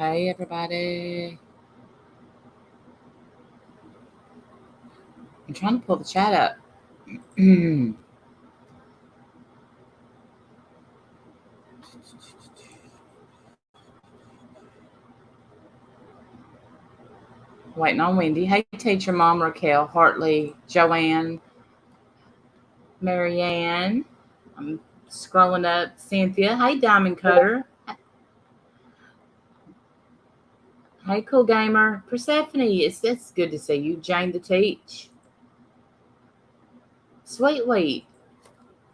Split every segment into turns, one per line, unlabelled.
Hey, everybody. I'm trying to pull the chat up. Waiting on Wendy. Hey, teacher, Mom, Raquel, Hartley, Joanne, Marianne. I'm scrolling up. Cynthia. Hey, Diamond Cutter. Hey, Cool Gamer. Persephone. It's good to see you. Jane the Teach. Sweet Wheat.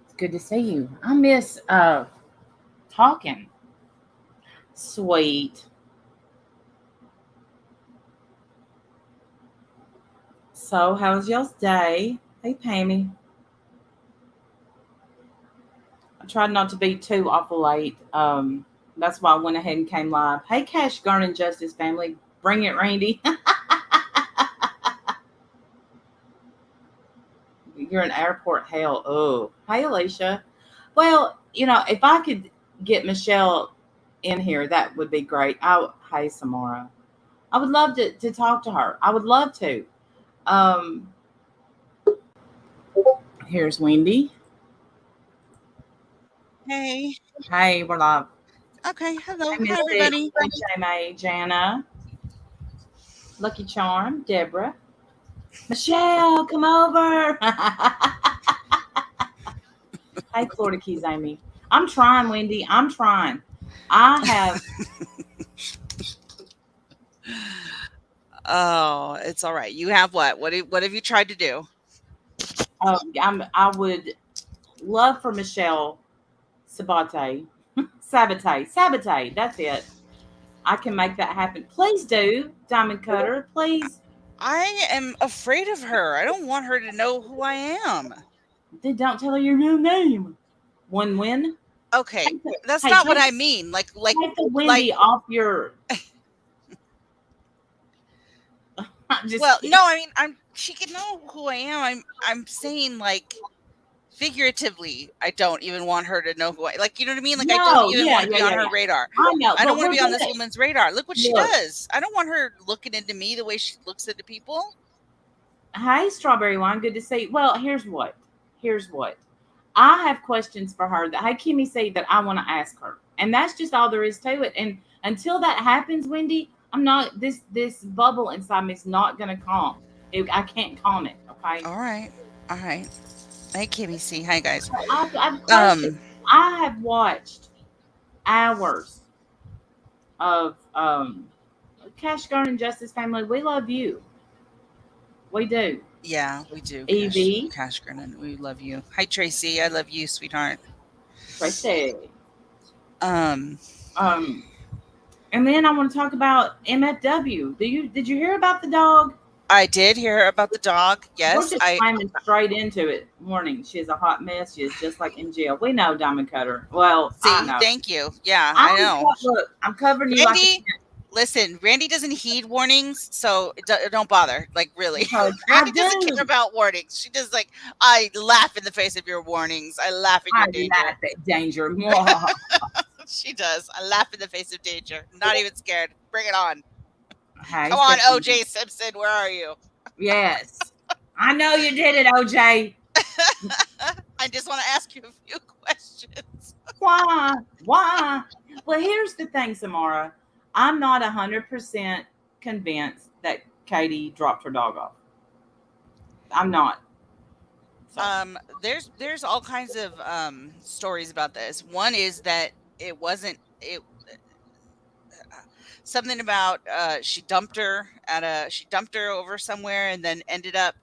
It's good to see you. I miss talking. Sweet. So, how's y'all's day? Hey, Pammy. I tried not to be too awful late. That's why I went ahead and came live. Hey, Cash Garden Justice family. Bring it, Randy. You're in airport hell. Oh, hey, Alicia. Well, if I could get Michelle in here, that would be great. Hey, Samara. I would love to talk to her. I would love to. Um, Here's Wendy.
Hey.
Hey, we're live.
Okay. Hello.
Hey,
Hi,
Mystic.
everybody.
Hey, May, Jana, Lucky Charm, Deborah. Michelle, come over. Hey, Florida Keys, Amy. I'm trying, Wendy. I'm trying. I have.
Oh, it's all right. You have what? What have you tried to do?
I would love for Michelle Sabate. Sabate. That's it. I can make that happen. Please do, Diamond Cutter. Please.
I am afraid of her. I don't want her to know who I am.
Don't tell her your real name. Win.
Okay, that's
Hey,
not what I mean.
take the Wendy off your.
Well, no, I mean, she can know who I am. I'm saying figuratively. I don't even want her to know who you know what I mean? Like, I don't even want to be on her radar.
I know.
I don't want to be on this woman's radar. Look what she does. I don't want her looking into me the way she looks into people.
Hey, Strawberry Wine, good to see you. Well, here's what. I have questions for her that, hey, Kimmy, say that I want to ask her. And that's just all there is to it. And until that happens, Wendy, I'm not, this bubble inside me is not going to calm. I can't calm it, okay?
All right. Hey, Kimmy C. Hi, guys.
I have watched hours of Cash Garden Justice family. We love you. We do.
Yeah, we do.
Evie.
Cash Garden, we love you. Hi, Tracy. I love you, sweetheart.
Tracy. And then I want to talk about MFW. Did you hear about the dog?
I did hear about the dog. Yes,
we're just climbing straight into it. Warning: she is a hot mess. She is just like MGL. We know, Diamond Cutter. Well,
see,
I know.
Thank you. Yeah, I know.
Look, I'm covering you.
Randy, listen, Randy doesn't heed warnings, so don't bother. Like, really, Randy doesn't care about warnings. She just I laugh in the face of your warnings. I laugh at your danger.
Laugh at danger.
She does. I laugh in the face of danger. Not even scared. Bring it on.
Hey,
come on, OJ Simpson. Where are you?
Yes, I know you did it, OJ.
I just want to ask you a few questions.
Why? Well, here's the thing, Samara. I'm not 100% convinced that Katie dropped her dog off. I'm not.
So. There's all kinds of stories about this. One is that it wasn't something about she dumped her over somewhere and then ended up.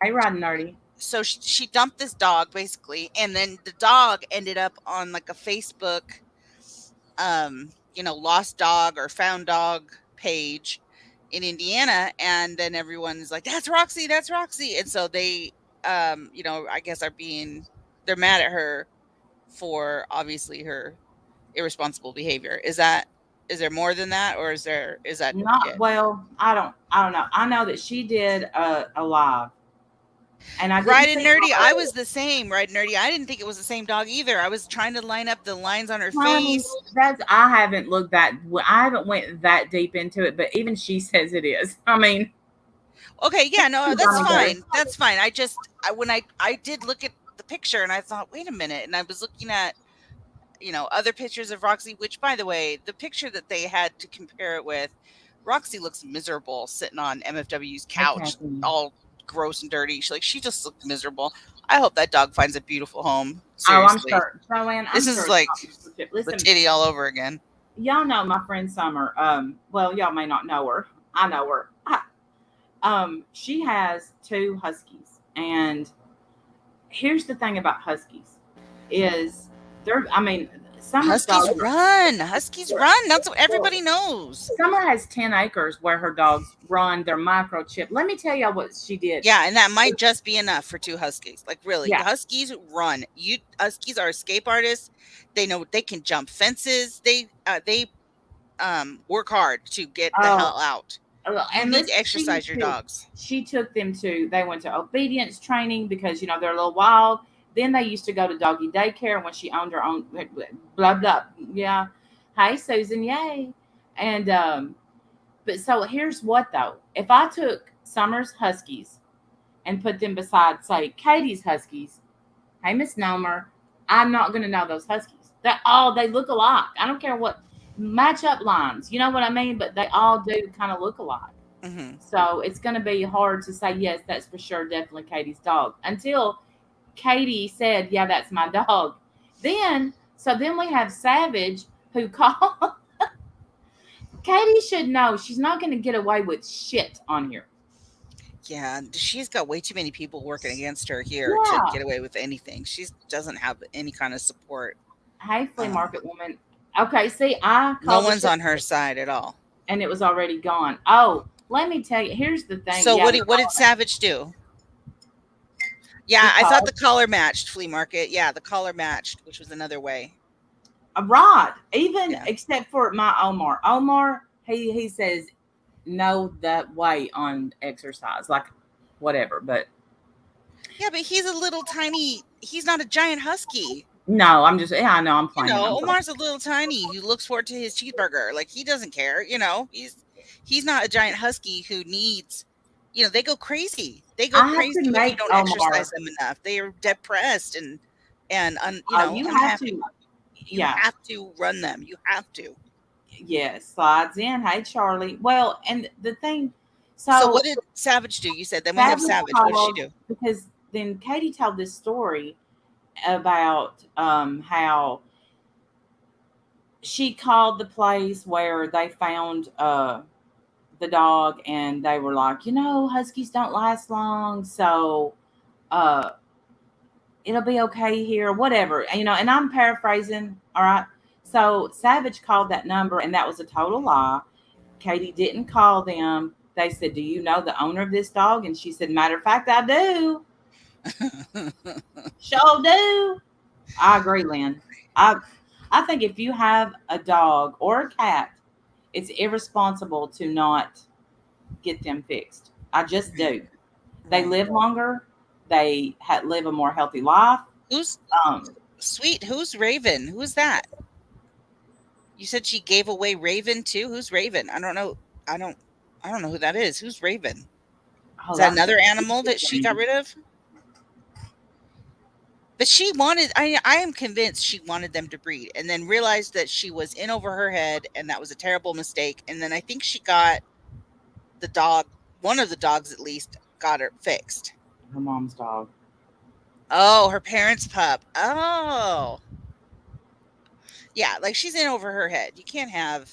Hey, Riding Nerdy.
So she dumped this dog basically, and then the dog ended up on like a Facebook, lost dog or found dog page in Indiana, and then everyone's like, that's Roxy, and so they, I guess they're mad at her for obviously her irresponsible behavior. Is there more than that, or is that
not it? Well, I don't know. I know that she did a live and I didn't
Right and
see
nerdy. I
her.
was the same. Right and nerdy. I didn't think it was the same dog either. I was trying to line up the lines on her
Honey,
face.
that's I haven't looked that I haven't went that deep into it, but even she says it is. I mean,
Okay, yeah, no,
she's
that's
on there.
fine. That's fine. When I did look at the picture and I thought, wait a minute, and I was looking at other pictures of Roxy. Which, by the way, the picture that they had to compare it with, Roxy looks miserable sitting on MFW's
Hey,
couch,
Kathy.
all gross and dirty. She just looked miserable. I hope that dog finds a beautiful home.
Oh, I'm
Seriously,
sure, Joanne. I'm
this
sure
is
it's
like
not Mr. Chip.
the
Listen,
titty all over again.
y'all know my friend Summer. Well, y'all may not know her. I know her. She has two huskies, and here's the thing about huskies is they're. I mean, Summer's
Huskies
dogs.
run. Huskies run. That's what everybody knows.
Summer has 10 acres where her dogs run. They're microchipped. Let me tell y'all what she did.
Yeah, and that might just be enough for two huskies. Like really,
Yeah.
huskies run. You huskies are escape artists. They know they can jump fences. They work hard to get the
Oh,
hell out. You
and
need to
listen,
exercise your dogs.
she took them to, they went to obedience training because, they're a little wild. Then they used to go to doggy daycare when she owned her own, blah, blah. Yeah. Hi, Susan. Yay. And, but so here's what though. If I took Summer's Huskies and put them beside, say, Katie's Huskies, hey, Miss Nomer, I'm not going to know those Huskies. They look alike. I don't care what match up lines. You know what I mean? But they all do kind of look alike.
Hmm.
So it's going to be hard to say, yes, that's for sure, definitely Katie's dog. Until Katie said, yeah, that's my dog. So then we have Savage who called. Katie should know she's not going to get away with shit on here.
Yeah, she's got way too many people working against her here to
Yeah.
get away with anything. She doesn't have any kind of support.
Hey, flea
Um,
market woman. Okay, see, I
no
called the
one's
shit
on her side at all.
and it was already gone. Oh, let me tell you. Here's the thing.
So
Yeah,
what did Savage do?
he
Yeah, I thought
called
the collar matched flea market. Yeah, the collar matched, which was another way.
a rod, even
Yeah.
except for my Omar. Omar, he says no that way on exercise, like whatever. But
Yeah, but he's a little tiny. He's not a giant husky.
no, I'm just yeah, I know I'm playing. I'm playing.
Omar's a little tiny who looks forward to his cheeseburger. Like he doesn't care. He's not a giant husky who needs. They go crazy. They go
I have to
crazy when you
make
don't exercise
Omar.
them enough. They are depressed and
You have
unhappy.
to,
You
yeah,
have to run them. You have to.
yes, slides in. Hey, Charlie. Well, and the thing,
So
so
what did Savage do? You said then we have
Savage
Savage. What did she
called
do?
because then Katie told this story about how she called the place where they found the dog and they were like, huskies don't last long, so uh it'll be okay here, whatever, and I'm paraphrasing, all right. So Savage called that number and that was a total lie. Katie didn't call them. They said, do you know the owner of this dog? And she said, matter of fact, I do. Sure do. I agree, Lynn. I think if you have a dog or a cat, it's irresponsible to not get them fixed. I just do. They
Right.
live longer. They live a more healthy life.
Who's
Um,
sweet? Who's Raven? Who's that? You said she gave away Raven too. Who's Raven? I don't know. I don't. I don't know who that is. Who's Raven? Is
oh,
that
that's a
another animal that she got rid of? But she wanted. I am convinced she wanted them to breed, and then realized that she was in over her head, and that was a terrible mistake. And then I think she got the dog. One of the dogs, at least, got her fixed.
her mom's dog.
Oh, her parents' pup. Oh, yeah. Like she's in over her head. You can't have.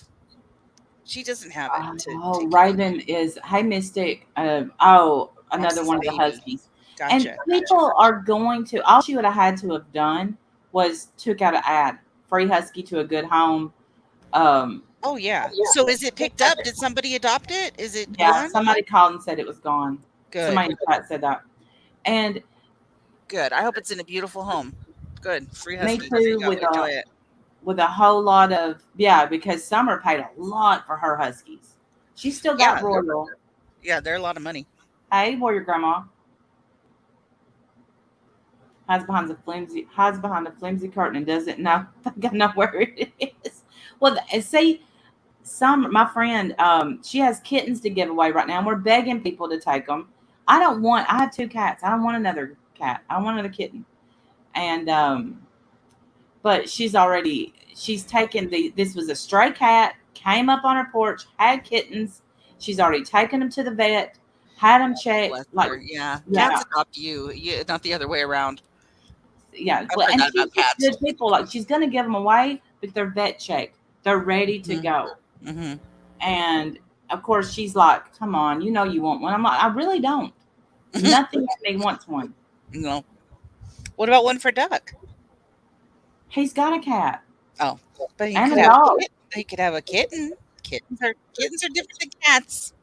She doesn't have it to
Oh,
take care of
Raven is hey Mystic. Another
Roxy's
one of the
baby.
Huskies. And
Gotcha.
people are going to all she would have had to have done was took out an ad, free husky to a good home. Um,
Oh yeah. So is it picked up? Did somebody adopt it? Is it
yeah,
gone?
somebody called and said it was gone.
Good.
Somebody in the chat said that. And
Good. I hope it's in a beautiful home. Good. Free
me
husky. There you
too
go. Enjoy it.
with a whole lot of yeah, because Summer paid a lot for her huskies. She still got
Yeah.
Royal.
Yeah, they're a lot of money.
Hey, Warrior Grandma. Hides behind the flimsy curtain and doesn't know think I know where it is. Well, see, my friend, she has kittens to give away right now, and we're begging people to take them. I have two cats. I don't want another cat. I don't want another kitten. And but she's taken this was a stray cat, came up on her porch, had kittens. She's already taken them to the vet, had them checked.
Bless
Like,
her. Yeah.
yeah,
Cats adopt you, not the other way around.
yeah.
I've
Well,
heard
and
that
she's
about
just
cats.
good people. Like, she's gonna give them away, but they're vet checked. They're ready to
Hmm.
go.
Hmm.
And of course, she's like, "Come on, you know you want one." I'm like, "I really don't. Nothing in me wants one."
No. What about one for Duck?
He's got a cat
Oh, but he
and
could
a
have
dog,
he could have a kitten. Kittens are different than cats.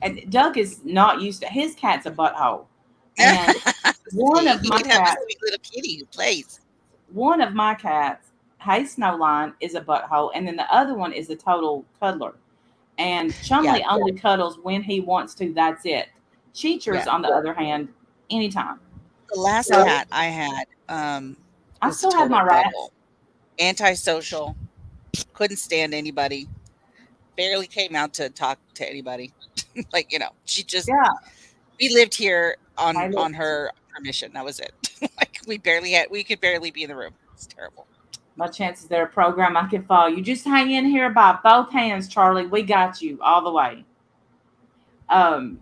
and Doug is not used to. His cat's a butthole, and one
See,
of
he
my
could have a
cats,
sweet little kitty who plays.
one of my cats, Hey Snowline, is a butthole, and then the other one is a total cuddler. And
Yeah,
Chumley only cuddles when he wants to. That's it.
yeah.
Cheaters, on the other hand, anytime.
The last
So
cat I had
I
was a
still have my
total
rats.
devil. Antisocial, couldn't stand anybody, barely came out to talk to anybody. Like, she just
Yeah,
we lived here
I look.
on her permission. That was it. Like we could barely be in the room. It's terrible.
My chances they're a program I can follow. You just hang in here by both hands, Charlie. We got you all the way. Um,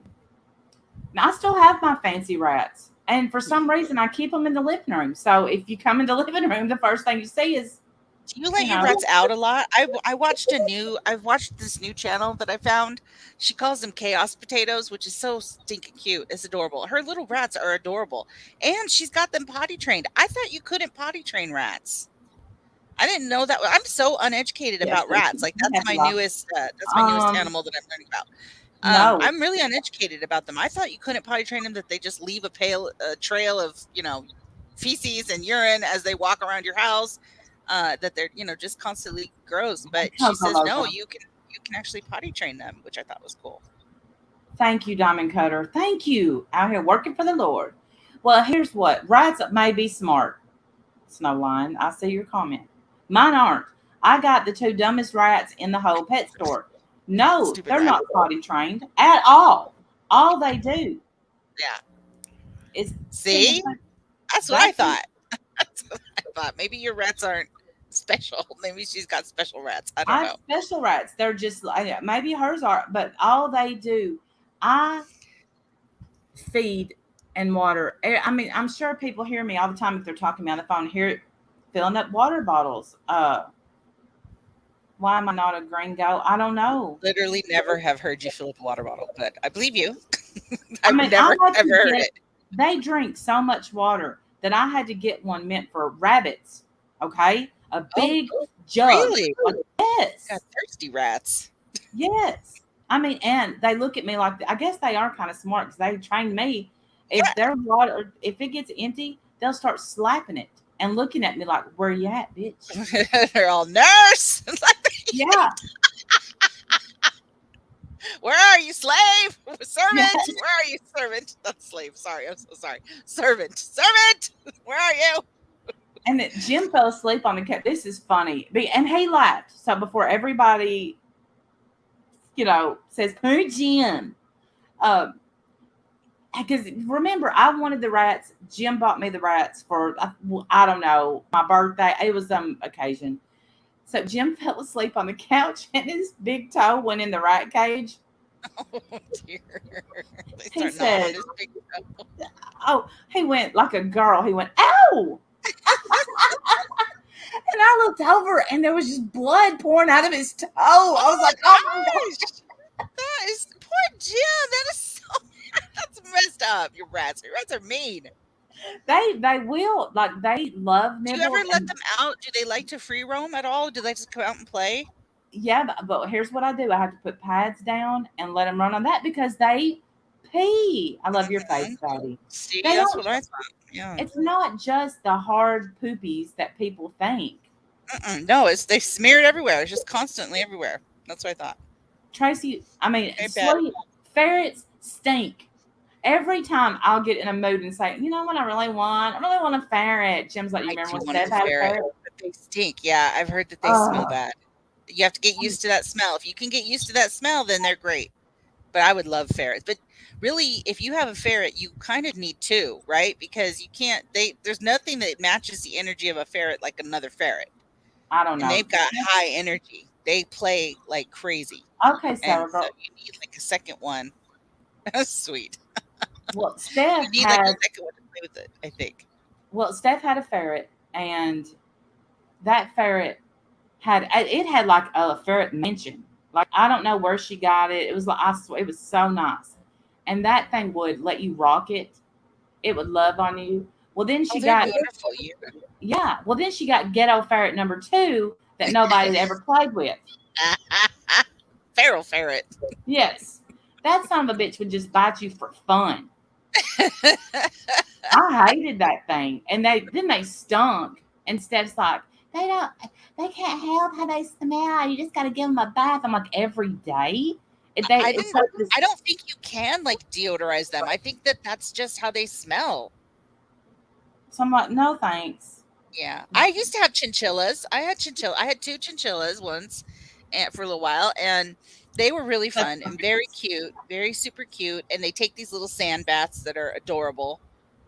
I still have my fancy rats, and for some reason, I keep them in the living room. So if you come in the living room, the first thing you see is,
Do you
you
let your
know,
rats out a lot? I've watched this new channel that I found. She calls them chaos potatoes, which is so stinking cute. It's adorable. Her little rats are adorable. And she's got them potty trained. I thought you couldn't potty train rats. I didn't know that. I'm so uneducated
yes,
about
they
rats.
can.
Like
You have to love.
that's my newest
Um,
animal that I'm learning about.
no,
I'm really uneducated about them. I thought you couldn't potty train them, that they just leave a trail of, feces and urine as they walk around your house, that they're, just constantly gross. But she
Coco
says, no,
Loco.
you can actually potty train them, which I thought was cool.
Thank you, Diamond Cutter. Thank you. Out here working for the Lord. Well, here's what rats may be smart. Snowline, I see your comment. Mine aren't. I got the two dumbest rats in the whole pet store. No,
Stupid
they're
rat.
not potty trained at all. All they do
Yeah.
is sit in
See?
the
That's what I
bathroom.
thought. That's what I thought. Maybe your rats aren't special. Maybe she's got special rats. I don't
I have
know.
special rats. They're just like maybe hers are, but all they do, I feed and water. I mean, I'm sure people hear me all the time if they're talking to me on the phone. Hear filling up water bottles. Why am I not a gringo? I don't know.
Literally never have heard you fill up a water bottle, but I believe you.
I
I've
mean, I had
never
to
heard
get.
it.
They drink so much water that I had to get one meant for rabbits. Okay, a
Oh,
big jug.
really?
Like, yes,
Got thirsty rats.
yes. I mean, and they look at me like I guess they are kind of smart because they trained me. If their water, if it gets empty, they'll start slapping it and looking at me like, "Where you at, bitch?"
They're all nurse.
Yeah,
Where are you, slave? Servant.
yes.
Where are you, servant? Not slave. Sorry, I'm so sorry. Servant. Where are you?
And then Jim fell asleep on the couch. This is funny, and he laughed. So before everybody, says, "Poor Jim," um, because remember, I wanted the rats. Jim bought me the rats for I don't know my birthday. It was some occasion. So Jim fell asleep on the couch, and his big toe went in the rat cage.
Oh dear. They
He
start gnawing on
said,
his big toe.
"Oh," he went like a girl. He went, "Ow!" And I looked over, and there was just blood pouring out of his toe. I
Oh
was
my
like, "Oh my god!"
gosh. That is poor Jim. That is so that's messed up. Your rats are mean.
They will they love
Do you ever
nibbles
let
and
them out? Do they like to free roam at all? Do they just come out and play?
yeah, but here's what I do: I have to put pads down and let them run on that because they pee. I love your face,
Mhm.
Fatty.
See,
They
that's
don't.
what I thought. Yeah.
It's not just the hard poopies that people think.
Mm-mm. No, they smear it everywhere. It's just constantly everywhere. That's what I thought.
Tracy, I mean,
Very bad.
sleep ferrets stink. Every time I'll get in a mood and say, you know what, I really want a ferret. Jim's like, you
I
remember
do
when
want a
Steph had a
ferret,
ferret?
but they stink. Yeah, I've heard that they smell
Oh,
bad. You have to get used to that smell. If you can get used to that smell, then they're great. But I would love ferrets. But really, if you have a ferret, you kind of need two, right? Because you can't. There's nothing that matches the energy of a ferret like another ferret,
I don't
and
know.
they've got high energy. They play like crazy,
Okay,
and
Sarah
so
girl.
you need like a second one. Sweet.
Well,
You need like a second one to play with it. I think.
Steph had a ferret, and that ferret it had like a ferret mansion. Like I don't know where she got it. It was like I swear it was so nice, and that thing would let you rock it. It would love on you. Well, then
Oh,
she
they're
got
wonderful. You
yeah. Well, then she got ghetto ferret number two that nobody had ever played with.
feral ferret.
Yes, that son of a bitch would just bite you for fun. I hated that thing, and they stunk. And Steph's like, they don't, they can't help how they smell. You just got to give them a bath. I'm like, every day.
I
It's
didn't.
like this.
I don't think you can like deodorize them. I think that that's just how they smell.
So I'm like, no thanks.
Yeah, I used to have chinchillas. I had two chinchillas once, and for a little while, and they were really
That's
fun and very cute, very super cute. And they take these little sand baths that are adorable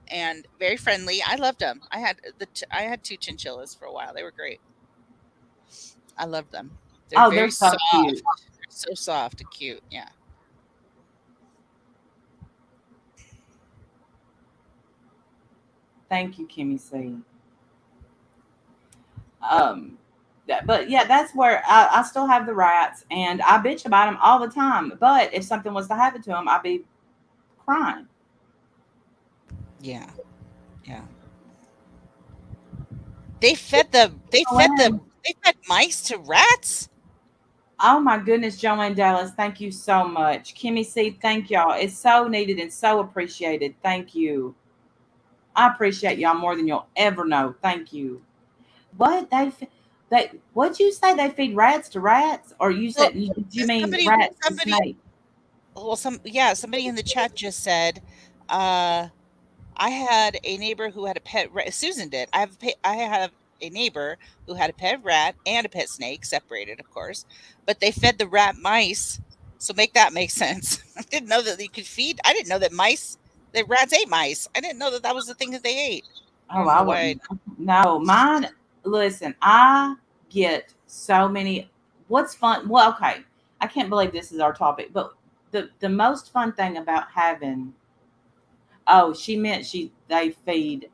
and very friendly. I loved them. I had two chinchillas for a while. They were great. I loved them. They're
oh, they're
very
so
soft.
cute.
They're so soft and cute. Yeah.
Thank you, Kimmy C. Um, but yeah, that's where I still have the rats, and I bitch about them all the time. But if something was to happen to them, I'd be crying.
Yeah. Yeah. They fed mice to rats?
Oh my goodness, Joanne Dallas, thank you so much. Kimmy C, thank y'all. It's so needed and so appreciated. Thank you. I appreciate y'all more than you'll ever know. Thank you. What they what'd you say they feed rats to rats? Or you
Well,
said you mean
somebody
rats to
somebody
snakes?
well, somebody in the chat just said, uh, I had a neighbor who had a pet rat. Susan did. I have a neighbor who had a pet rat and a pet snake, separated, of course, but they fed the rat mice. So make that make sense. I didn't know that you could feed. I didn't know that rats ate mice. I didn't know that that was the thing that they ate. I
Oh,
don't
I
know why.
wouldn't. No, mine. Listen, I get so many. What's fun? Well, okay, I can't believe this is our topic, but the most fun thing about having. Oh, she meant they feed.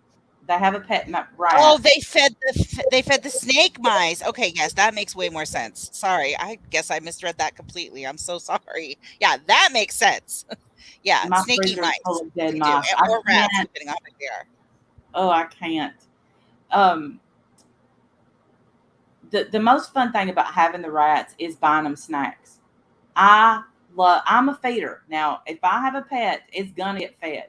They have a pet
Oh,
rat.
they fed the snake mice. Okay, yes, that makes way more sense. Sorry, I guess I misread that completely. I'm so sorry. Yeah, that makes sense. Yeah,
My
snake eat
freezer is full
mice.
of dead
They do,
mice.
and
I
or rats,
can't.
depending on who they are.
Oh, I can't. Um, the most fun thing about having the rats is buying them snacks. I'm a feeder. Now, if I have a pet, it's gonna get fed.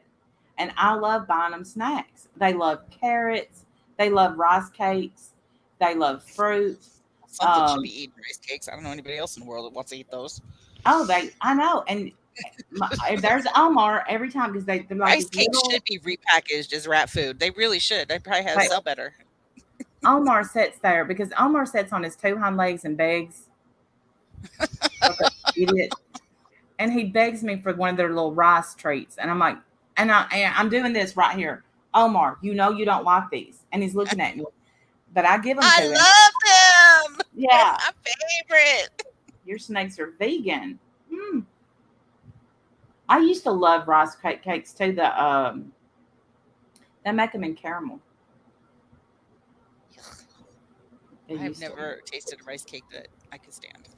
And I love buying them snacks. They love carrots, they love rice cakes, they love fruit.
Something should
Um,
be eating rice cakes. I don't know anybody else in the world that wants to eat those.
oh, I know. And there's Omar every time because they're like
Rice
this
cakes
little.
should be repackaged as rat food. They really should. They probably have
Like
sell better.
Omar sits there because Omar sits on his two hind legs and begs like an idiot, and he begs me for one of their little rice treats, and I'm like, I'm doing this right here. Omar, you know you don't like these, and he's looking at me, but I give them
I
to him.
love them. They're
Yeah,
my favorite.
your snakes are vegan. Mm. I used to love cakes too. They make them in caramel. They
I've
used to.
never tasted a rice cake that I could stand.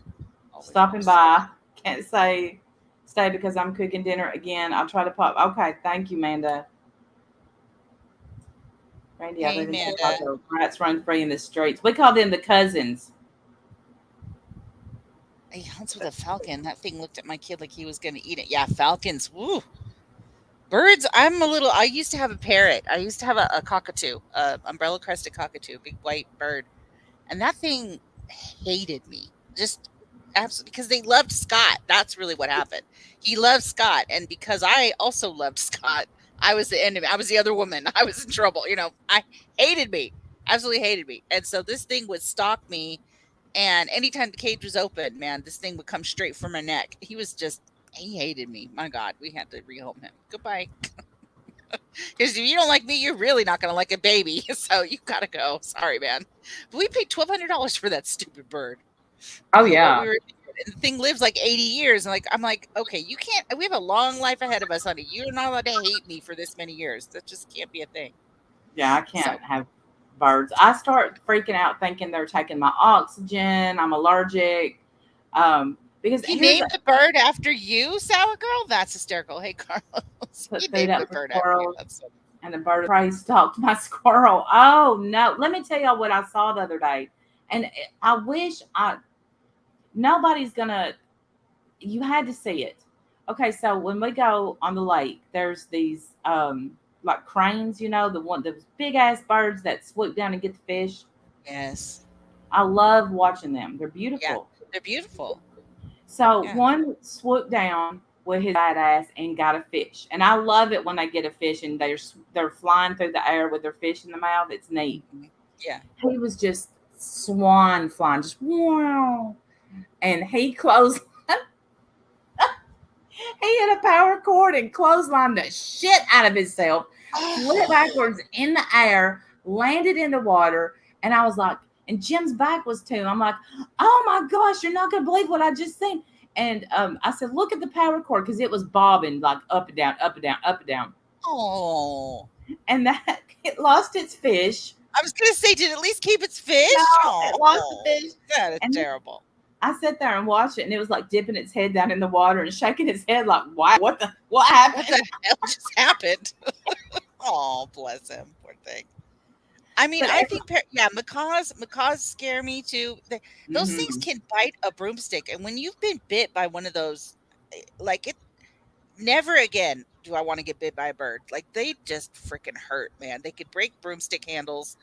Always
Stopping
gross.
by. Can't say stay because I'm cooking dinner again. I'll try to pop. Okay, thank you, Manda. Randy, I
Hey,
live in
Amanda.
Chicago. Rats run free in the streets. We call them the cousins.
A hunts with a falcon. That thing looked at my kid like he was going to eat it. Yeah, falcons. Woo. Birds. I used to have a parrot. I used to have a cockatoo, umbrella crested cockatoo, big white bird, and that thing hated me. Just Absolutely, because they loved Scott. That's really what happened. He loved Scott, and because I also loved Scott, I was the enemy. I was the other woman. I was in trouble. I hated me, absolutely hated me. And so this thing would stalk me, and anytime the cage was open, man, this thing would come straight for my neck. He hated me. My God, we had to rehome him. Goodbye. Because if you don't like me, you're really not going to like a baby. So you got to go. Sorry, man. But we paid $1,200 for that stupid bird. I
Oh
don't know what
yeah.
we were thinking. And the thing lives like 80 years. And I'm like, okay, you can't. We have a long life ahead of us, honey. You're not allowed to hate me for this many years. That just can't be a thing.
Yeah, I
So
can't have birds. I start freaking out thinking they're taking my oxygen. I'm allergic. Because
he
here's a
named the bird after you, Sour Girl. That's hysterical. Hey, Carlos,
put
he
food
named the
up for
bird after you.
squirrels,
That's so.
and the bird of prey stalked my squirrel. Oh no! Let me tell y'all what I saw the other day, and I wish I nobody's gonna. You had to see it. Okay, so when we go on the lake, there's these like cranes, those big ass birds that swoop down and get the fish.
Yes.
I love watching them. They're
Yeah.
beautiful.
They're beautiful.
So
Yeah.
one swooped down with his badass and got a fish, and I love it when they get a fish and they're flying through the air with their fish in the mouth. It's neat.
Mhm. Yeah.
He was just swan flying, just wow, and he closed. He hit a power cord and clotheslined the shit out of himself, flipped backwards in the air, landed in the water, and I was like, and Jim's back was too. I'm like, oh my gosh, you're not gonna believe what I just seen. And I said, look at the power cord because it was bobbing like up and down, up and down, up and down,
Oh.
and that it lost its fish.
I was gonna say, did it at least keep its fish?
No, it lost the
Oh,
fish,
that is
and
terrible.
I sat there and watched it, and it was like dipping its head down in the water and shaking its head like, "Why? What
What
happened?"
the hell just happened? Oh, bless him, poor thing. I mean,
But
I think, yeah, macaws scare me too. Those things
mhm.
can bite a broomstick, and when you've been bit by one of those, like it, never again do I want to get bit by a bird. Like they just freaking hurt, man. They could break broomstick handles.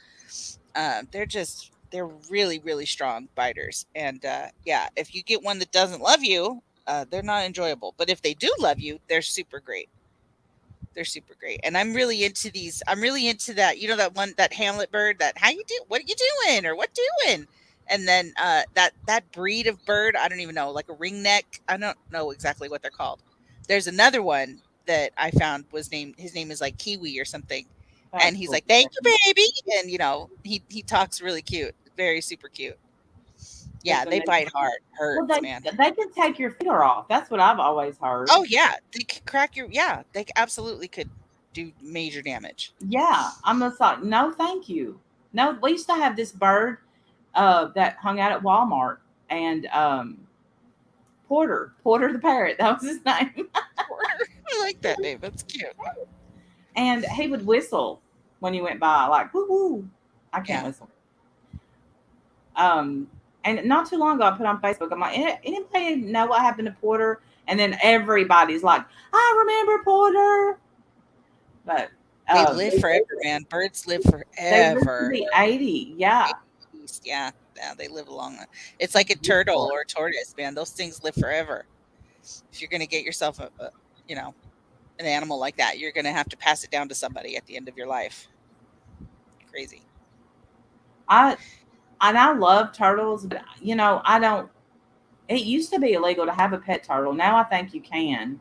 They're really really strong biters, and yeah, if you get one that doesn't love you, they're not enjoyable. But if they do love you, they're super great. They're super great. And I'm really into these. I'm really into that. That one, that Hamlet bird. That how you do? What are you doing? Or what doing? And then that breed of bird. I don't even know, like a ringneck. I don't know exactly what they're called. There's another one that I found was named. His name is like Kiwi or something. And
That's
he's
cool.
like, "Thank you, baby." And he talks really cute, very super cute.
That's
Yeah,
when
they
they
bite hard.
well
Hurts, man.
they can take your finger off. That's what I've always heard.
Oh yeah, they could crack your. Yeah, they absolutely could do major damage.
Yeah, I'm just like, no, thank you. No, we used to have this bird that hung out at Walmart, and Porter the parrot, that was his name,
Porter. I like that name. That's cute.
and he would whistle when you went by, like woo woo. I can't
Yeah.
whistle. Um, and not too long ago, I put on Facebook. I'm like, anybody know what happened to Porter? And then everybody's like, I remember Porter. But
They live forever, man. Birds live
they lived to
forever.
be 80. Yeah.
Yeah. Yeah, they live long. It's like a turtle or a tortoise, man. Those things live forever. If you're gonna get yourself you know, an animal like that, you're gonna have to pass it down to somebody at the end of your life. Crazy.
I I love turtles, but I don't. It used to be illegal to have a pet turtle. Now I think you can,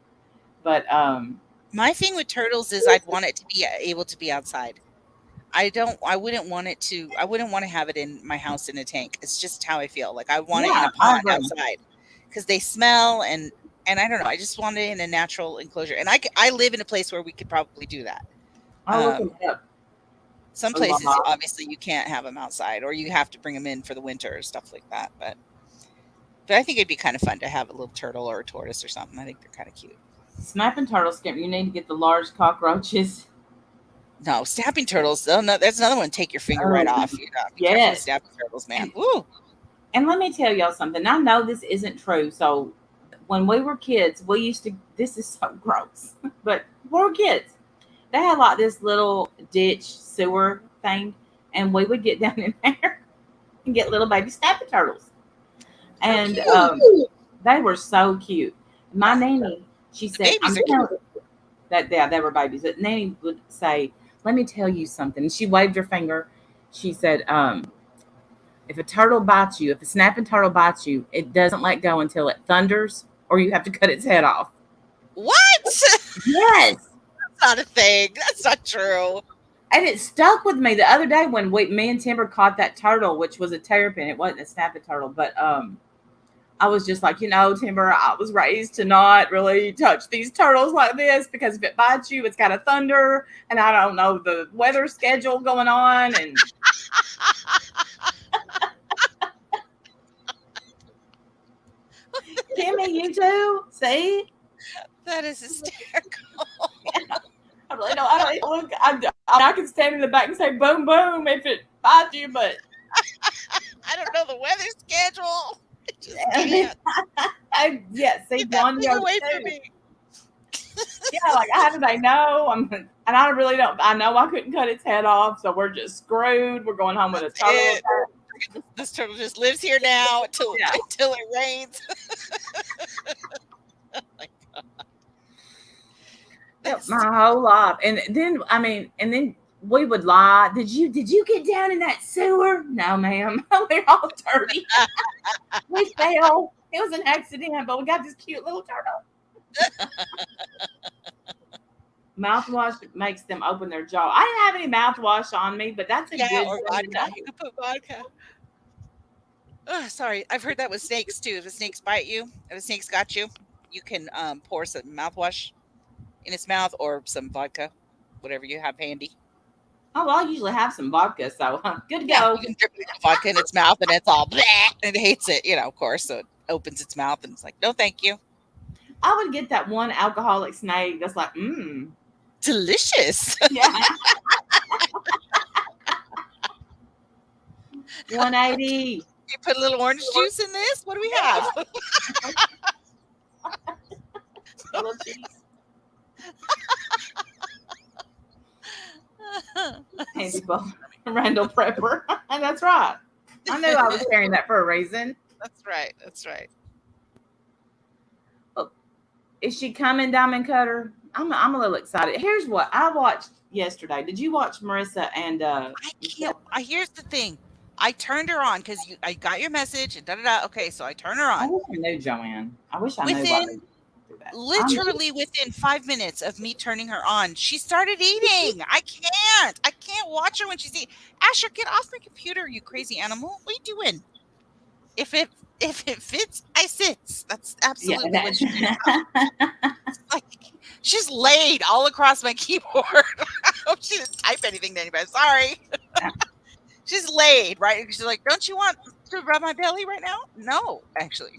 but
My thing with turtles is I'd want it to be able to be outside. I wouldn't want it to I wouldn't want to have it in my house in a tank. It's just how I feel. Like I want it in
yeah,
a
I
pond
agree.
outside because they smell and I don't know. I just want it in a natural enclosure. And I live in a place where we could probably do that.
I'll look them
Um,
up.
some
Oh,
places
wow.
obviously you can't have them outside or you have to bring them in for the winter or stuff like that. But I think it'd be kind of fun to have a little turtle or a tortoise or something. I think they're kind of cute.
Snapping turtle skin. You need to get the large cockroaches.
No, snapping turtles. Oh no, that's another one. Take your finger right
Oh,
off. Be careful with
yes.
snapping turtles, man.
And
Woo.
and let me tell y'all something. I know this isn't true. So when we were kids, we used to. This is so gross, but we were kids. They had like this little ditch sewer thing, and we would get down in there and get little baby snapping turtles.
How
And
cute.
they were so cute. My
Yeah,
nanny, she
the
said,
babies are cute.
that yeah, they were babies. That nanny would say, "Let me tell you something." And she waved her finger. She said, "If a turtle bites you, if a snapping turtle bites you, it doesn't let go until it thunders, or you have to cut its head off."
What?
Yes.
That's not a thing. That's not true.
And it stuck with me the other day when me and Timber caught that turtle, which was a terrapin. It wasn't a snapping turtle, but I was just like, Timber, I was raised to not really touch these turtles like this because if it bites you, it's got a thunder, and I don't know the weather schedule going on. And Kimmy, you too. See,
That is hysterical.
I really don't. I don't even look. I can stand in the back and say boom, boom if it bites you, but
I don't know the weather schedule. I just can't.
yeah. See,
Get that
Blondie
thing
knows
away from
too.
me.
Yeah, like I have to say no. And I really don't. I know I couldn't cut its head off, so we're just screwed. We're going home with a
That's
turtle
it.
attack.
This turtle just lives here now until
Yeah.
until it rains. Like,
Yep,
that's
my whole life. And then and then we would lie. Did you get down in that sewer? No, ma'am. We're all dirty. We fell. It was an accident, but we got this cute little turtle. Mouthwash makes them open their jaw. I didn't have any mouthwash on me, but that's a
yeah,
good
or
thing to
vodka. You
know.
can put vodka. Oh, sorry, I've heard that with snakes too. If the snakes bite you, if the snake's got you, you can pour some mouthwash in its mouth or some vodka, whatever you have handy.
Oh, well, I usually have some vodka, so good to
Yeah,
go.
you can drip vodka in its mouth and it's all bleh, and it hates it, of course. So it opens its mouth and it's like, no, thank you.
I would get that one alcoholic snake that's like,
Delicious.
yeah, 180.
You put a little orange juice in this. What do we have?
Little cheese. Handy Bob Randall Prepper. And that's right. I knew I was carrying that for a reason.
That's right. That's right.
Oh, is she coming, Diamond Cutter? I'm a little excited. Here's what I watched yesterday. Did you watch Marissa and
I can't.
Michelle?
Here's the thing. I turned her on because I got your message and da da da. Okay, so I turn her
I
on.
wish I knew Joanne. I wish I knew why they
Within
do that.
literally within 5 minutes of me turning her on, she started eating. I can't watch her when she's eating. Asher, get off my computer, you crazy animal. What are you doing? If it fits, I sits. That's
Yeah,
absolutely what she did.
that.
Like she's laid all across my keyboard. I hope she didn't type anything to anybody. Sorry. She's laid, right? She's like, "Don't you want to rub my belly right now?" No, actually.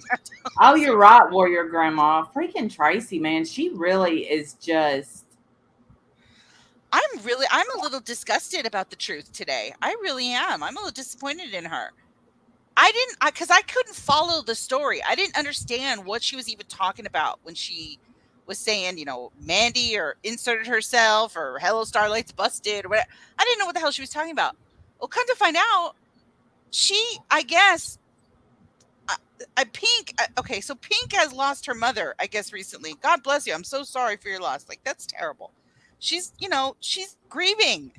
Oh,
So
you're right, Warrior Grandma. Freaking Tracy, man. She really is just.
I'm a little disgusted about the truth today. I really am. I'm a little disappointed in her. Because I couldn't follow the story. I didn't understand what she was even talking about when she was saying, Mandy or inserted herself or Hello Starlight's busted or whatever. I didn't know what the hell she was talking about. Well, come to find out, I guess, Pink. Okay, so Pink has lost her mother, I guess, recently. God bless you. I'm so sorry for your loss. Like, that's terrible. She's grieving.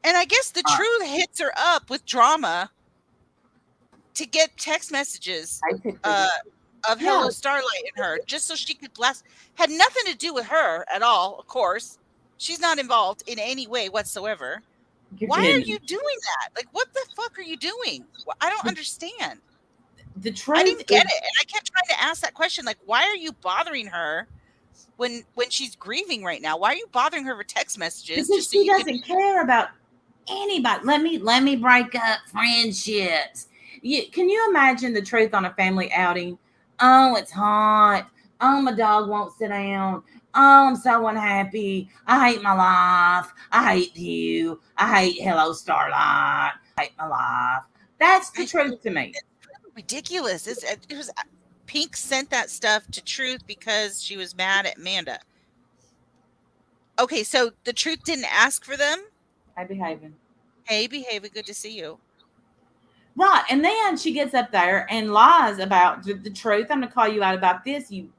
And I guess the
Uh,
truth hits her up with drama to get text messages
I pictures.
uh, of
Yeah,
Hello Starlight in her just so she could blast. Had nothing to do with her at all, of course. She's not involved in any way whatsoever.
you're
Why are
kidding.
you doing that? Like, what the fuck are you doing? I don't understand.
The
I
truth
didn't get
is
it, and I kept trying to ask that question. Like, why are you bothering her when she's grieving right now? Why are you bothering her with text messages
because
just so
she
you can?
doesn't care about anybody. Let me break up friendships. Can you imagine the truth on a family outing? Oh, it's hot. Oh, my dog won't sit down. Oh, I'm so unhappy. I hate my life. I hate you. I hate Hello Starlight. I hate my life. That's the
I,
truth to me.
ridiculous. It was Pink sent that stuff to Truth because she was mad at Amanda. Okay, so the Truth didn't ask for them.
I behaving.
Hey, behavior, good to see you.
Right. And then she gets up there and lies about the truth. I'm going to call you out about this. You,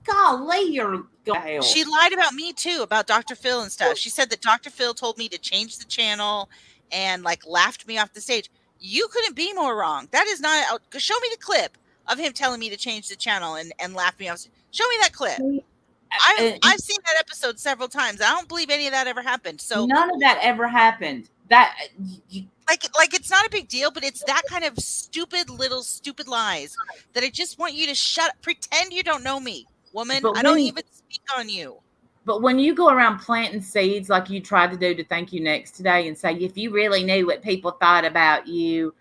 golly, you're going to hell.
She lied about me too, about Dr. Phil and stuff. She said that Dr. Phil told me to change the channel and like laughed me off the stage. You couldn't be more wrong. That is not. Show me the clip of him telling me to change the channel and laughed me off. Show me that clip. I've seen that episode several times. I don't believe any of that ever happened. So
none of that ever happened. That
like it's not a big deal, but it's that kind of stupid little stupid lies that I just want you to shut up. Pretend you don't know me, woman. I don't even speak on you.
But when you go around planting seeds like you tried to do to Thank You Next today and say, if you really knew what people thought about you,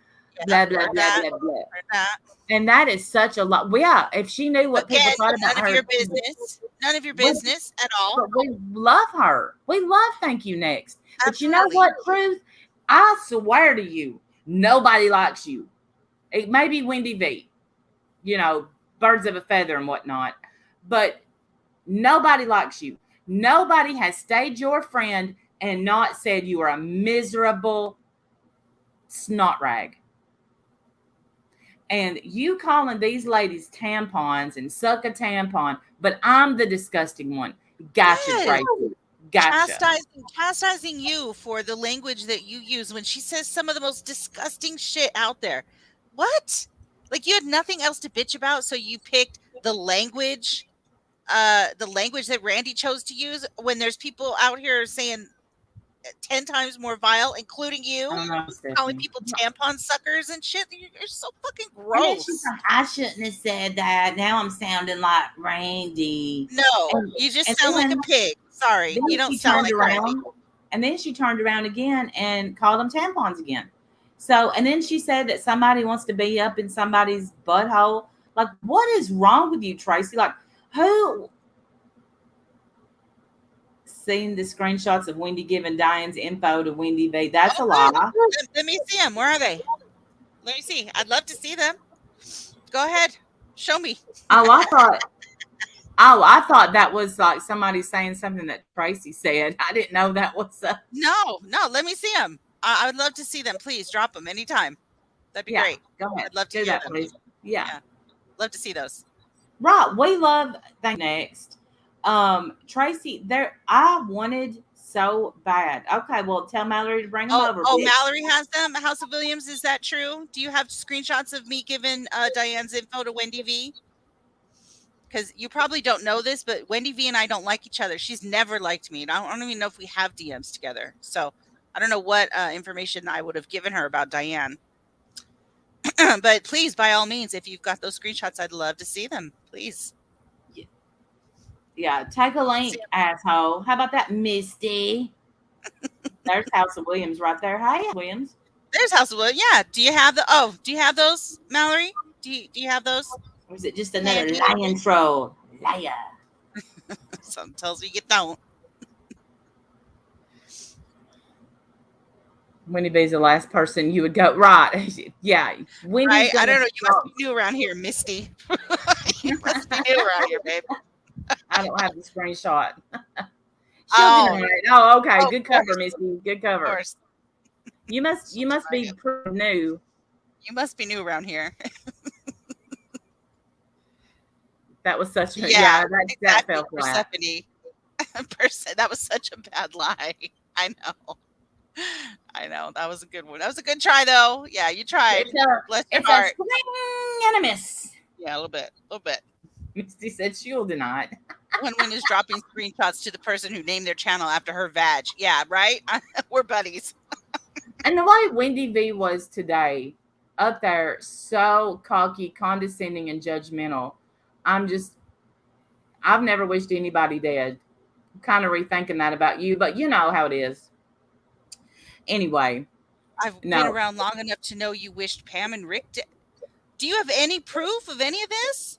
blah, blah, blah, blah, blah. And that is such a lot. Well, yeah, if she knew what people thought about her.
None of your business. None of your business at all.
But we love her. We love Thank You Next. But you know what, Truth? I swear to you, nobody likes you. It may be Wendy V, birds of a feather and whatnot. But nobody likes you. Nobody has stayed your friend and not said you are a miserable snot rag. And you calling these ladies tampons and suck a tampon, but I'm the disgusting one. Gotcha, Tracy. Gotcha.
Chastising you for the language that you use when she says some of the most disgusting shit out there. What? Like you had nothing else to bitch about, so you picked the language that Randy chose to use when there's people out here saying 10 times more vile, including you, calling people tampon suckers and shit. You're so fucking gross.
I shouldn't have said that. Now I'm sounding like Randy.
No, you just sound like a pig. Sorry, you don't sound like Randy.
And then she turned around again and called them tampons again. So, and then she said that somebody wants to be up in somebody's butthole. Like, what is wrong with you, Tracy? Like, who seen the screenshots of Wendy giving Diane's info to Wendy V? That's a lie.
Let me see them. Where are they? Let me see. I'd love to see them. Go ahead. Show me.
I thought that was like somebody saying something that Tracy said. I didn't know that was
No, let me see them. I would love to see them. Please drop them anytime. That'd be great.
Go ahead.
I'd love to
do that,
them.
please. Yeah.
Love to see those.
Right. We love Thank Next. Tracy, I wanted so bad. Okay, well, tell Mallory to bring them over.
Oh, Mallory has them. House of Williams, is that true? Do you have screenshots of me giving Diane's info to Wendy V? Because you probably don't know this, but Wendy V and I don't like each other. She's never liked me. And I don't even know if we have DMs together. So I don't know what information I would have given her about Diane. But please, by all means, if you've got those screenshots, I'd love to see them. Please.
Yeah, take a link, asshole. How about that, Misty? There's House of Williams right there. Hi, Williams.
There's House of Williams. Yeah. Do you have those, Mallory? Do you have those?
Or is it just another lion troll? Liar.
Something tells me you don't.
Wendy B's the last person you would go. Right. Yeah.
Right? I don't know. You must be new around here, Misty. You must be new around here, babe.
I don't have the screenshot. Oh, okay. Good cover, Misty. Good cover. Of course. You must be pretty new.
You must be new around here.
That was such a that
exactly,
fell flat.
Persephone. That was such a bad lie. I know. That was a good one. That was a good try, though. Yeah, you tried. Bless your heart.
A swing and a miss.
Yeah, a little bit.
Misty said she'll deny it.
Win is dropping screenshots to the person who named their channel after her vag. Yeah, right? We're buddies.
And the way Wendy V was today, up there, so cocky, condescending, and judgmental. I've never wished anybody dead. I'm kind of rethinking that about you, but you know how it is. Anyway.
I've been around long enough to know you wished Pam and Rick dead. Do you have any proof of any of this?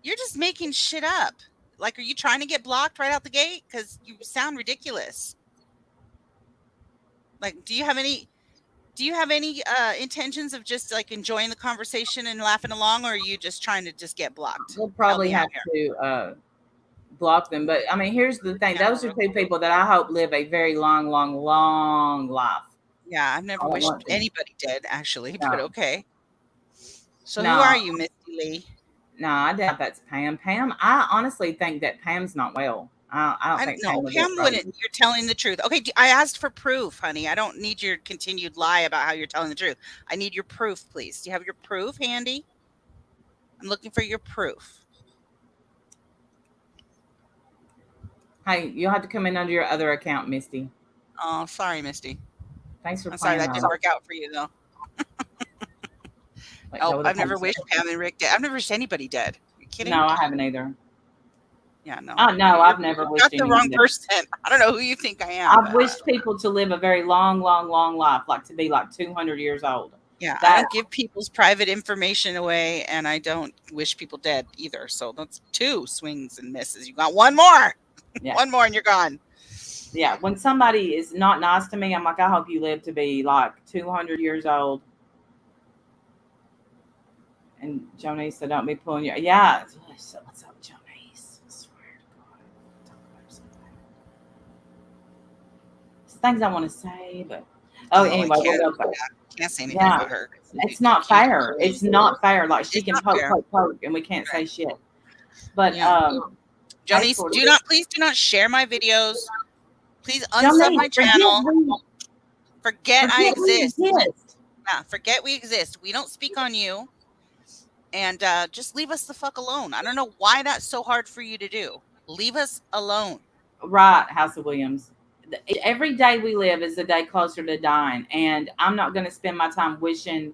You're just making shit up. Like, are you trying to get blocked right out the gate? Because you sound ridiculous. Like, do you have any intentions of just like enjoying the conversation and laughing along, or are you just trying to just get blocked?
We'll probably have to block them. But I mean, here's the thing. Those are two people that I hope live a very long, long, long life.
Yeah, I've
I
never
don't
wished
want to.
anybody dead, actually, but
No,
okay. So who are
no,
you, Misty Lee?
no. I doubt that's Pam. Pam. I honestly think that Pam's not well. I don't
I don't
think
know.
Pam would do
Pam
it for
wouldn't.
you.
You're telling the truth. Okay, I asked for proof, honey. I don't need your continued lie about how you're telling the truth. I need your proof, please. Do you have your proof handy? I'm looking for your proof.
Hey, you'll have to come in under your other account, Misty.
Oh, sorry, Misty.
Thanks for
I'm sorry
playing
that
hard.
didn't work out for you, though.
Like
Nope,
go with a
I've never
punch.
wished Pam and Rick dead. I've never wished anybody dead. Are you kidding?
No, I haven't either.
Yeah, no.
Oh no,
You're
I've never
you
wished
got the
anyone
wrong
dead.
person. I don't know who you think I am,
I've
but
wished people to live a very long, long, long life, like to be like 200 years old.
yeah, I
That
don't give people's private information away, and I don't wish people dead either. So that's two swings and misses. You got one more.
yeah,
One more and you're gone.
yeah. When somebody is not nice to me, I'm like, I hope you live to be like 200 years old. And Jonice said, "Don't be pulling your yeah." So what's up, Jonice? I swear to God, talk about something. There's things I want to say, but oh,
Oh, I
anyway, we'll
can't.
go back.
Can't say anything
Yeah,
about her.
it's
You
not
accuse her
fair.
of
It's
being.
not fair. Like she
It's
can
not
poke,
fair.
poke, poke, and we can't
Right.
say shit. But
Yeah.
hey,
Jonice,
Tori,
please do not share my videos. Please unsub
Jonice,
my channel. Forget I
forget we
exist.
exist.
Yeah, forget we exist. We don't speak on you. And just leave us the fuck alone. I don't know why that's so hard for you to do. Leave us alone.
Right, House of Williams. Every day we live is a day closer to dying, and I'm not going to spend my time wishing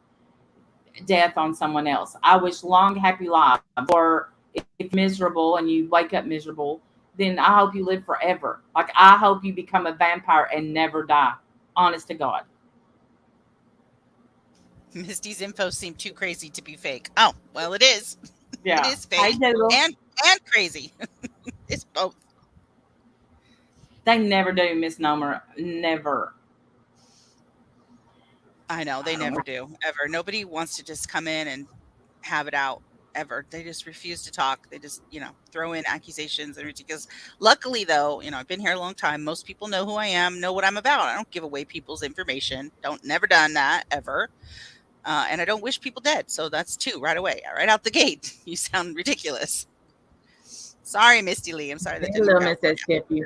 death on someone else. I wish long, happy lives. Or if miserable and you wake up miserable, then I hope you live forever. Like I hope you become a vampire and never die. Honest to God.
Misty's info seemed too crazy to be fake. Oh, well, it is. It
Yeah.
is
Hey,
fake
Doodle.
and crazy. It's both.
They never do misnomer. Never.
I know they
I don't
never
know.
do ever. Nobody wants to just come in and have it out ever. They just refuse to talk. They just, throw in accusations and ridiculous. Luckily, though, I've been here a long time. Most people know who I am, know what I'm about. I don't give away people's information. Don't never done that ever. And I don't wish people dead. So that's two right away, right out the gate. You sound ridiculous. Sorry, Misty Lee. I'm sorry that
Hey,
didn't work
little
out
Miss
for you.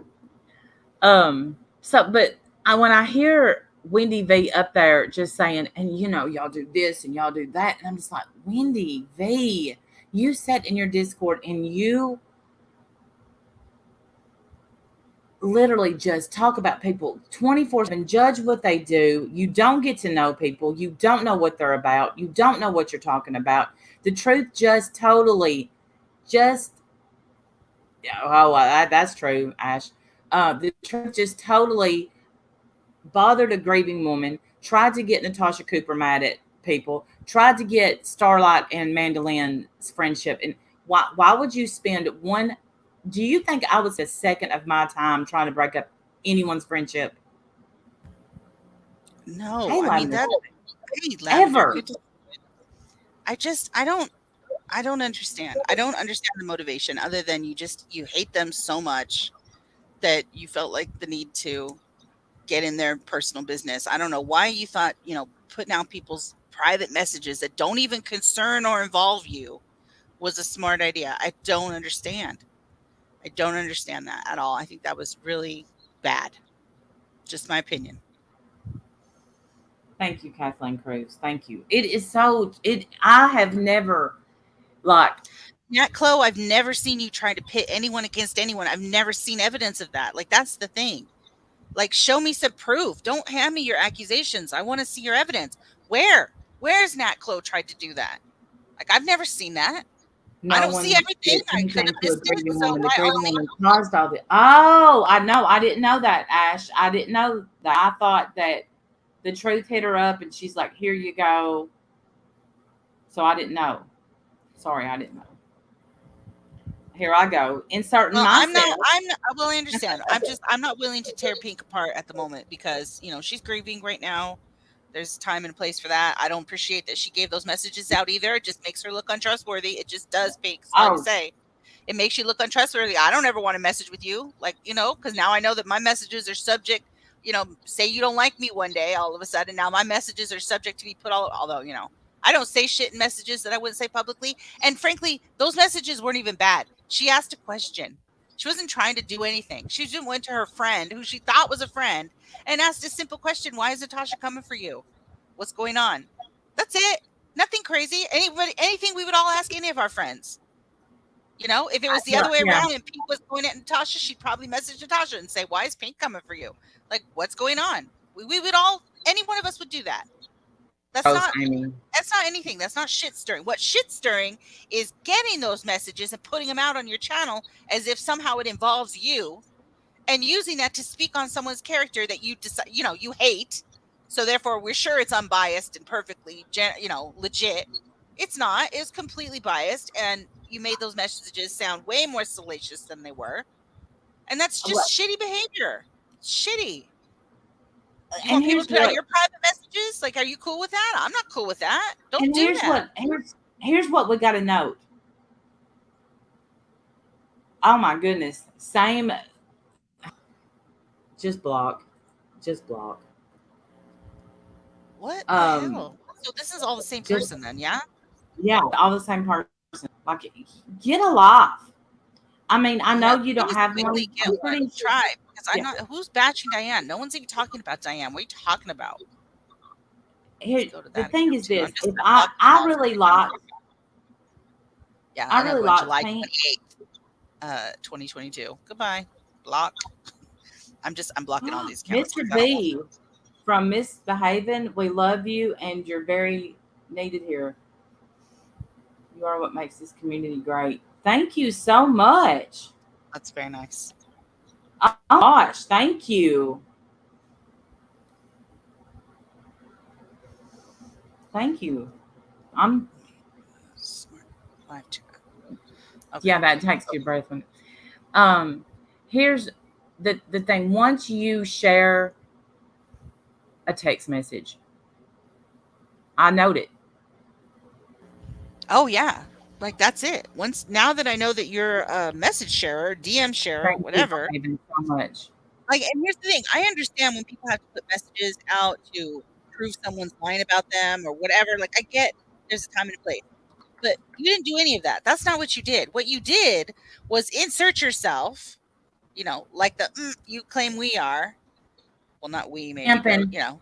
Skip. So but when I hear Wendy V up there just saying, and y'all do this and y'all do that, and I'm just like, Wendy V, you sat in your Discord and you literally just talk about people 24/7, judge what they do. You don't get to know people, you don't know what they're about, you don't know what you're talking about. The truth just totally just that's true, Ash. The truth just totally bothered a grieving woman, tried to get Natasha Cooper mad at people, tried to get Starlight and Mandolin's friendship. And why would you spend one? Do you think I would spend a second of my time trying to break up anyone's friendship?
No,
Hey,
I mean
Lavender,
that. Hey, Lavender.
ever.
Good. I don't understand. I don't understand the motivation other than you hate them so much that you felt like the need to get in their personal business. I don't know why you thought, putting out people's private messages that don't even concern or involve you was a smart idea. I don't understand. I don't understand that at all. I think that was really bad. Just my opinion.
Thank you, Kathleen Cruz. Thank you. It is so. It. I have never like.
Nat Chloe, I've never seen you try to pit anyone against anyone. I've never seen evidence of that. Like, that's the thing. Like, show me some proof. Don't hand me your accusations. I want to see your evidence. Where's Nat Chloe tried to do that? Like, I've never seen that. I
No
don't see
one
everything.
did
I could
anything
have
to a
missed it.
grieving
So
woman. The
by all
grieving
means,
woman caused all the. Oh, I know. I didn't know that, Ash. I didn't know that. I thought that the truth hit her up, and she's like, "Here you go." So I didn't know. Sorry, I didn't know. Here I go, inserting
well,
myself.
I will understand. I'm not willing to tear Pink apart at the moment because, she's grieving right now. There's time and place for that. I don't appreciate that she gave those messages out either. It just makes her look untrustworthy. It just does, Pink. Sorry to
Oh,
say. It makes you look untrustworthy. I don't ever want to message with you, like, because now I know that my messages are subject say you don't like me one day, all of a sudden now my messages are subject to be put although, I don't say shit in messages that I wouldn't say publicly. And frankly, those messages weren't even bad. She asked a question. She wasn't trying to do anything. She just went to her friend, who she thought was a friend, and asked a simple question. Why is Natasha coming for you? What's going on? That's it. Nothing crazy. Anything we would all ask any of our friends. If it was the other way
Yeah.
around and Pink was going at Natasha, she'd probably message Natasha and say, why is Pink coming for you? Like, what's going on? We would all, any one of us would do that. That's not anything. That's not shit stirring. What shit stirring is getting those messages and putting them out on your channel as if somehow it involves you, and using that to speak on someone's character that you decide, you hate. So therefore, we're sure it's unbiased and perfectly, legit. It's not. It's completely biased, and you made those messages sound way more salacious than they were, and that's just shitty behavior. Shitty. You want people to put out your private messages? Like, are you cool with that? I'm not cool with that. Don't do that.
Here's what we got to note. Oh my goodness. Same. Just block.
What the hell? So this is all the same person then, yeah?
Yeah, all the same person. Like, get a life. I mean, I know you don't have one.
Try, because I'm not. Who's bashing Diane? No one's even talking about Diane. What are you talking about?
Here, the thing is this: if I really like,
I really like July 28th, 2022. Goodbye. Block. I'm blocking all these accounts.
Mr. B from Misbehaving, we love you, and you're very needed here. You are what makes this community great. Thank you so much.
That's very nice.
Oh gosh, thank you. Thank you. I'm
smart. Okay.
Yeah, that takes your breath. Here's the thing. Once you share a text message, I note it.
Oh yeah. Like, that's it. Now that I know that you're a message sharer, DM sharer, whatever.
Thank you so much.
Like, and here's the thing. I understand when people have to put messages out to prove someone's lying about them or whatever. Like, I get there's a time and a place. But you didn't do any of that. That's not what you did. What you did was insert yourself, like the you claim we are. Well, not we, maybe, but, the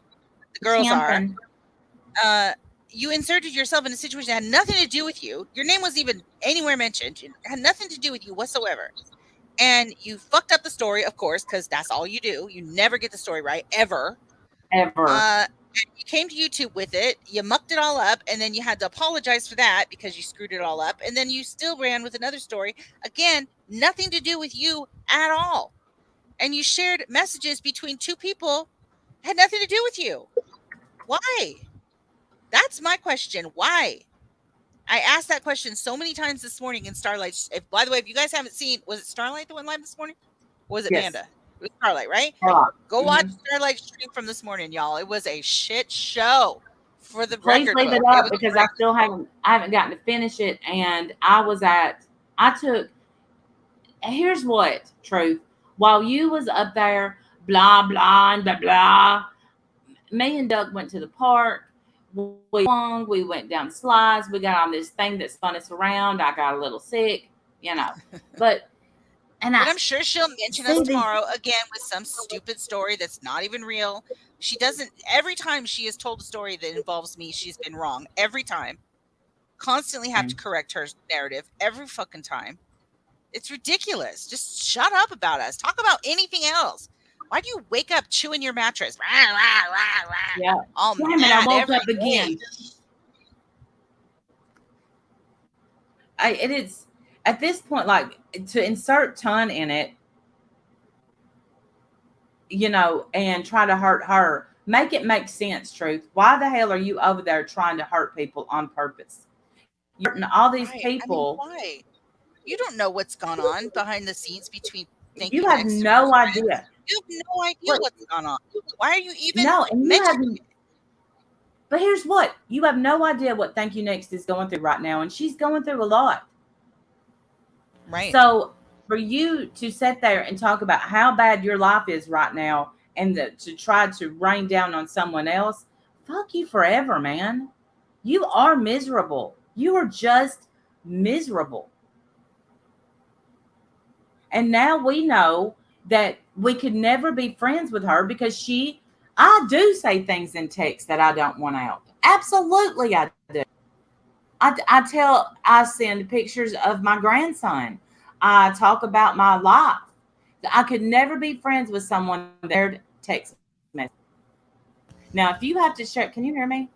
girls are. You inserted yourself in a situation that had nothing to do with you. Your name wasn't even anywhere mentioned. It had nothing to do with you whatsoever. And you fucked up the story, of course, because that's all you do. You never get the story right, ever. And you came to YouTube with it. You mucked it all up, and then you had to apologize for that because you screwed it all up. And then you still ran with another story. Again, nothing to do with you at all. And you shared messages between two people that had nothing to do with you. Why? That's my question. Why? I asked that question so many times this morning in Starlight. By the way, if you guys haven't seen, was it Starlight that went live this morning? Or was it Manda? It was Starlight, right? Go watch Starlight stream from this morning, y'all. It was a shit show. For the
Please
record,
leave it up because I haven't gotten to finish it, and here's what, Truth. While you was up there, blah blah and blah blah, me and Doug went to the park. We went down slides. We got on this thing that spun us around. I got a little sick, but
I'm sure she'll mention us tomorrow again with some stupid story that's not even real. She doesn't. Every time she has told a story that involves me, she's been wrong every time. Constantly have to correct her narrative every fucking time. It's ridiculous. Just shut up about us. Talk about anything else. Why do you wake up chewing your mattress? Rah, rah, rah, rah.
Yeah.
All mad
I woke
every
up again. It is at this point, like, to insert ton in it, and try to hurt her. Make it make sense, Truth. Why the hell are you over there trying to hurt people on purpose? You're hurting all these people.
Why? You don't know what's gone on behind the scenes between.
You have no idea.
You have no idea what's gone on. Why are you even
mentioning it? But here's what. You have no idea what Thank You Next is going through right now, and she's going through a lot.
Right.
So for you to sit there and talk about how bad your life is right now and to try to rain down on someone else, fuck you forever, man. You are miserable. You are just miserable. And now we know that we could never be friends with her because I do say things in text that I don't want out. Absolutely, I do. I send pictures of my grandson. I talk about my life. I could never be friends with someone that shared text message. Now, if you have to share, can you hear me?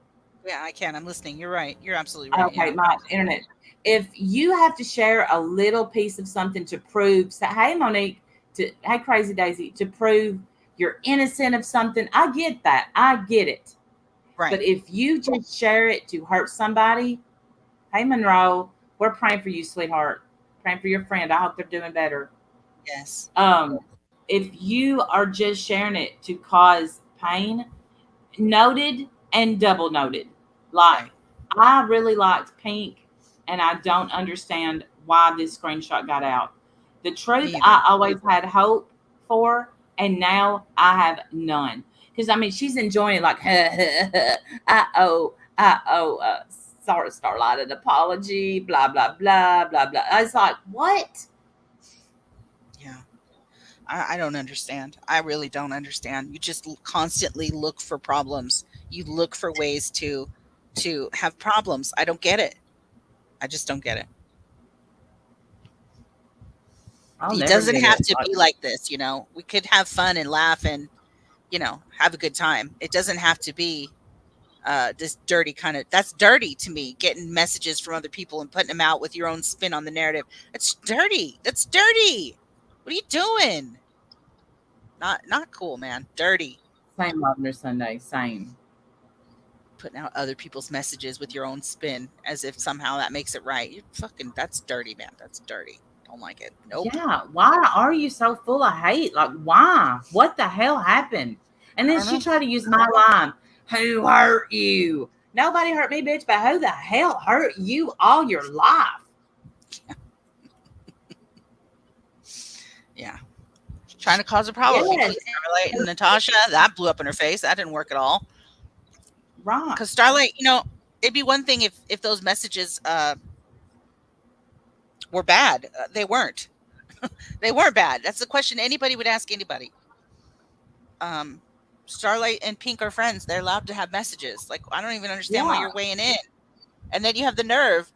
Yeah, I can. I'm listening. You're right. You're absolutely right.
Okay,
Yeah.
my internet. If you have to share a little piece of something to prove, say, hey Monique, hey Crazy Daisy, to prove you're innocent of something, I get that. I get it. But
Right.
if you just share it to hurt somebody, hey Monroe, we're praying for you, sweetheart. Praying for your friend. I hope they're doing better.
Yes.
If you are just sharing it to cause pain, noted and double noted. Like,
Right.
I really liked Pink, and I don't understand why this screenshot got out. The truth,
Me either.
I always had hope for, and now I have none. Because I mean, she's enjoying it, like, I owe, sorry, Starlight, an apology, blah blah blah blah blah. I was like, what?
Yeah. I don't understand. I really don't understand. You just constantly look for problems. You look for ways to have problems. I don't get it. I just don't get it.
I'll
It
never
doesn't
get
have
it.
to be like this, you know. We could have fun and laugh and, have a good time. It doesn't have to be this dirty kind of, that's dirty to me, getting messages from other people and putting them out with your own spin on the narrative. That's dirty. That's dirty. What are you doing? Not cool, man. Dirty.
Same Lavender Sunday, same.
Putting out other people's messages with your own spin as if somehow that makes it right. You fucking, that's dirty, man. That's dirty. Don't like it. Nope.
Yeah, why are you so full of hate? Like, why? What the hell happened? And
I
then
don't
she
know.
tried to use my line. Who hurt you? Nobody hurt me, bitch, but who the hell hurt you all your life?
Yeah. Trying to cause a problem
Yes,
between Starlight and Natasha. That blew up in her face. That didn't work at all.
right.
Because Starlight, it'd be one thing if those messages were bad. They weren't. They weren't bad. That's the question anybody would ask anybody. Um, Starlight and Pink are friends. They're allowed to have messages. Like, I don't even understand why
Yeah,
you're weighing in. And then you have the nerve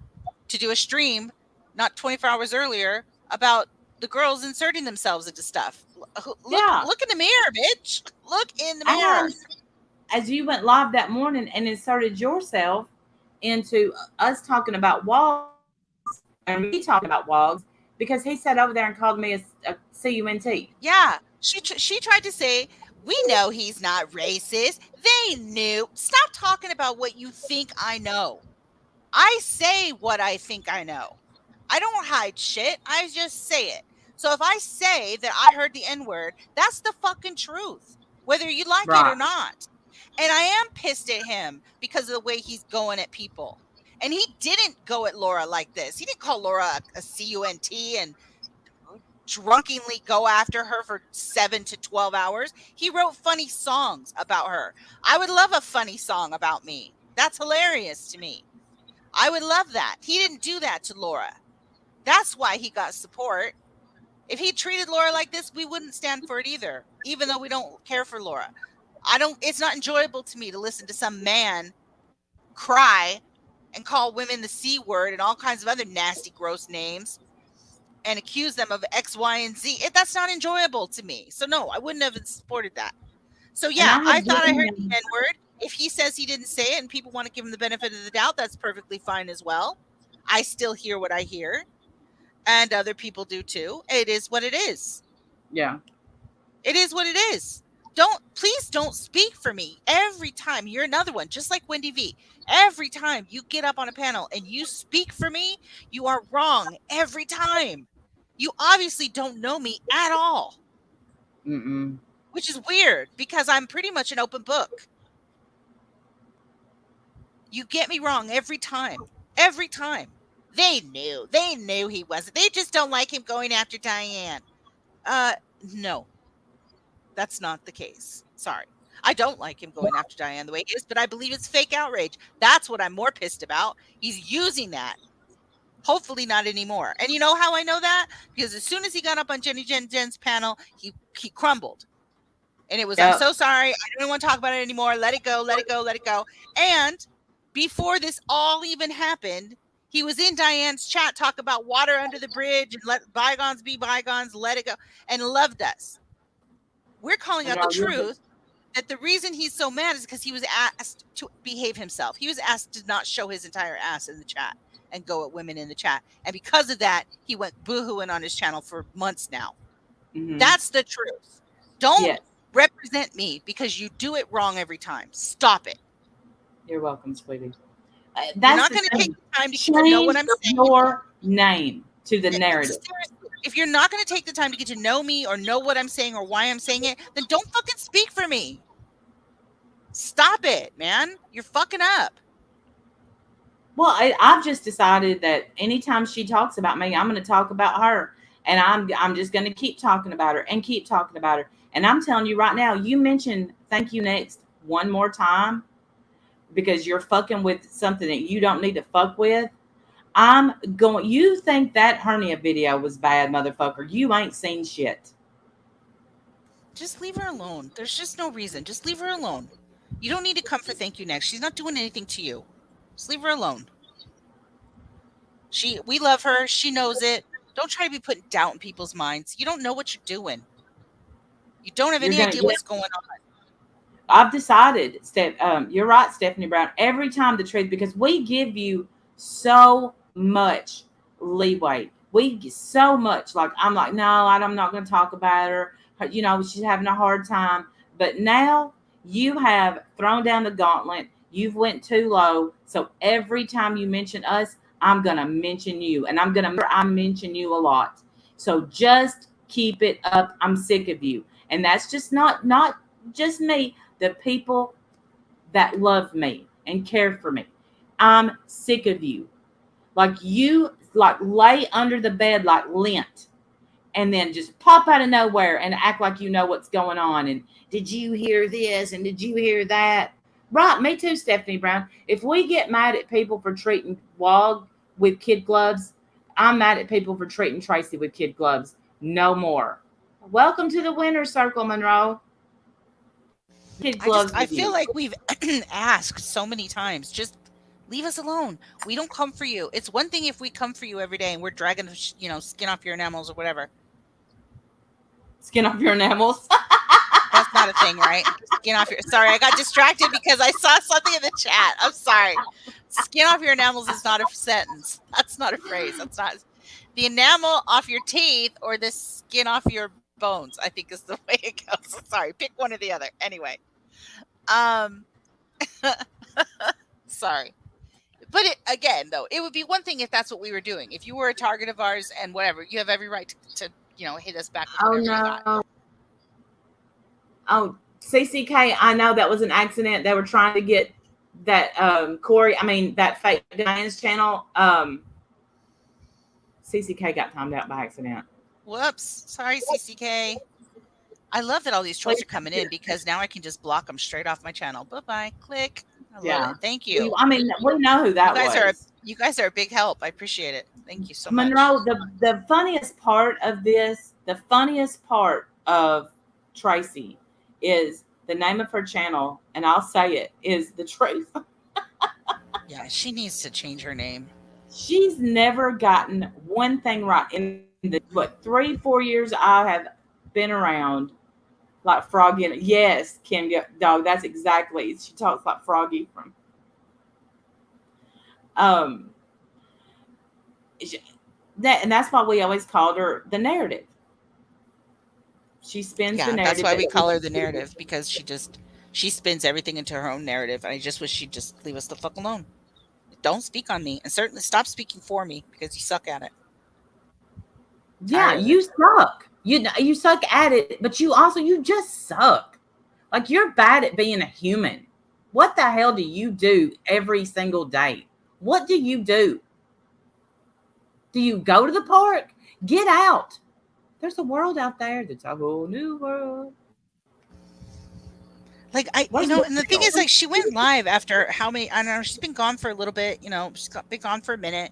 to do a stream not 24 hours earlier about the girls inserting themselves into stuff. Look,
yeah.
look in the mirror, bitch. Look in the mirror.
And as you went live that morning and inserted yourself into us talking about wogs and me talking about wogs because he sat over there and called me a CUNT.
Yeah, she tried to say, "We know he's not racist." They knew. Stop talking about what you think I know. I say what I think I know. I don't hide shit. I just say it. So if I say that I heard the N-word, that's the fucking truth, whether you like it or
Right.
not. And I am pissed at him because of the way he's going at people. And he didn't go at Laura like this. He didn't call Laura a cunt and drunkenly go after her for 7 to 12 hours. He wrote funny songs about her. I would love a funny song about me. That's hilarious to me. I would love that. He didn't do that to Laura. That's why he got support. If he treated Laura like this, we wouldn't stand for it either, even though we don't care for Laura. It's not enjoyable to me to listen to some man cry and call women the C word and all kinds of other nasty, gross names and accuse them of X, Y, and Z. That's not enjoyable to me. So no, I wouldn't have supported that. So
And
yeah,
I
I
had
thought I
given
heard the
him,
N word. If he says he didn't say it and people want to give him the benefit of the doubt, that's perfectly fine as well. I still hear what I hear, and other people do too. It is what it is.
yeah.
It is what it is. Please don't speak for me every time. You're another one, just like Wendy V. Every time you get up on a panel and you speak for me, you are wrong every time. You obviously don't know me at all,
Mm-mm.
which is weird because I'm pretty much an open book. You get me wrong every time. Every time. They knew. They knew he wasn't. They just don't like him going after Diane. Uh, no. That's not the case. Sorry. I don't like him going after Diane the way he is, but I believe it's fake outrage. That's what I'm more pissed about. He's using that. Hopefully not anymore. And you know how I know that? Because as soon as he got up on Jen's panel, he crumbled. And it was, I'm
Yep.
so sorry. I don't want to talk about it anymore. Let it go, let it go, let it go. And before this all even happened, he was in Diane's chat, talk about water under the bridge and let bygones be bygones, let it go, and loved us. We're calling out the truth that the reason he's so mad is because he was asked to behave himself. He was asked to not show his entire ass in the chat and go at women in the chat. And because of that, he went boohooing on his channel for months now. Mm-hmm. That's the truth. Don't represent me because you do it wrong every time. Stop it.
You're welcome, sweetie.
You're not going to take the time to get to know what I'm saying.
Your name to the narrative.
Seriously, if you're not going to take the time to get to know me or know what I'm saying or why I'm saying it, then don't fucking speak for me. Stop it, man. You're fucking up.
Well, I've just decided that anytime she talks about me, I'm going to talk about her. And I'm just going to keep talking about her and keep talking about her. And I'm telling you right now, you mentioned thank you next one more time because you're fucking with something that you don't need to fuck with. You think that hernia video was bad, motherfucker. You ain't seen shit.
Just leave her alone. There's just no reason. Just leave her alone. You don't need to come for thank you next. She's not doing anything to you. Just leave her alone. We love her. She knows it. Don't try to be putting doubt in people's minds. You don't know what you're doing. You don't have any idea what's going on.
I've decided, you're right, Stephanie Brown, every time the truth, because we give you so much leeway. We get so much, like, I'm like, no, I'm not going to talk about her. You know, she's having a hard time. But now you have thrown down the gauntlet. You've went too low. So every time you mention us, I'm going to mention you. And I mention you a lot. So just keep it up. I'm sick of you. And that's just not just me. The people that love me and care for me. I'm sick of you. Like you lay under the bed like lint and then just pop out of nowhere and act like you know what's going on. And did you hear this? And did you hear that? Right. Me too, Stephanie Brown. If we get mad at people for treating Wog with kid gloves, I'm mad at people for treating Tracy with kid gloves. No more. Welcome to the winner's circle, Monroe.
I feel like we've asked so many times, just leave us alone. We don't come for you. It's one thing if we come for you every day and we're dragging, skin off your enamels or whatever.
Skin off your enamels?
That's not a thing, right? Skin off your... Sorry, I got distracted because I saw something in the chat. I'm sorry. Skin off your enamels is not a sentence. That's not a phrase. That's not... The enamel off your teeth or the skin off your bones, I think is the way it goes. Sorry, pick one or the other. Anyway. Sorry. But again, though, it would be one thing if that's what we were doing. If you were a target of ours and whatever, you have every right to hit us back with whatever you got.
Oh, CCK, I know that was an accident. They were trying to get that that fake Diane's channel. CCK got timed out by accident.
Whoops. Sorry, CCK. I love that all these trolls are coming in because now I can just block them straight off my channel. Bye-bye. Click. I love it. Thank you.
I mean, we know who that was.
You guys are a big help. I appreciate it. Thank you so much.
Monroe, the funniest part of this, the funniest part of Tracy is the name of her channel, and I'll say it, is The Truth.
Yeah, she needs to change her name.
She's never gotten one thing right in the 3-4 years I have been around. Like Froggy, yes, Kim, dog. That's exactly. She talks like Froggy from. And that's why we always called her the narrative. She spins the narrative.
That's why we call her the narrative, because she spins everything into her own narrative. And I just wish she'd just leave us the fuck alone. Don't speak on me, and certainly stop speaking for me because you suck at it.
Yeah, you suck. You suck at it, but you just suck. Like, you're bad at being a human. What the hell do you do every single day? What do you do? Do you go to the park? Get out. There's a world out there that's a whole new world.
Like
Where's
and the thing
Michelle?
is, like, she went live after how many? I don't know. She's been gone for a little bit. Been gone for a minute.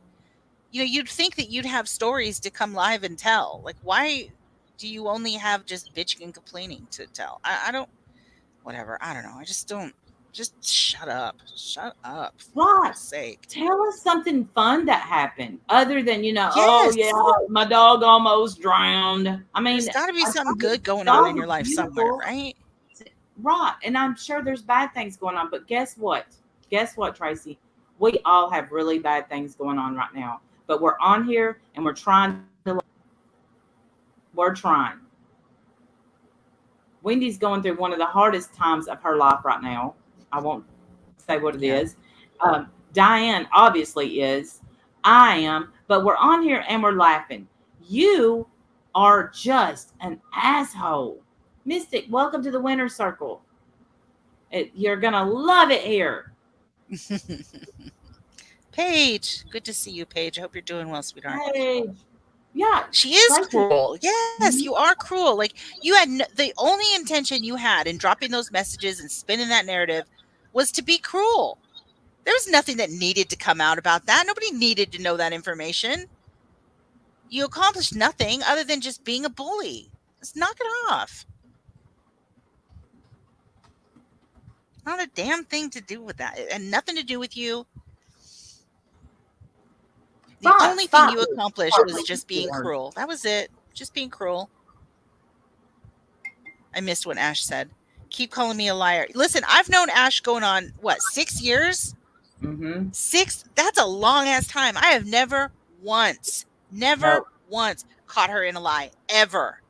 You'd think that you'd have stories to come live and tell. Like, why do you only have just bitching and complaining to tell? I don't. Whatever. I don't know. I just don't. Just shut up. Shut up. For
Right.
Christ's sake.
Tell us something fun that happened other than, oh yeah,
Yes.
my dog almost drowned. I mean,
There's got to be
our
something good going on
dog
in your
was
life somewhere,
beautiful.
right?
Right. And I'm sure there's bad things going on. But guess what? Guess what, Tracy? We all have really bad things going on right now. But we're on here and we're trying to, we're trying. Wendy's going through one of the hardest times of her life right now. I won't say what it
Yeah.
is. Diane obviously is. I am. But we're on here and we're laughing. You are just an asshole. Mystic, welcome to the winner's circle. You're going to love it here.
Paige, good to see you, Paige. I hope you're doing well, sweetheart.
Hey, yeah,
She is
Tracy.
cruel. Yes, you are cruel. Like, you had the only intention you had in dropping those messages and spinning that narrative was to be cruel. There was nothing that needed to come out about that. Nobody needed to know that information. You accomplished nothing other than just being a bully. Let's knock it off. Not a damn thing to do with that. And nothing to do with you. The only thing you accomplished was just being cruel. That was it. Just being cruel. I missed what Ash said. Keep calling me a liar. Listen, I've known Ash going on, what, 6 years?
Mm-hmm.
6? That's a long ass time. I have never once caught her in a lie. Ever.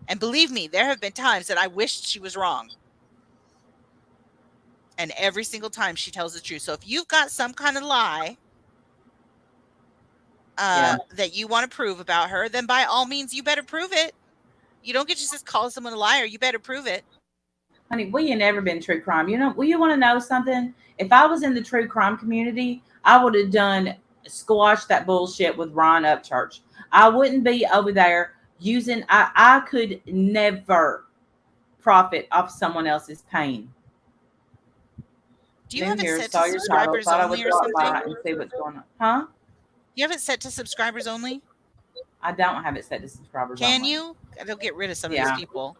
And believe me, there have been times that I wished she was wrong. And every single time she tells the truth. So if you've got some kind of lie that you want to prove about her, then by all means, you better prove it. You don't get to just call someone a liar. You better prove it.
Honey, we ain't never been true crime. Well, you want to know something? If I was in the true crime community, I would have done squash that bullshit with Ron Upchurch. I wouldn't be over there using. I could never profit off someone else's pain.
Do you have it set to subscribers only or something?
And see what's going on, huh?
You have it set to subscribers only?
I don't have it set to subscribers
only.
Can
you? It'll get rid of some of these people.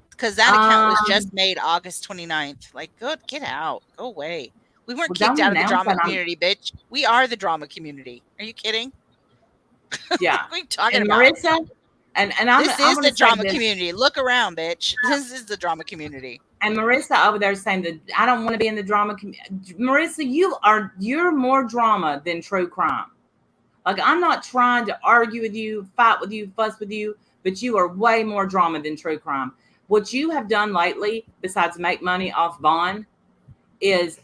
Because that account was just made August 29th. Like, get out. Go away. We weren't kicked out of the drama community, bitch. We are the drama community. Are you kidding?
Yeah.
What are you talking
about? Marissa, and
this is the drama community. Look around, bitch. This is the drama community.
And Marissa over there saying that I don't want to be in the drama community. Marissa, you're more drama than true crime. Like, I'm not trying to argue with you, fight with you, fuss with you, but you are way more drama than true crime. What you have done lately, besides make money off Vaughn, is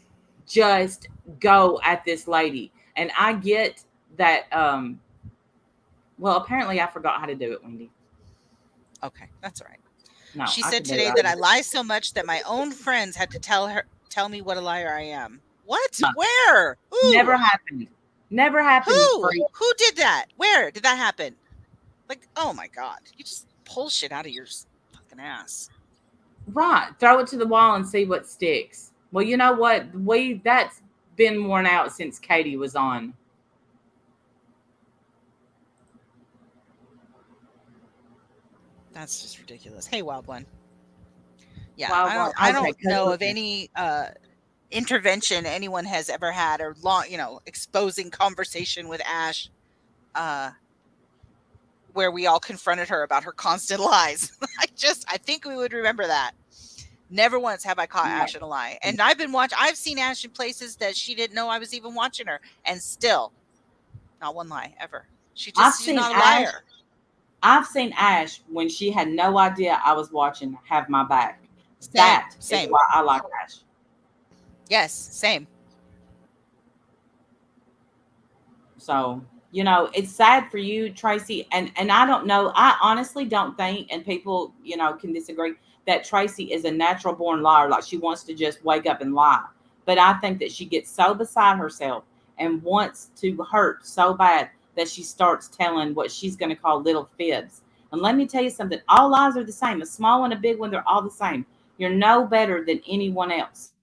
just go at this lady. And I get that. Well, apparently I forgot how to do it, Wendy.
Okay, that's all right.
No,
she said today that I lie so much that my own friends had to tell me what a liar I am. What? No. Where? Who?
Never happened. Never happened.
Who did that? Where did that happen? Like, oh my God. You just pull shit out of your fucking ass.
Right. Throw it to the wall and see what sticks. Well, you know what? That's been worn out since Katie was on.
That's just ridiculous. Hey, Wild One. Yeah, I don't know of any intervention anyone has ever had or exposing conversation with Ash where we all confronted her about her constant lies. I think we would remember that. Never once have I caught Ash in a lie. And I've seen Ash in places that she didn't know I was even watching her, and still not one lie ever. She's not a liar.
I've seen Ash when she had no idea I was watching have my back. Same. Is why I like Ash.
Yes, same.
So, it's sad for you, Tracy. And I don't know. I honestly don't think, and people, can disagree, that Tracy is a natural born liar. Like, she wants to just wake up and lie. But I think that she gets so beside herself and wants to hurt so bad that she starts telling what she's going to call little fibs. And let me tell you something. All lies are the same. A small one, a big one, they're all the same. You're no better than anyone else.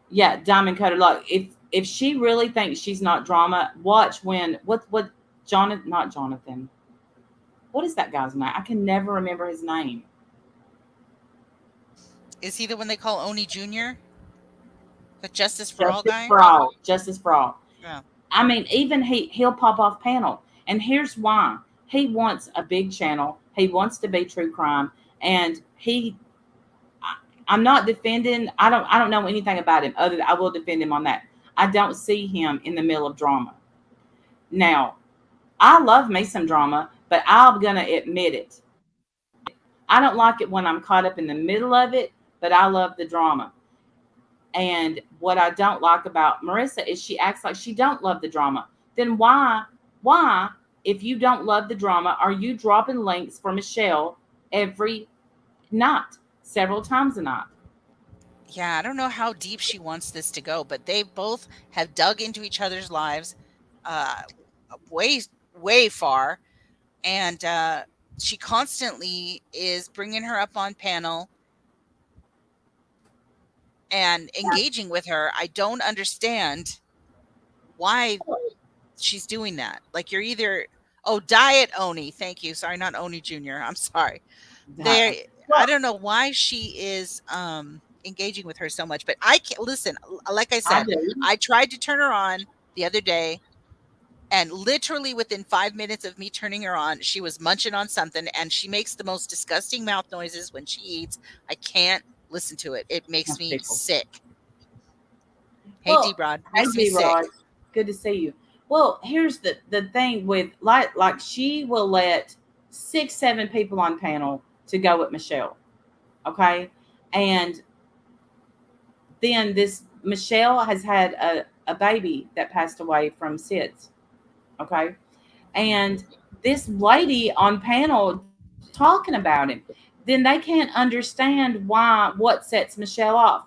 Yeah, diamond cutter. Like if she really thinks she's not drama, watch when what Jonathan, not Jonathan. What is that guy's name? I can never remember his name.
Is he the one they call Oni Junior, the Justice for All
Justice
guy?
for all. Justice for all.
Yeah.
I mean, even he'll pop off panel, and here's why. He wants a big channel. He wants to be true crime, and I'm not defending. I don't know anything about him other than I will defend him on that. I don't see him in the middle of drama. Now, I love me some drama, but I'm gonna admit it. I don't like it when I'm caught up in the middle of it, but I love the drama. And what I don't like about Marissa is she acts like she don't love the drama. Then why, if you don't love the drama, are you dropping links for Michelle every night, several times a night?
Yeah, I don't know how deep she wants this to go, but they both have dug into each other's lives uh, way, way far. And she constantly is bringing her up on panel and engaging with her. I don't understand why she's doing that. Like, you're either, oh, Diet Oni. Thank you. Sorry, not Oni Jr. I'm sorry.
Well,
I don't know why she is engaging with her so much, but I can't listen. Like I
I
said,
do.
I tried to turn her on the other day, and literally within 5 minutes of me turning her on, she was munching on something, and she makes the most disgusting mouth noises when she eats. I can't listen to it. It makes
That's
me
pickle.
sick. Hey, D
Well,
Rod,
hey
makes me
D
sick.
Rod, good to see you. Well, here's the thing with like she will let 6, 7 people on panel to go with Michelle. Okay. And then this Michelle has had a baby that passed away from SIDS. Okay. And this lady on panel talking about him, then they can't understand what sets Michelle off.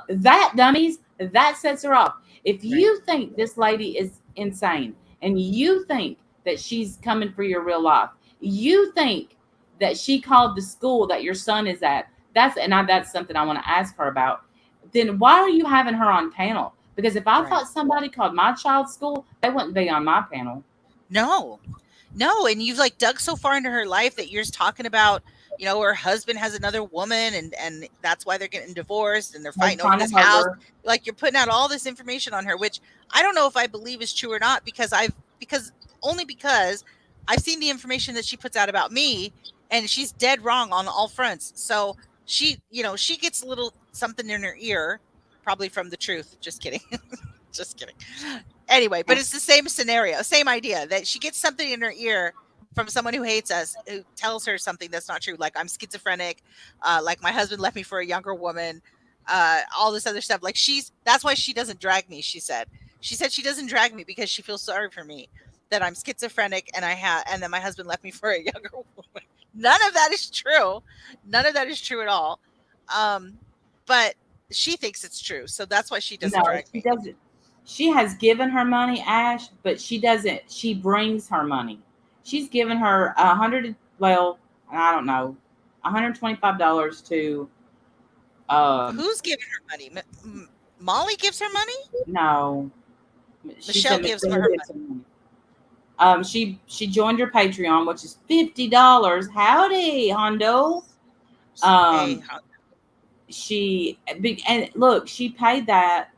That dummies, that sets her off. If
Right.
you think this lady is insane and you think that she's coming for your real life, you think that she called the school that your son is at. That's something I want to ask her about. Then why are you having her on panel? Because if I
Right.
thought somebody called my child's school, they wouldn't be on my panel.
No. No, and you've, like, dug so far into her life that you're just talking about, her husband has another woman, and that's why they're getting divorced, and they're
He's
fighting over
trying to
this
hug
house.
her.
Like, you're putting out all this information on her, which I don't know if I believe is true or not, because only because I've seen the information that she puts out about me, and she's dead wrong on all fronts. So she gets a little something in her ear, probably from the truth. Just kidding. Just kidding. Anyway, but it's the same scenario, same idea, that she gets something in her ear from someone who hates us, who tells her something that's not true, like I'm schizophrenic, like my husband left me for a younger woman, all this other stuff. Like, that's why she doesn't drag me. She said she doesn't drag me because she feels sorry for me, that I'm schizophrenic and that my husband left me for a younger woman. None of that is true. None of that is true at all. Um, but she thinks it's true, so that's why she doesn't
No,
drag
she
me.
doesn't. She has given her money, Ash, but she doesn't. She brings her money. She's given her 100. Well, I don't know, $125 to.
Who's giving her money? Molly gives her money?
No, she
Michelle
said
gives her
Michelle
money.
gives her money. She joined her Patreon, which is $50. Howdy, Hondo.
Hey,
Um, and look, she paid that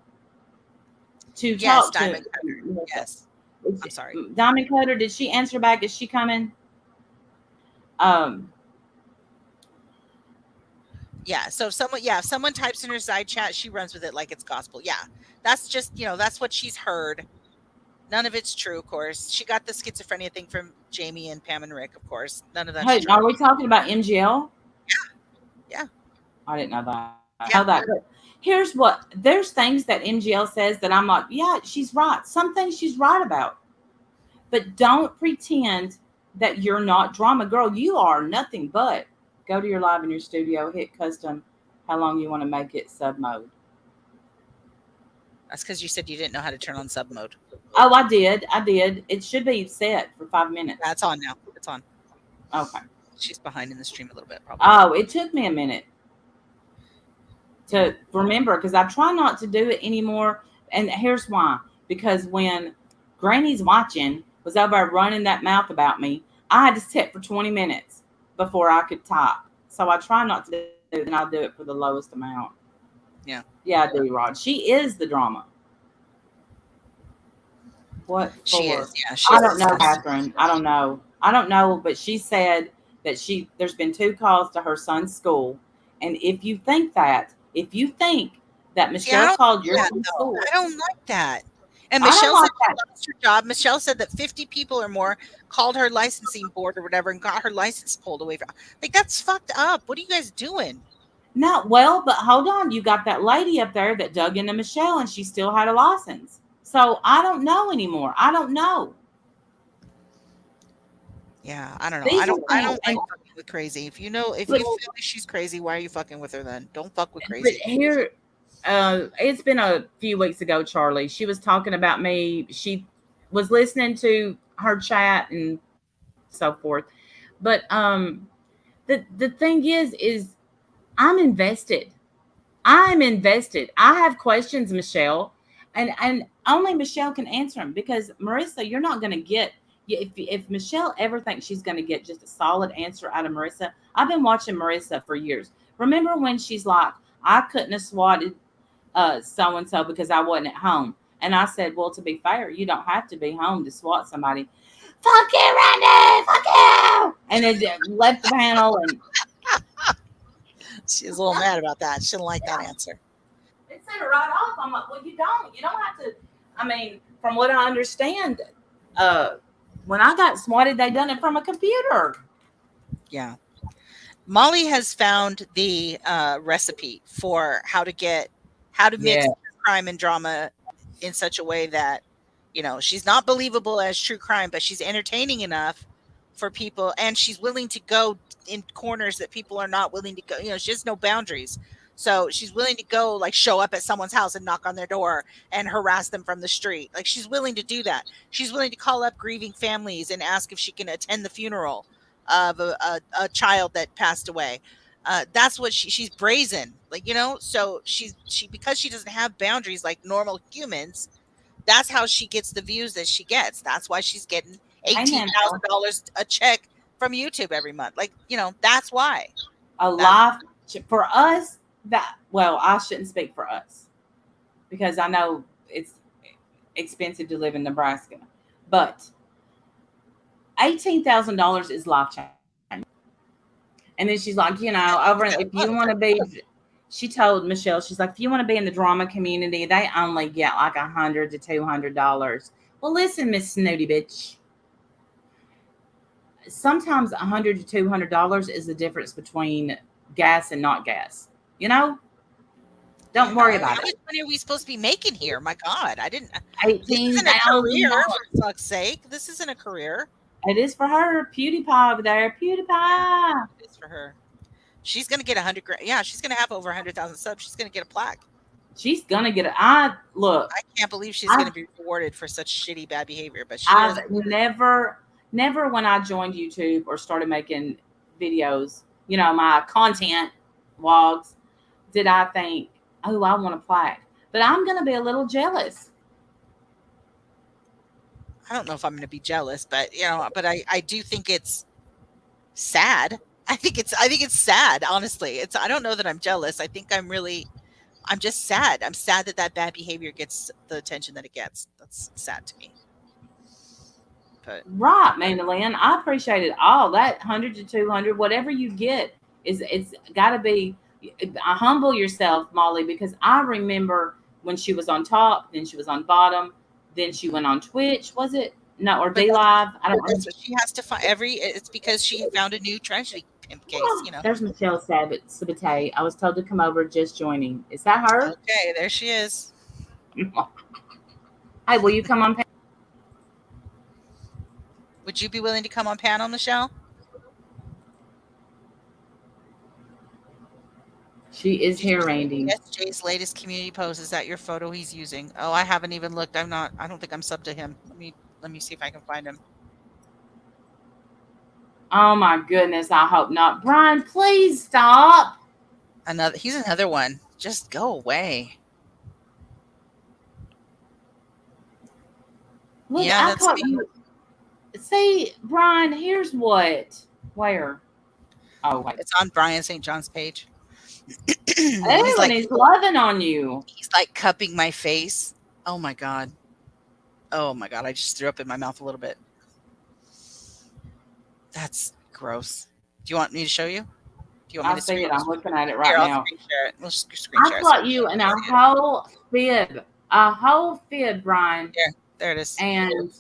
to
yes,
talk to
Diamond Cutter. Yes. I'm sorry.
Diamond Cutter. Did she answer back? Is she coming? Um,
Yeah. So if someone types in her side chat, she runs with it like it's gospel. Yeah. That's just, that's what she's heard. None of it's true, of course. She got the schizophrenia thing from Jamie and Pam and Rick, of course. None of that's
hey,
true.
are we talking about MGL?
Yeah.
I didn't know that. I didn't
Yeah.
know that. But here's what there's things that MGL says that I'm like, yeah, she's right. Some things she's right about. But don't pretend that you're not drama. Girl, you are nothing but. Go to your live in your studio, hit custom, how long you want to make it sub mode.
That's because you said you didn't know how to turn on sub mode.
Oh, I did. I did. It should be set for 5 minutes.
That's on now. It's on.
Okay.
She's behind in the stream a little bit, probably.
Oh, it took me a minute to remember because I try not to do it anymore. And here's why: because when Granny's watching was over running that mouth about me, I had to sit for 20 minutes before I could type. So I try not to do it, and I'll do it for the lowest amount.
Yeah.
Yeah, I do, Rod. She is the drama. What
She
for?
is. Yeah,
I
she's
don't know,
obsessed.
Catherine. I don't know. I don't know, but she said that there's been 2 calls to her son's school, and if you think that
See, I
Michelle
don't
called
like
your
that
son's
though.
school,
I don't like that. And
I don't
Michelle said
like
she
that.
lost her job. Michelle said that 50 people or more called her licensing board or whatever and got her license pulled away from. Like that's fucked up. What are you guys doing?
No, well, but hold on. You got that lady up there that dug into Michelle, and she still had a license. So I don't know anymore. I don't know.
Yeah, I don't know. I
These are
don't I
things,
don't like fucking with crazy. If
but
you feel like she's crazy, why are you fucking with her then? Don't fuck with
but
crazy.
here, it's been a few weeks ago, Charlie. She was talking about me. She was listening to her chat and so forth. But the thing is I'm invested. I'm invested. I have questions, Michelle, and only Michelle can answer them because Marissa, you're not going to get. If Michelle ever thinks she's going to get just a solid answer out of Marissa, I've been watching Marissa for years. Remember when she's like, I couldn't have swatted so and so because I wasn't at home, and I said, well, to be fair, you don't have to be home to swat somebody. Fuck you, Randy. Fuck you. And then left the panel and
She's a little mad about that. She didn't like that answer.
it set her right off. I'm like, well, you don't. You don't have to. I mean, from what I understand, uh, when I got swatted, they done it from a computer.
Yeah. Molly has found the recipe for how to
Yeah,
mix crime and drama in such a way that she's not believable as true crime, but she's entertaining enough for people, and she's willing to go in corners that people are not willing to go. She has no boundaries. So she's willing to go, like, show up at someone's house and knock on their door and harass them from the street. Like, she's willing to do that. She's willing to call up grieving families and ask if she can attend the funeral of a child that passed away. That's what she's brazen, like, so she because she doesn't have boundaries like normal humans. That's how she gets the views that she gets. That's why she's getting eighteen
amen.
thousand dollars a check from YouTube every month. Like, that's why.
A
That
life for us. That well, I shouldn't speak for us because I know it's expensive to live in Nebraska, but $18,000 is life changing. And then she's like, over if you want to be, she told Michelle, she's like, if you want to be in the drama community, they only get like $100 to $200. Well, listen, Miss Snooty bitch. Sometimes $100 to $200 is the difference between gas and not gas. You know,
yeah.
don't worry
How
about
much
it.
money are we supposed to be making here? My God, I didn't. This
eighteen
isn't a
thousand
career,
dollars.
for fuck's sake. This isn't a career.
It is for her. PewDiePie over there.
Yeah,
PewDiePie.
it is for her. She's gonna get 100 grand. Yeah, she's gonna have over 100,000 subs. She's gonna get a plaque.
She's gonna get it. I look.
I can't believe she's
I
gonna be rewarded for such shitty bad behavior, but she is.
I've never when I joined YouTube or started making videos, my content vlogs, did I think, oh, I want a plaque. But I'm gonna be a little jealous.
I don't know if I'm gonna be jealous, but I do think it's sad. I think it's sad, honestly. I don't know that I'm jealous. I'm just sad. I'm sad that that bad behavior gets the attention that it gets. That's sad to me. But
Right, Mandalyn. I appreciate it all. That 100 to 200, whatever you get, it's got to be. Humble yourself, Molly, because I remember when she was on top, then she was on bottom, then she went on Twitch. Was it no or
but
D Live? I don't
that's
remember.
what she has to find. It's because she found a new tragedy pimp case.
There's Michelle Sabate. I was told to come over. Just joining. Is that her?
Okay, there she is.
Hey, will you come on?
Would you be willing to come on panel, Michelle?
She is here, Randy.
SJ's latest community post. Is that your photo he's using? Oh, I haven't even looked. I'm not. I don't think I'm subbed to him. Let me see if I can find him.
Oh my goodness, I hope not. Brian, please stop.
He's another one. Just go away.
Look,
Yeah,
I
that's
caught
me.
you. See, Brian, here's what. Where? Oh, wait.
It's on Brian St. John's page. he's
Oh, and
like
he's loving on you.
he's like cupping my face. Oh my god. Oh my god, I just threw up in my mouth a little bit. That's gross. Do you want me to show you? Do you want me
I
to
see
screen?
it. I'm looking at it
Here,
right
I'll
now.
screen share it. We'll screen
I
share it so
caught
you
you in
can
a
see it.
whole fib. A whole fib, Brian.
Here, there it is.
And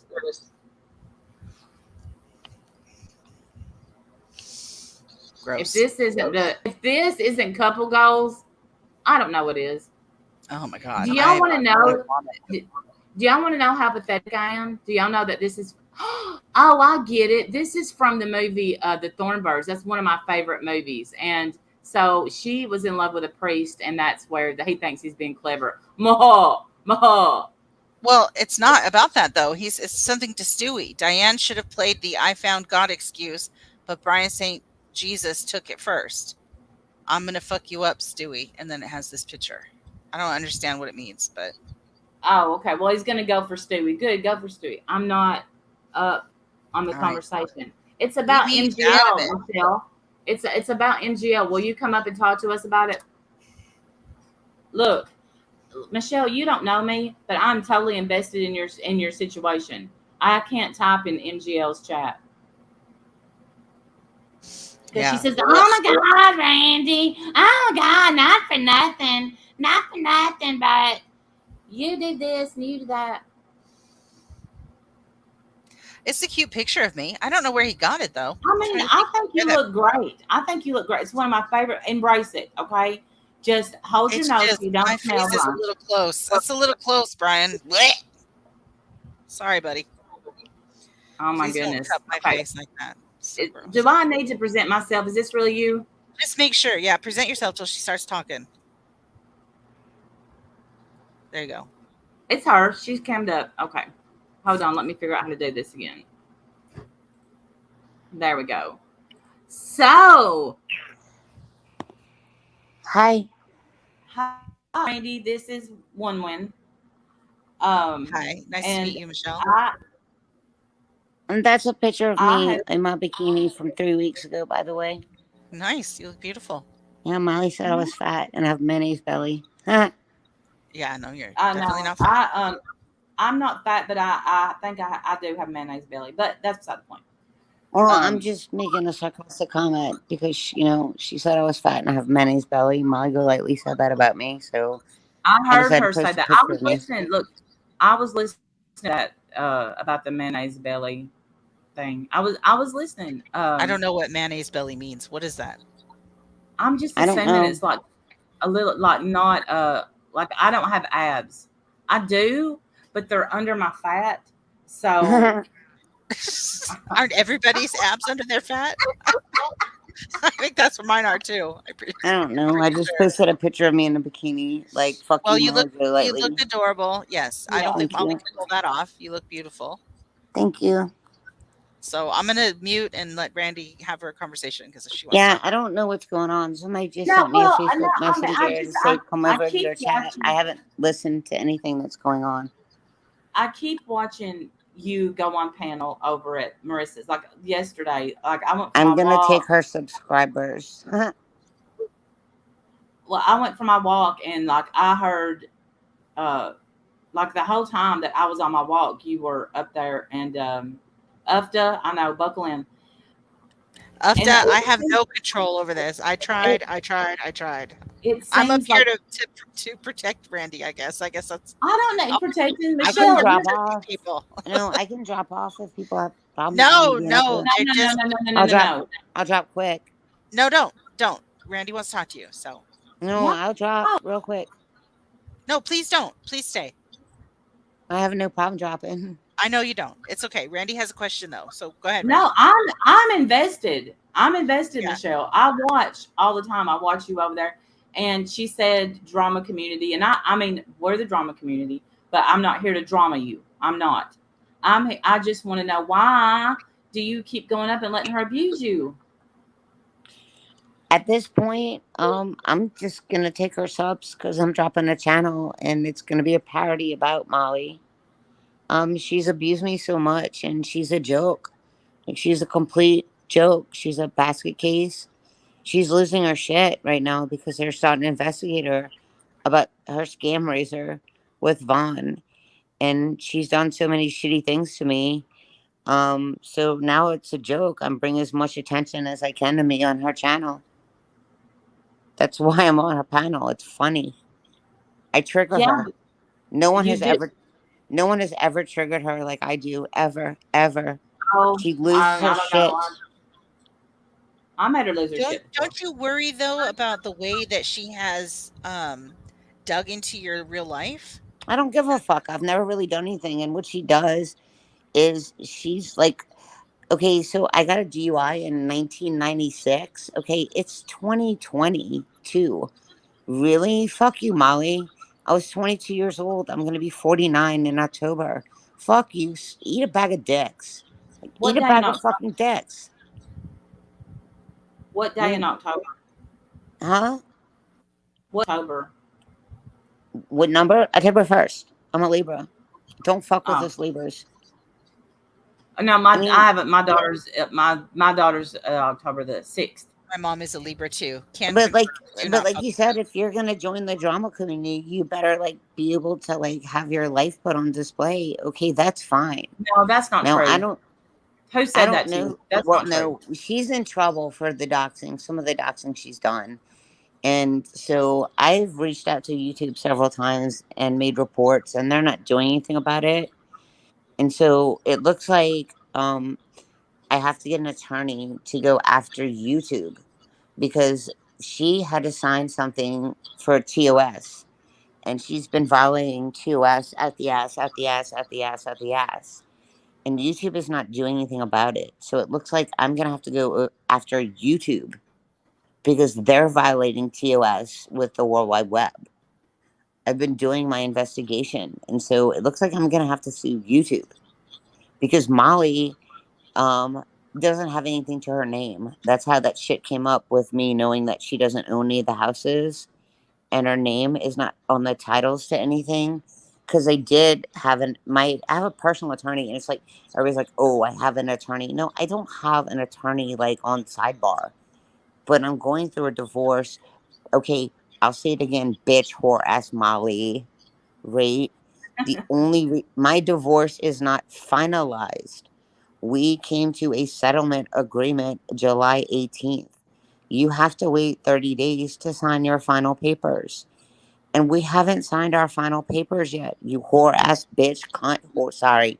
Gross.
if this isn't couple goals, I don't know what is.
Oh my god.
Do y'all want to
I
know?
vomit.
Do y'all want to know how pathetic I am? Do y'all know that this is? Oh, I get it. This is from the movie The Thornbirds. That's one of my favorite movies. And so she was in love with a priest, and that's where he thinks he's being clever. Maha, maha.
Well, it's not about that though. It's something to Stewie. Diane should have played the "I found God" excuse, but Brian St. Jesus took it first. I'm gonna fuck you up, Stewie, and then it has this picture. I don't understand what it means, but
Oh, okay. Well, he's gonna go for Stewie. Good, go for Stewie. I'm not up on the
all right.
conversation. It's
Leave
about
me out of
MGL,
it.
Michelle. It's about MGL. Will you come up and talk to us about it? Look, Michelle, you don't know me, but I'm totally invested in your situation. I can't type in MGL's chat because she
Yeah.
says, "Oh my God, Randy! Oh my God, not for nothing, but you did this and you did that."
It's a cute picture of me. I don't know where he got it though.
I
I'm
mean,
trying to
I
think
think
where
you
that.
look great. I think you look great. It's one of my favorite. Embrace it, okay? Just hold your
It's
nose so
just
you don't
my
smell
face is a
wrong.
little close. It's a little close, Brian. Blech. Sorry, buddy.
Oh my
Please don't
goodness.
cut my
Okay.
face like that. It's so
Do
gross.
I need to present myself? Is this really you?
Just make sure. Yeah, present yourself till she starts talking. There you go.
It's her. She's cammed up. Okay. Hold on. Let me figure out how to do this again. There we go. So,
Hi.
hi, Randy. This is One Win.
Hi, nice to meet
And
you, Michelle.
I
And that's a picture of
I
me
have
in my bikini from 3 weeks ago, by the way.
Nice, you look beautiful.
Yeah, Molly said I was fat and I have mayonnaise belly. Well,
Yeah, no, you're
I
definitely
know
not fat.
I'm not fat, but I think I do have mayonnaise belly. But that's beside the point.
I'm
Um,
just making a sarcastic comment because, she said I was fat and I have mayonnaise belly. Molly golightly said that about me, so
I
I
heard
decided
her
to
say
post a
that. I
picture
was
of me.
listening. Look, I was listening to that about the mayonnaise belly thing. I was listening.
I don't know what mayonnaise belly means. What is that?
I'm just
I don't
assuming
know.
it's like a little like not like I don't have abs. I do, but they're under my fat. So
Aren't everybody's abs under their fat? I think that's what mine are too.
I don't know. I
Pretty
just
sure.
posted a picture of me in a bikini. Like, fuck
Well,
you, Molly
you look
golightly.
adorable. Yes, I don't
yeah.
think
Thank
Molly
you.
can pull that off. You look beautiful.
Thank you.
So I'm gonna mute and let Randy have her conversation because she wants to
Yeah,
talk.
I don't know what's going on. Somebody just
No,
sent me a
well, no,
Facebook
I mean,
Messenger to say come
I
over to
keep
their chat. I
watching.
haven't listened to anything that's going on.
I keep watching you go on panel over at Marissa's. Like yesterday, like I went for my
I'm gonna take
walk.
her subscribers.
Well, I went for my walk and like I heard uh like the whole time that I was on my walk, you were up there and Ufta, I know, buckle in. And
Ufta, I have no control over this. I
it,
tried. I tried. I tried.
it
I'm up
seems
here
like
to protect Randy. I guess. I guess that's.
I don't know
I'll,
protecting
I can
Michelle.
drop
protecting
off.
people.
No, I can drop off if people have problems with me
No,
being up
no,
here.
No,
they're
no, no,
just
no, no, no, no,
I'll
no,
drop.
no.
I'll drop quick.
no. Don't. Randy wants to talk to you. So
No,
Why?
I'll drop real quick.
no, please don't. Please stay.
I have no problem dropping.
I know you don't. It's okay. Randy has a question though. So go ahead,
No,
Randy.
I'm invested. I'm invested,
Yeah.
Michelle. I watch all the time. I watch you over there. And she said drama community. And I mean, we're the drama community, but I'm not here to drama you. I'm not. I just want to know why do you keep going up and letting her abuse you?
At this point, I'm just gonna take her subs because I'm dropping a channel and it's gonna be a parody about Molly. She's abused me so much, and she's a joke. Like, she's a complete joke. She's a basket case. She's losing her shit right now because they're starting to investigate her about her scam raiser with Vaughn, and she's done so many shitty things to me. So now it's a joke. I'm bringing as much attention as I can to me on her channel. That's why I'm on her panel. It's funny. I trigger
Yeah,
her. No one
you
has
do.
ever no one has ever triggered her like I do, ever, ever.
Oh,
She loses
I
her
don't know.
shit.
I made her lose her
Don't
shit before.
don't you worry though about the way that she has dug into your real life?
I don't give a fuck. I've never really done anything. And what she does is she's like, okay, so I got a DUI in 1996. Okay, it's 2022. Really? Fuck you, Molly. I was 22 years old. I'm going to be 49 in October. Fuck you. Eat a bag of dicks. Like, eat
What
a
day in
bag of
October?
fucking dicks.
What
I
day in
mean,
October?
huh?
What October?
What number? October 1st. I'm a Libra. Don't fuck with
Oh,
us Libras.
no,
I
I
mean,
haven't. My daughter's October the 6th.
My mom is a Libra too. Can
but
confirm.
like,
Do
but
not
like
fuck
you
with
said,
them.
if you're gonna join the drama community, you better like be able to like have your life put on display. Okay, that's fine.
No, that's not
Now,
true. Who
I
said
don't
that to you?
know.
That's
Well,
not true.
no, she's in trouble for the doxing, some of the doxing she's done. And so I've reached out to YouTube several times and made reports, and they're not doing anything about it. And so it looks like I have to get an attorney to go after YouTube because she had to sign something for TOS, and she's been violating TOS at the ass, at the ass, at the ass, at the ass. And YouTube is not doing anything about it. So it looks like I'm going to have to go after YouTube because they're violating TOS with the World Wide Web. I've been doing my investigation. And so it looks like I'm going to have to sue YouTube because Molly um, doesn't have anything to her name. That's how that shit came up with me knowing that she doesn't own any of the houses and her name is not on the titles to anything. Because I did have I have a personal attorney, and it's like everybody's like, "Oh, I have an attorney." No, I don't have an attorney like on sidebar, but I'm going through a divorce. Okay, I'll say it again, bitch, whore ass Molly. Right? My divorce is not finalized. We came to a settlement agreement July 18th. You have to wait 30 days to sign your final papers. And we haven't signed our final papers yet. You whore ass bitch, cunt, whore. Sorry.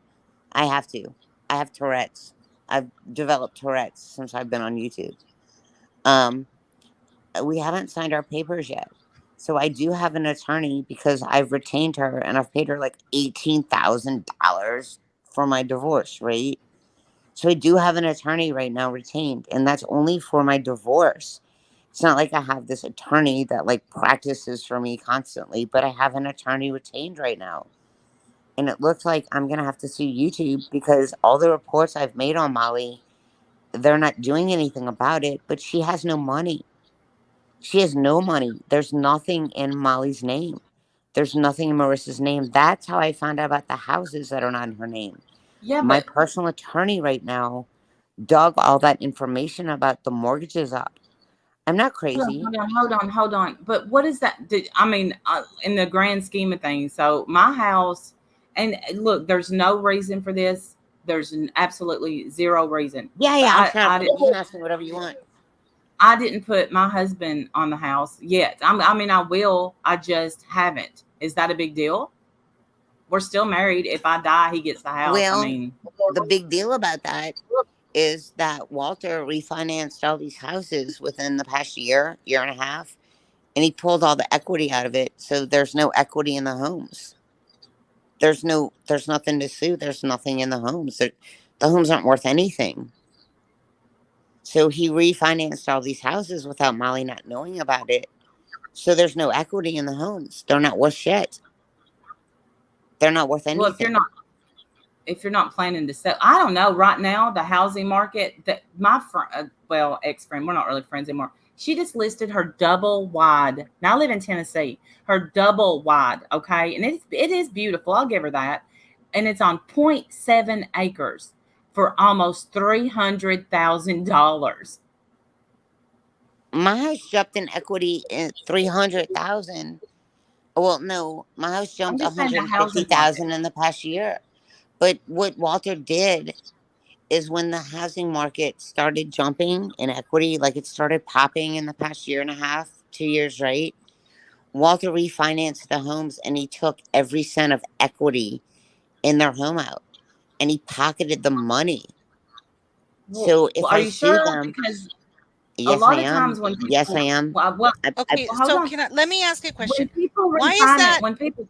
I have to. I have Tourette's. I've developed Tourette's since I've been on YouTube. Um, we haven't signed our papers yet. So I do have an attorney because I've retained her and I've paid her like $18,000 for my divorce, right? So I do have an attorney right now retained, and that's only for my divorce. It's not like I have this attorney that like practices for me constantly, but I have an attorney retained right now. And it looks like I'm gonna have to sue YouTube because all the reports I've made on Molly, they're not doing anything about it, but she has no money. She has no money. There's nothing in Molly's name. There's nothing in Marissa's name. That's how I found out about the houses that are not in her name.
Yeah,
My
but
personal attorney right now dug all that information about the mortgages up. I'm not crazy.
hold on. But what is that? I mean, in the grand scheme of things, so my house, and look, there's no reason for this. There's absolutely zero reason.
Yeah,
But
yeah, I'll shut up. You can ask me whatever you want.
I didn't put my husband on the house yet. I mean, I will. I just haven't. Is that a big deal? We're still married. If I die, he gets the house. I
Well,
mean,
the big deal about that is that Walter refinanced all these houses within the past year, year and a half, and he pulled all the equity out of it. So there's no equity in the homes. There's nothing to sue. There's nothing in the homes. The homes aren't worth anything. So he refinanced all these houses without Molly not knowing about it. So there's no equity in the homes. They're not worth shit. They're not worth
well,
anything.
if you're not planning to sell, I don't know. Right now, the housing market, that my friend, well, ex friend, we're not really friends anymore. She just listed her double wide. Now I live in Tennessee. Her double wide, okay, and it is beautiful. I'll give her that, and it's on point 0.7 acres for almost $300,000.
My house jumped in equity in 300,000. Well, no, my house
I'm
jumped
just saying the housing market.
150,000 in the past year. But what Walter did is when the housing market started jumping in equity, like it started popping in the past year and a half, 2 years, right? Walter refinanced the homes and he took every cent of equity in their home out and he pocketed the money. So if
Are
I
you
sue
sure?
them,
Because a
yes, I
lot of
am.
times when
Yes,
people,
I am.
well,
I
Okay,
hold
so
on.
can I let me ask you a
When
question.
people
Why is
refinance,
that
when people,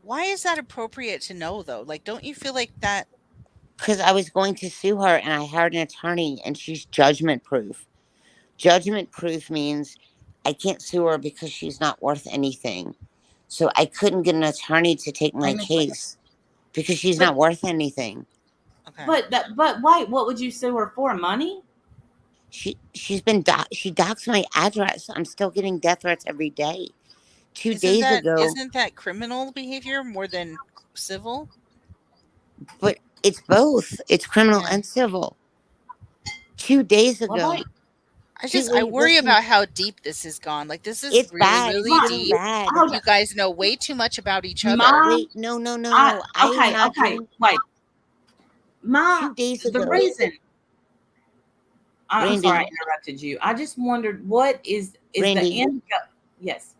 why is that appropriate to know though? Like don't you feel like that
because I was going to sue her and I hired an attorney and she's judgment proof. Judgment proof means I can't sue her because she's not worth anything. So I couldn't get an attorney to take my
let me see.
case because she's
But
not worth anything.
okay.
but wait, what would you sue her for? Money?
She doxed my address. I'm still getting death threats every day. Two
Isn't
days
that
ago,
isn't that criminal behavior more than civil?
but it's both. It's criminal
Yeah.
and civil. 2 days
Well, wait,
ago.
I
Wait,
worry
listen.
about how deep this has gone. Like this is
It's
really,
bad. It's
really
my,
getting
deep.
bad.
hold on.
You guys know way too much about each other.
My,
Wait, no, no, no, no. I am
okay,
not
okay,
doing.
wait. My,
2 days
the
ago,
reason, I'm sorry I
Brandy,
interrupted you. I just wondered is the
Brandy,
end, yes.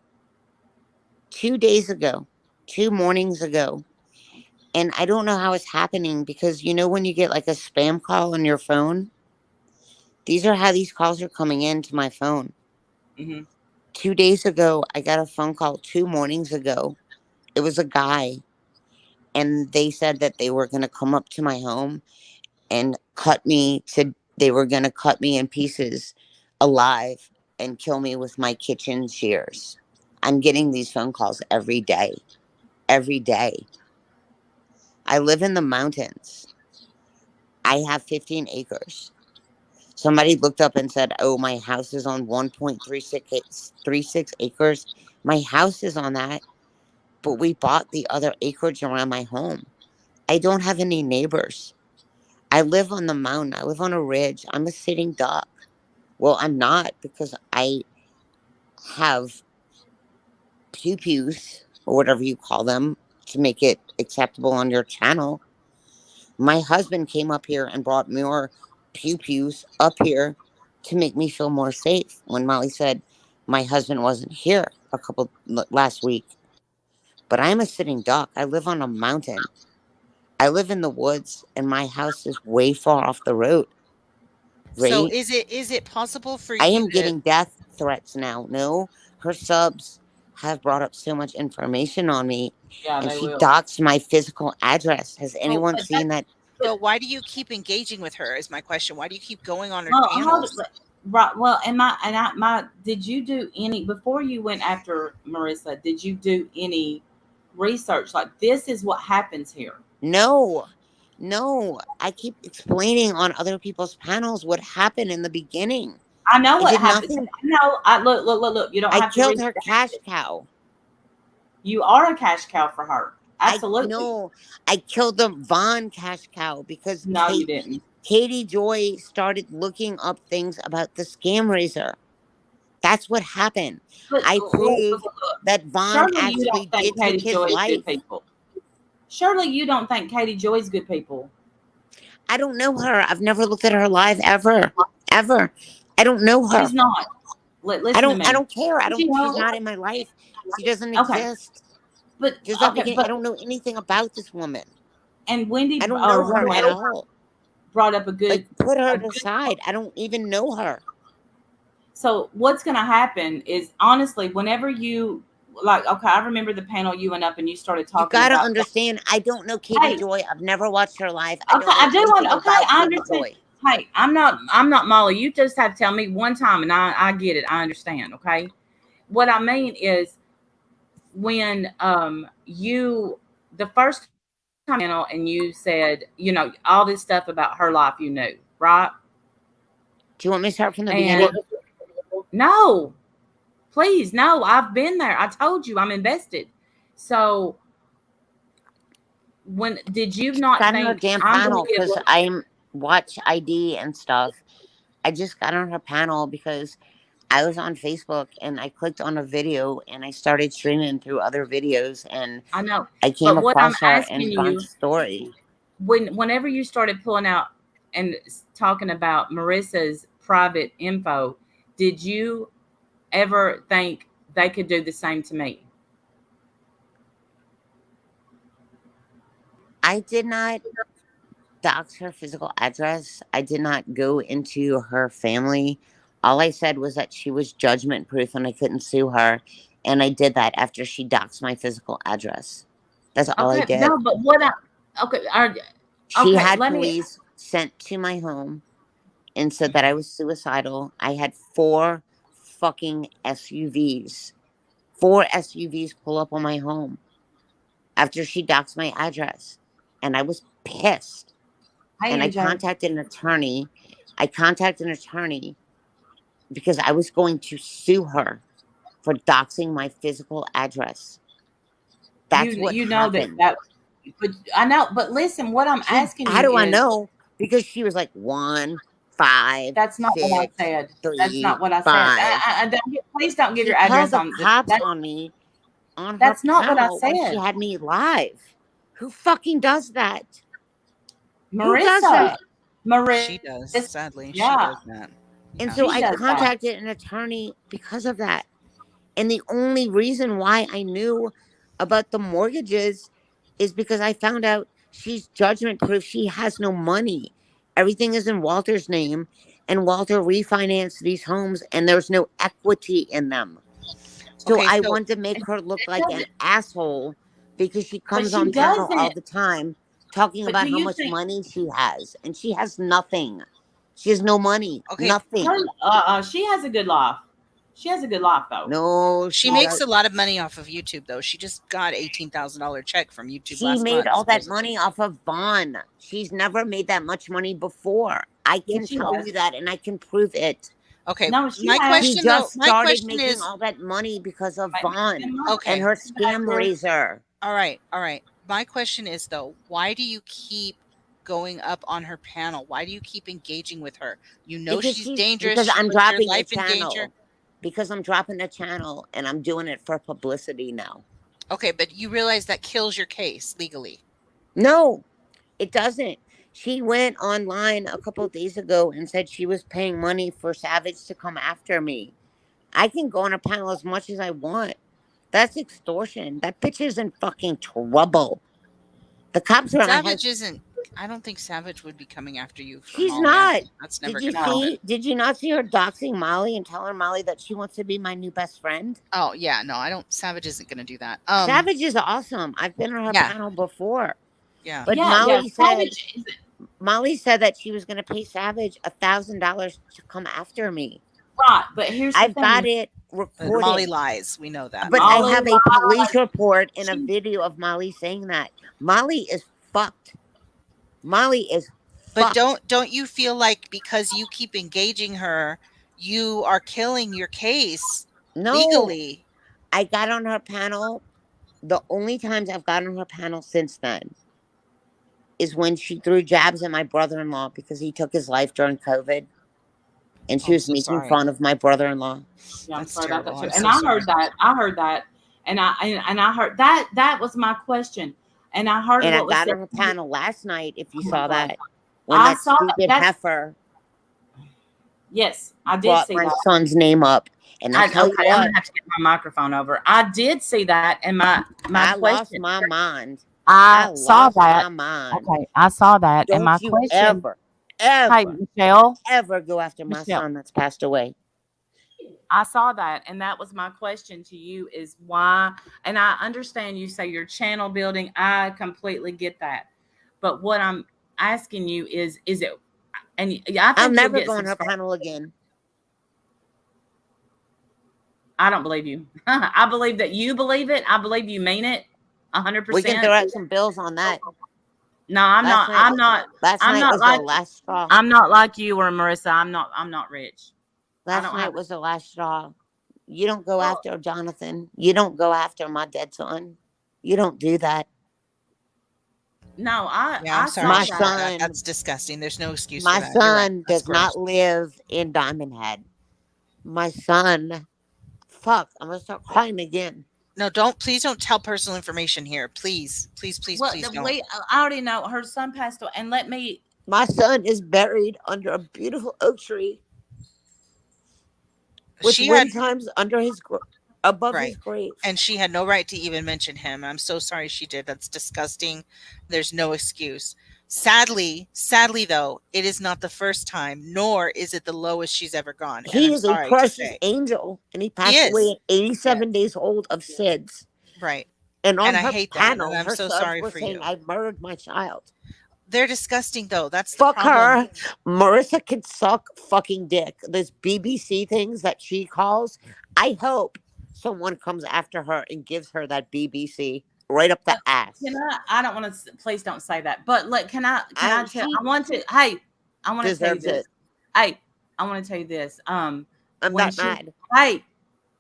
2 days ago, 2 mornings ago. And I don't know how it's happening because you know when you get like a spam call on your phone? These are how these calls are coming into my phone.
Hmm.
2 days ago, I got a phone call 2 mornings ago. It was a guy, and they said that they were going to come up to my home and they were going to cut me in pieces alive and kill me with my kitchen shears. I'm getting these phone calls every day. Every day. I live in the mountains. I have 15 acres. Somebody looked up and said, "Oh, my house is on 1.36 acres." My house is on that, but we bought the other acreage around my home. I don't have any neighbors. I live on the mountain. I live on a ridge. I'm a sitting duck. Well, I'm not because I have pew-pews or whatever you call them to make it acceptable on your channel. My husband came up here and brought more pew-pews up here to make me feel more safe when Molly said my husband wasn't here last week. But I'm a sitting duck. I live on a mountain. I live in the woods and my house is way far off the road,
So
right?
is it possible for
I
you
am
to
getting death threats now. No, her subs have brought up so much information on me
Yeah,
and
they
she
will.
doxed my physical address. Has
but
anyone
But that,
seen that?
but
but why do you keep engaging with her is my question. Why do you keep going on her
well, hold it.
channels?
Right. Well, did you do any before you went after Marissa? Did you do any research? Like this is what happens here.
No, no. I keep explaining on other people's panels what happened in the beginning.
I know
I
what
did
happens.
nothing.
No, I look. You don't
I
have to
killed
read.
her cash cow.
You are a cash cow for her.
I
Absolutely.
no, I killed the Von cash cow because
No, you didn't.
Katie Joy started looking up things about the scam raiser. That's what happened.
But
I proved
look,
that Von
surely you
actually
don't think
did take
Katie
his
Joy is good
life.
people. Surely you don't think Katie Joy's good people.
I don't know her. I've never looked at her live ever. Ever. I don't know her.
She's not. Listen to
I
me.
don't care. I
She
don't she's
won't.
not in my life. She doesn't
Okay,
exist.
but
Just that
okay,
beginning, I
but
don't know anything about this woman.
and Wendy
I don't
or
know her at
whoever
all.
brought up
Like put her
a good.
aside. I don't even know her.
So what's going to happen is honestly, whenever you like, okay, I remember the panel you went up and you started
You
talking
gotta
about.
understand, I don't know Katie
Hey,
Joy. I've never watched her live. I
okay,
don't know
I do want.
anything
Okay,
about
I
Katie
understand.
Joy.
Hey, I'm not Molly. You just have to tell me one time, and I get it. I understand. Okay, what I mean is when you the first time you channel and you said, all this stuff about her life, right?
Do you want me to start from the
And
beginning?
no, please, no, I've been there. I told you I'm invested. So when did you not
Got on her
think
damn
I'm going
panel
to
because
get?
I'm watch ID and stuff. I just got on her panel because I was on Facebook and I clicked on a video and I started streaming through other videos and
I know,
I came
but what I'm
across her
asking
and
you,
Von's story.
whenever you started pulling out and talking about Marissa's private info, did you ever think they could do the same to me?
I did not dox her physical address. I did not go into her family. All I said was that she was judgment proof and I couldn't sue her. And I did that after she doxed my physical address. That's all I
Okay,
did.
no, but okay,
She
okay,
had
let me.
police sent to my home and said that I was suicidal. I had 4 fucking SUVs. 4 SUVs pull up on my home after she doxed my address. And I was pissed.
Hey,
And I
MJ.
contacted an attorney. I contacted an attorney because I was going to sue her for doxing my physical address. That's what
You know that
happened.
that, but I know. But listen, what I'm asking
How
you
do I
is
know? Because she was like 1, 5,
that's not what I
6,
said. That's
3,
not what I said.
5.
Please don't give
She
your
called
address
the
on.
cops on me on her
That's not what I
panel when she
said,
had me live. Who fucking does that? Who does
Marissa.
that?
She
Marissa,
does. Sadly, she
yeah,
does that.
And
Yeah.
so
she
I
does that.
contacted an attorney because of that. And the only reason why I knew about the mortgages is because I found out she's judgment proof. She has no money. Everything is in Walter's name, and Walter refinanced these homes, and there's no equity in them. So
Okay,
I
so
wanted to make her look
It
like an
doesn't,
asshole because she
but
comes
she
on panel all
doesn't.
the time talking
But do
about how
you
much
think
money she has, and she has nothing. She has no money,
okay,
her?
nothing.
She has a good life. She has a good life though.
No,
she
she
makes
does.
a lot of money off of YouTube though. She just got $18,000 check from YouTube
She
last
made
month,
all that
supposedly.
money off of Vaughn. She's never made that much money before. I
Yes,
can
she
tell
has.
you that, and I can prove it.
Okay,
No, she
my
has.
She
question though,
just
my
started
question
making
is
all that money because of
But
Vaughn and
okay,
her scam raiser.
all right, all right. My question is though, why do you keep going up on her panel? Why do you keep engaging with her? You know she's dangerous.
Because
She
I'm
puts your
dropping a
life in danger.
channel. Because I'm dropping a channel and I'm doing it for publicity now.
Okay, but you realize that kills your case legally.
No, it doesn't. She went online a couple of days ago and said she was paying money for Savage to come after me. I can go on a panel as much as I want. That's extortion. That bitch is in fucking trouble. The cops are at my
Savage
house.
isn't. I don't think Savage would be coming after you for
She's
Molly.
not.
That's
Did
never
you
going to
no.
happen.
see? Did you not see her doxing Molly and telling Molly that she wants to be my new best friend?
Oh yeah, no, I don't. Savage isn't going to do that.
Savage is awesome. I've been on her
Yeah,
panel before.
yeah.
But
Yeah.
Molly said that she was going to pay Savage $1,000 to come after me.
Right. But here's the
I've got
thing.
it
But Molly
recorded.
lies. We know that.
But I
Molly
have a police
lies.
report and a
She,
video of Molly saying that. Molly is fucked. Molly is
But
fucked.
don't you feel like because you keep engaging her, you are killing your case
No,
legally?
I got on her panel. The only times I've gotten on her panel since then is when she threw jabs at my brother in law because he took his life during COVID. And
Oh,
she
I'm
was
so
making
sorry.
fun of my brother in law.
yeah, I'm
That's
sorry about
terrible.
that too.
I'm
And
so
I heard
sorry.
that. I heard that. And I heard that. That was my question. And I heard
And I
what was
got
said.
on her panel last night, if you
Oh my
saw
God.
that, when
I
that
saw that.
stupid
That's
heifer
yes, I did
brought
see
my
that.
son's name up. And I tell you
Okay, I'm
what,
gonna have to get my microphone over. I did see that, and my
I lost
question.
my mind.
I
I
saw
lost
that.
my mind.
Okay, I saw that, and
Don't
my
you
question.
ever,
Hey,
ever,
Michelle.
ever go after my
Michelle.
son that's passed away.
I saw that, and that was my question to you: is why? And I understand you say your channel building. I completely get that, but what I'm asking you is it? And I
I'll
think you'll
never
get
go on her
subscribers.
panel again.
I don't believe you. I believe that you believe it. I believe you mean it,
We can throw
100%.
out some bills on that.
No, I'm
Last
not.
night,
I'm not.
last
I'm
night
not
was the
like.
last straw.
I'm not like you or Marissa. I'm not rich. I
Last
don't have.
night was the last straw. You don't go
Well,
after Jonathan. You don't go after my dead son. You don't do that.
no, I
Yeah, I'm
I
sorry
saw
My
she did
that.
that.
son,
That's disgusting. There's no excuse for
my
that. You're right.
son
That's
does not
gross.
live in Diamond Head. My son, fuck, I'm gonna start crying again.
No, don't, please don't tell personal information here. Please, please, please,
Well,
please don't.
I already know her son passed away, and let me.
My son is buried under a beautiful oak tree with
She had,
wind chimes under above
right.
his grave.
And she had no right to even mention him. I'm so sorry she did. That's disgusting. There's no excuse. Sadly though, it is not the first time, nor is it the lowest she's ever gone. And
He
I'm
is a
sorry to
precious
say.
angel, and he
He
passed away
is.
at
Yes.
87 days old of SIDS.
Right.
And
And
on
I
her
hate that. And
panel,
I'm
her
so
subs
sorry
were
for
saying,
you.
I murdered my child.
They're disgusting though. That's the
Fuck
problem.
her. Marissa can suck fucking dick. Those BBC things that she calls, I hope someone comes after her and gives her that BBC right up the
Uh, can
ass.
I? I don't want to. Please don't say that. But look, can I? Can I tell?
She
I want to. Hey, I want to tell you
deserves
this.
it.
Hey, I want to tell you this.
I'm
When
that
she.
mad.
Hey,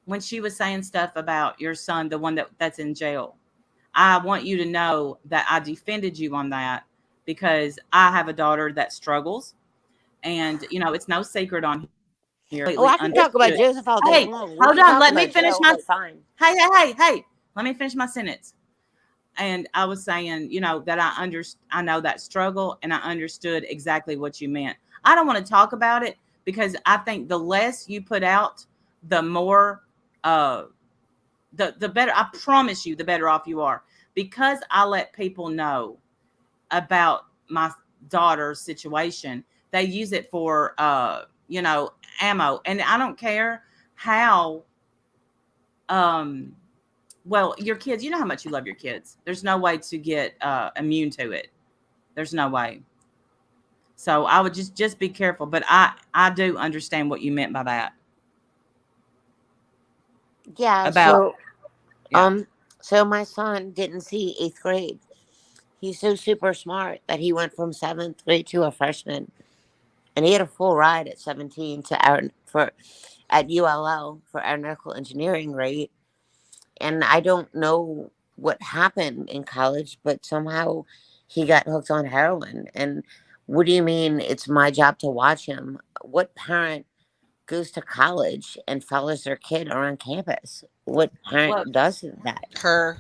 when she was saying stuff about your son, the one that's in jail, I want you to know that I defended you on that because I have a daughter that struggles, and it's no secret on here. Completely
Oh, I can talk
understood.
about Joseph all day
Hey,
long. We
hold
can
on.
talk
Let me
about
finish
jail
my.
like fine.
Hey. Let me finish my sentence. And I was saying, that I know that struggle and I understood exactly what you meant. I don't want to talk about it because I think the less you put out, the more uh the better. I promise you, the better off you are, because I let people know about my daughter's situation. They use it for ammo, and I don't care how um well, your kids, you know how much you love your kids. There's no way to get immune to it. There's no way. So I would just be careful. But I do understand what you meant by that.
Yeah,
About yeah.
um so my son didn't see eighth grade. He's so super smart that he went from seventh grade to a freshman. And he had a full ride at 17 to for at ULL for aeronautical engineering, right? And I don't know what happened in college, but somehow he got hooked on heroin. And what do you mean it's my job to watch him? What parent goes to college and follows their kid around campus? What
Look,
parent does that?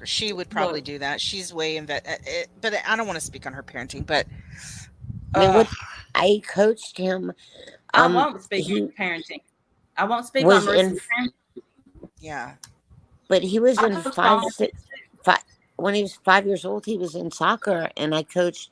She would probably
look.
do that. She's way but I don't want to speak on her parenting, but
I mean,
uh
what I coached him.
I won't speak on
He
parenting. I won't speak on
was in,
Marissa's parenting.
yeah.
but he was
I
in
coached all my kids too.
five, when he was 5 years old. He was in soccer, and I coached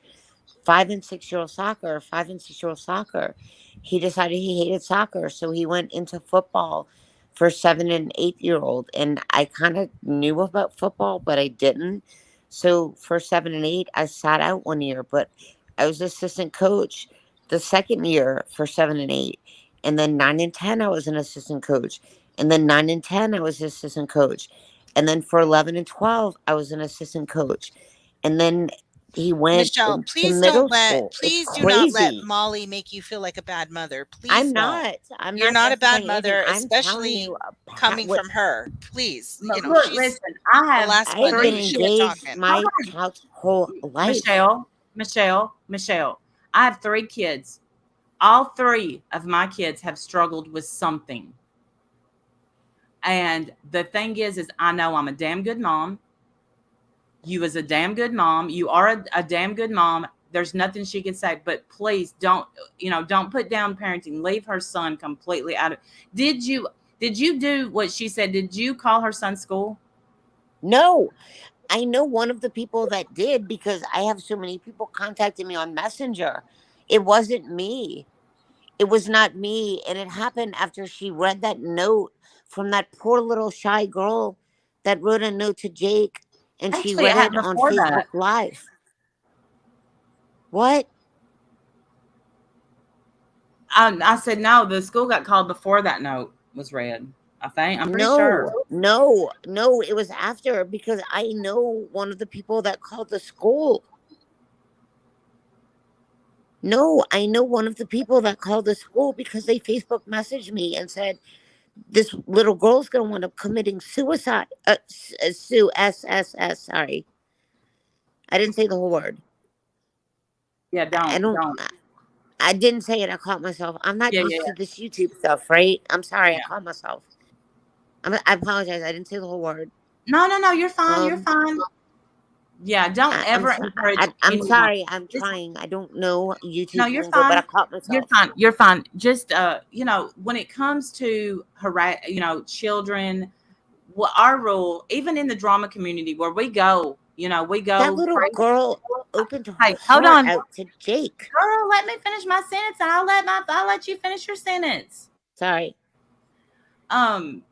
5 and 6 year old soccer. 5 and 6 year old soccer. He decided he hated soccer, so he went into football for 7 and 8 year old. And I kind of knew about football, but I didn't. So for 7 and 8, I sat out one year, but I was assistant coach the second year for 7 and 8, and then 9 and 10, I was an assistant coach, and then 9 and 10, I was assistant coach, and then for 11 and 12, I was an assistant coach, and then he went
Michelle,
into middle school. It's
please do not let
crazy.
Molly make you feel like a bad mother.
I'm
Please don't.
not. I'm
You're
not
not a bad
justifying anything.
mother,
I'm telling
especially
you
coming
what
from her. Please,
Look,
she's
listen. I
the
have
last one
I've
that
been
you
three
should be
kids.
engaged
talking.
Hold
my
on,
child's whole life.
Michelle. I have three kids. All three of my kids have struggled with something. And the thing is I know I'm a damn good mom. You as a damn good mom. You are a damn good mom. There's nothing she can say, but please don't put down parenting. Leave her son completely out of. Did you did you do what she said? Did you call her son's school?
No, I know one of the people that did because I have so many people contacting me on Messenger. It wasn't me. It was not me. And it happened after she read that note from that poor little shy girl that wrote a note to Jake, and she
Actually, it
read
had
it on
before
Facebook
that.
Live. What?
I said no. The school got called before that note was read. I think I'm pretty sure.
No. It was after because I know one of the people that called the school. No, I know one of the people that called the school because they Facebook messaged me and said this little girl's gonna wind up committing suicide. Sue SSS. Sorry, I didn't say the whole word.
Yeah,
I
don't
don't.
don't.
I didn't say it. I caught myself. I'm not
Yeah,
used
yeah,
to this YouTube stuff, right? I'm sorry. I
yeah.
caught myself. I apologize. I didn't say the whole word.
No, no, no. You're fine. You're
Um,
fine. Yeah, don't ever encourage
I'm
anyone.
sorry. I'm
Just
trying. I don't know
no,
YouTube
you're
lingo, but I
fine.
caught
You're
myself.
fine. You're fine. Just when it comes to children, what our rule, even in the drama community where we go, we
That
go
little
crazy.
girl opened her
Hey, hold
heart
on,
out to Jake.
girl. Let me finish my sentence, and I'll let you finish your sentence.
Sorry.
Um,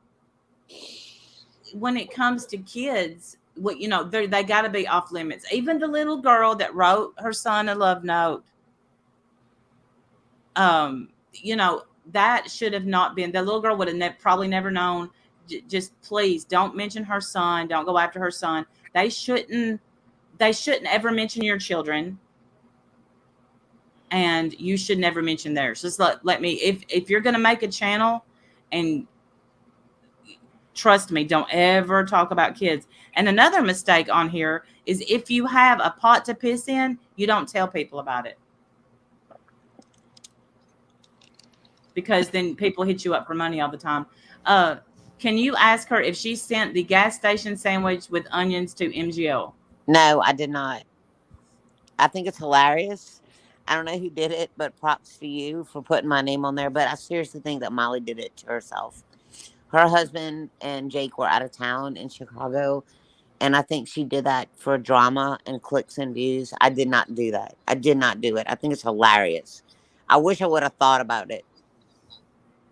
when it comes to kids, what they got to be off limits. Even the little girl that wrote her son a love note, um, you know, that should have not been. The little girl would have probably never known. Just please don't mention her son. Don't go after her son. They shouldn't. They shouldn't ever mention your children, and you should never mention theirs. Just let me. If you're gonna make a channel, and trust me, don't ever talk about kids. And another mistake on here is if you have a pot to piss in, you don't tell people about it, because then people hit you up for money all the time. Uh, can you ask her if she sent the gas station sandwich with onions to MGL?
No, I did not. I think it's hilarious. I don't know who did it, but props to you for putting my name on there. But I seriously think that Molly did it to herself. Her husband and Jake were out of town in Chicago, and I think she did that for drama and clicks and views. I did not do that. I did not do it. I think it's hilarious. I wish I would have thought about it.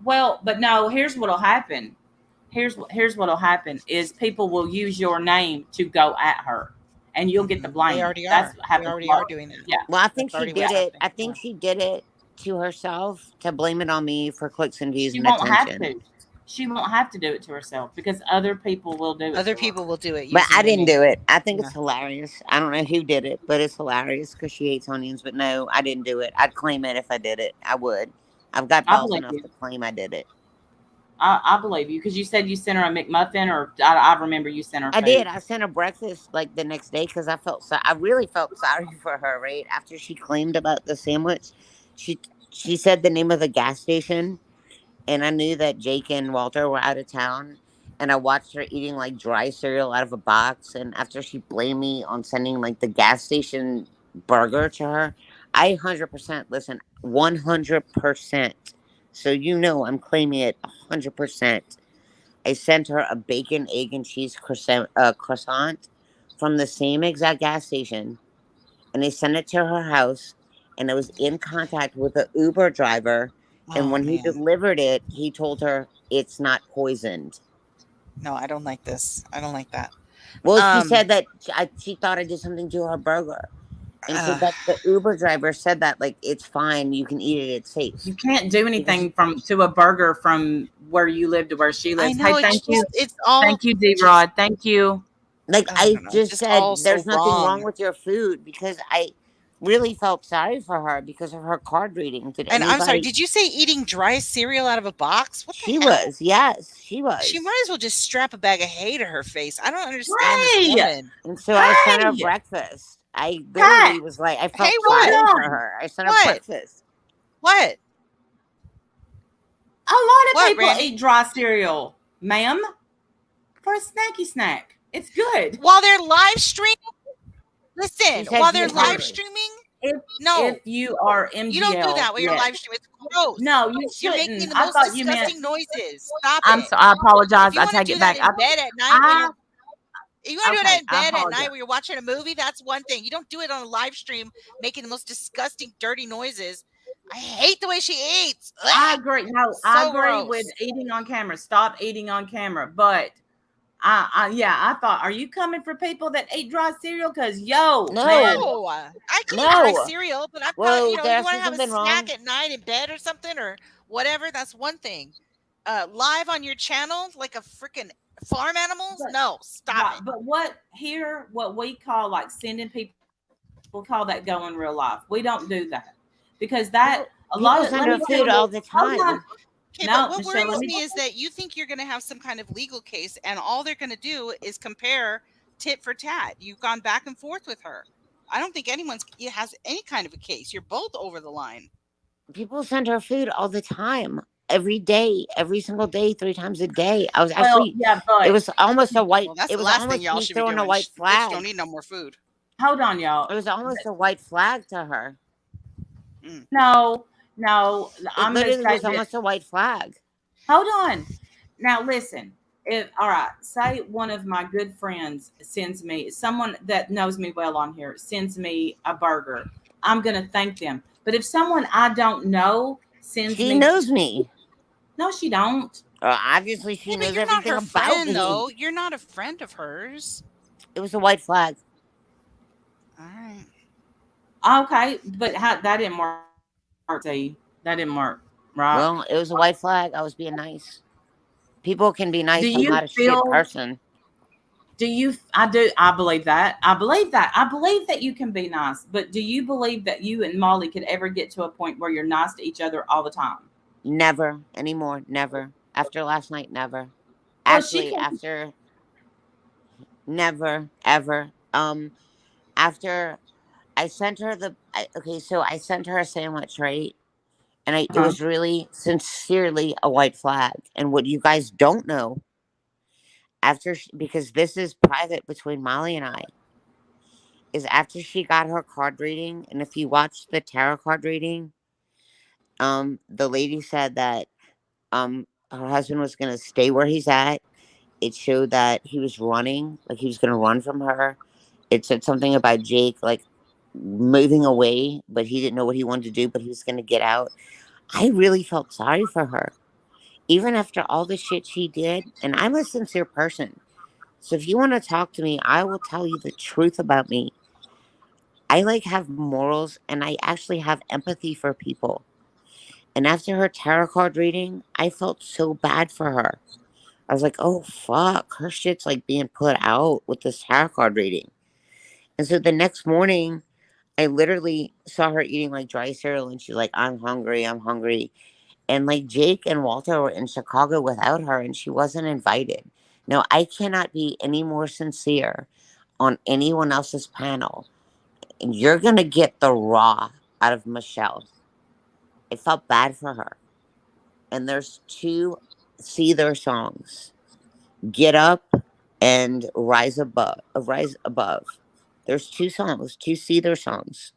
Well, but no. Here's what'll happen. Here's what'll happen is people will use your name to go at her, and you'll get the
They
blame.
already
That's
are.
what
They
happens a
already are
lot.
doing that.
Yeah.
Well, I think
That's
she
already
did
what's
Yeah.
it.
happening.
I think
Yeah.
she did it to herself to blame it on me for clicks and views
She
and
won't have
attention.
to. She won't have to do it to herself because other people will do it
Other
to her.
people will do it
But
using
I
your
didn't
name.
do it. I think
Yeah.
it's hilarious. I don't know who did it, but it's hilarious because she hates onions. But no, I didn't do it. I'd claim it if I did it. I would. I've got
I
balls
believe
enough
you.
to claim I did it.
I believe you because you said you sent her a McMuffin, or I remember you sent her
I
food.
did. I sent her breakfast like the next day because I felt so. I really felt sorry for her. Right after she claimed about the sandwich, she she said the name of the gas station, and I knew that Jake and Walter were out of town. And I watched her eating like dry cereal out of a box. And after she blamed me on sending like the gas station burger to her, I 100% listen, 100%. So you know I'm claiming it 100%. I sent her a bacon, egg, and cheese croissant from the same exact gas station, and I sent it to her house. And I was in contact with the Uber driver. And
Oh
when he
man.
delivered it, he told her it's not poisoned.
No, I don't like this. I don't like that.
Well, she
Um.
said that she thought I did something to her burger. And so
Uh,
that the Uber driver said that, like, it's fine. You can eat it. It's safe.
You can't do
Because
anything from to a burger from where you live to where she
I
lives. Hey,
know it's just it's all
thank you, D
just
Rod. Thank you.
like
I
I
don't know,
just
just all
said
so
there's nothing wrong
wrong.
with your food because I really felt sorry for her because of her card reading. Did
And I'm sorry,
anybody
did you say eating dry cereal out of a box? What the
She
hell?
was, yes, she
She
was.
might as well just strap a bag of hay to her face. I don't understand this
Hey,
woman.
And so I sent her
hey,
breakfast. I
hey,
literally was like I
Hey,
felt
what?
sorry
hold
for
on.
her. I sent her
What?
breakfast.
What?
A lot of
What,
people
Randy?
eat dry cereal, ma'am, for a snacky snack. It's good.
While they're live streaming,
She
listen,
said
while
she
they're
was
live
hungry.
streaming,
If if
no,
you are
you don't do
MGL,
that while you're
yes.
live streaming. It's gross.
No, you
You're making
shouldn't.
the
I
most
thought you meant.
disgusting noises. Stop
I'm
it.
so. I
If
apologize.
you
I
want to
take
do
it
that
back.
in bed at night when
I
you're if you want to do
okay.
that in
I
bed at night
apologize.
when you're watching a movie, that's one thing. You don't do it on a live stream making the most disgusting, dirty noises. I hate the way she eats.
I
Ugh,
agree. No, I
so
agree with
gross.
eating on camera. Stop eating on camera. But yeah, I thought, are you coming for people that eat dry cereal? Because yo, man,
No,
No, I can eat dry
no.
cereal, but I'm not.
Whoa,
You
there's
want to have a
something
snack
wrong.
at night in bed or something or whatever. That's one thing. Live on your channel like a freaking farm animals?
but
No, stop
right,
it.
but what we call like sending people, we call that going real life. We don't do that. because that
People,
a lot
people
of
send
let
her
me tell
food
you.
all the
Hold on.
time.
Okay, but
No,
what
Michelle, let
worries
me
me is that you think you're going to have some kind of legal case, and all they're going to do is compare tit for tat. You've gone back and forth with her. I don't think anyone's has any kind of a case. You're both over the line.
People send her food all the time, every day, every single day, 3 times a day. I was
well,
actually,
yeah,
it
but
was almost a white,
Well, that's
it
the
was
last thing
almost
y'all
me
should be
throwing a
doing.
white
Bitch don't
flag.
need no more food.
hold on, y'all.
It was almost a white flag to her.
Mm.
No, no,
It
I'm gonna
literally
say
was
that.
almost a white flag.
Hold on. Now listen. If all right, say one of my good friends sends me someone that knows me well on here sends me a burger, I'm gonna thank them. But if someone I don't know sends
She
me,
knows me.
no, she don't.
Obviously, she
Yeah, but
knows
you're not
everything
her
about
friend,
me.
though. You're not a friend of hers.
It was a white flag.
All right.
Okay, but how, that didn't work. See, that didn't work, right?
Well, it was a white flag. I was being nice. People can be
Do
nice. I'm
you
not a shit
feel?
person.
Do you? I do. I believe that. I believe that. I believe that you can be nice. But do you believe that you and Molly could ever get to a point where you're nice to each other all the time?
Never anymore. Never. After last night, never.
Well, she
Actually,
can.
after never, ever. After I sent her okay, so I sent her a sandwich, right? And it
Uh-huh.
was really sincerely a white flag. And what you guys don't know, because this is private between Molly and I, is after she got her card reading, and if you watch the tarot card reading, the lady said that her husband was gonna stay where he's at. It showed that he was running, like he was gonna run from her. It said something about Jake like moving away, but he didn't know what he wanted to do, but he was gonna get out. I really felt sorry for her. Even after all the shit she did, and I'm a sincere person. So if you want to talk to me, I will tell you the truth about me. I like have morals and I actually have empathy for people. And after her tarot card reading, I felt so bad for her. I was like, oh fuck, her shit's like being put out with this tarot card reading. And so the next morning, I literally saw her eating like dry cereal and she's like, I'm hungry, I'm hungry. And like Jake and Walter were in Chicago without her and she wasn't invited. Now, I cannot be any more sincere on anyone else's panel. And you're going to get the raw out of Michelle. I felt bad for her. And there's two Seether songs, Get Up and Rise Above. Rise Above. There's two songs, two Seether songs.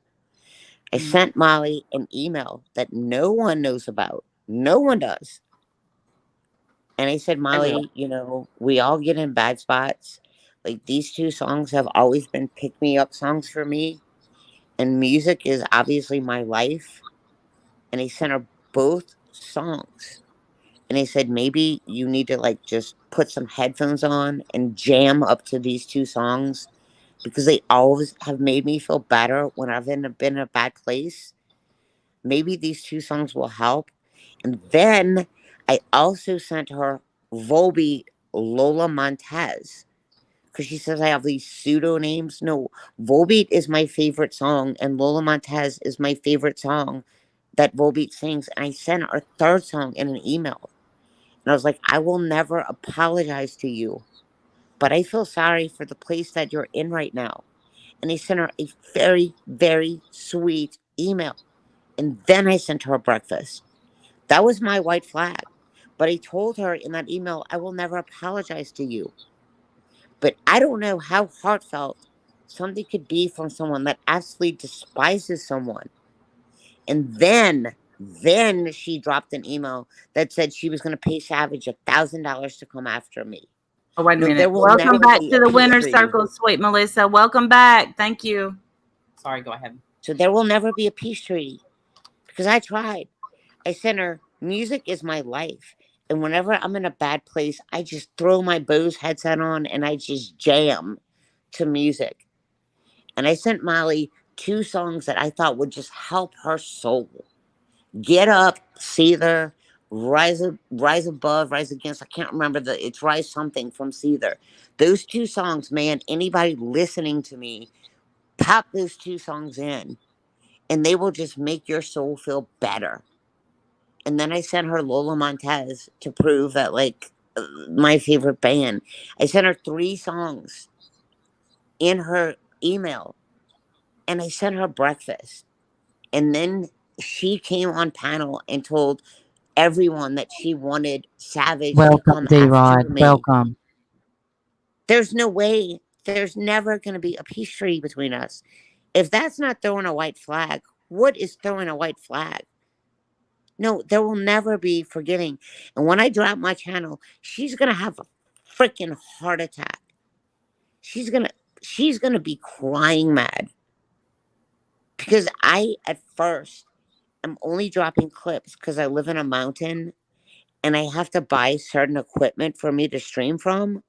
I
Mm,
sent Molly an email that no one knows about. No one does. And I said,
I will.
Molly, we all get in bad spots. Like these two songs have always been pick me up songs for me. And music is obviously my life. And I sent her both songs. And I said, maybe you need to like just put some headphones on and jam up to these two songs because they always have made me feel better when I've been in a bad place. Maybe these two songs will help. And then I also sent her Volbeat Lola Montez because she says I have these pseudo names. No, Volbeat is my favorite song, and Lola Montez is my favorite song that Volbeat sings. And I sent her a third song in an email. And I was like, I will never apologize to you, but I feel sorry for the place that you're in right now. And I sent her a very, very sweet email. And then I sent her a breakfast. That was my white flag. But I told her in that email, I will never apologize to you. But I don't know how heartfelt something could be from someone that absolutely despises someone. And then she dropped an email that said she was going to pay Savage $1,000 to come after me.
Oh, wait a
No, there
minute.
will
Welcome
never
back
be
to
a
the
peace
winner's
treaty.
circle, sweet Melissa. Welcome back. Thank you. Sorry, go ahead.
So there will never be a peace treaty because I tried. I sent her, music is my life. And whenever I'm in a bad place, I just throw my Bose headset on and I just jam to music. And I sent Molly two songs that I thought would just help her soul. Get Up, Seether, Rise Above, Rise Against. I can't remember it's Rise something from Seether. Those two songs, man, anybody listening to me, pop those two songs in. and they will just make your soul feel better. And then I sent her Lola Montez to prove that, like, my favorite band. I sent her 3 songs in her email, and I sent her breakfast. And then she came on panel and told everyone that she wanted Savage to
Welcome,
come
D
after
Rod.
me.
Welcome.
There's no way. There's never going to be a peace treaty between us. If that's not throwing a white flag, what is throwing a white flag? No, there will never be forgiving. And when I drop my channel, she's going to have a freaking heart attack. She's going to she's going to be crying mad because I at first am only dropping clips cuz I live in a mountain and I have to buy certain equipment for me to stream from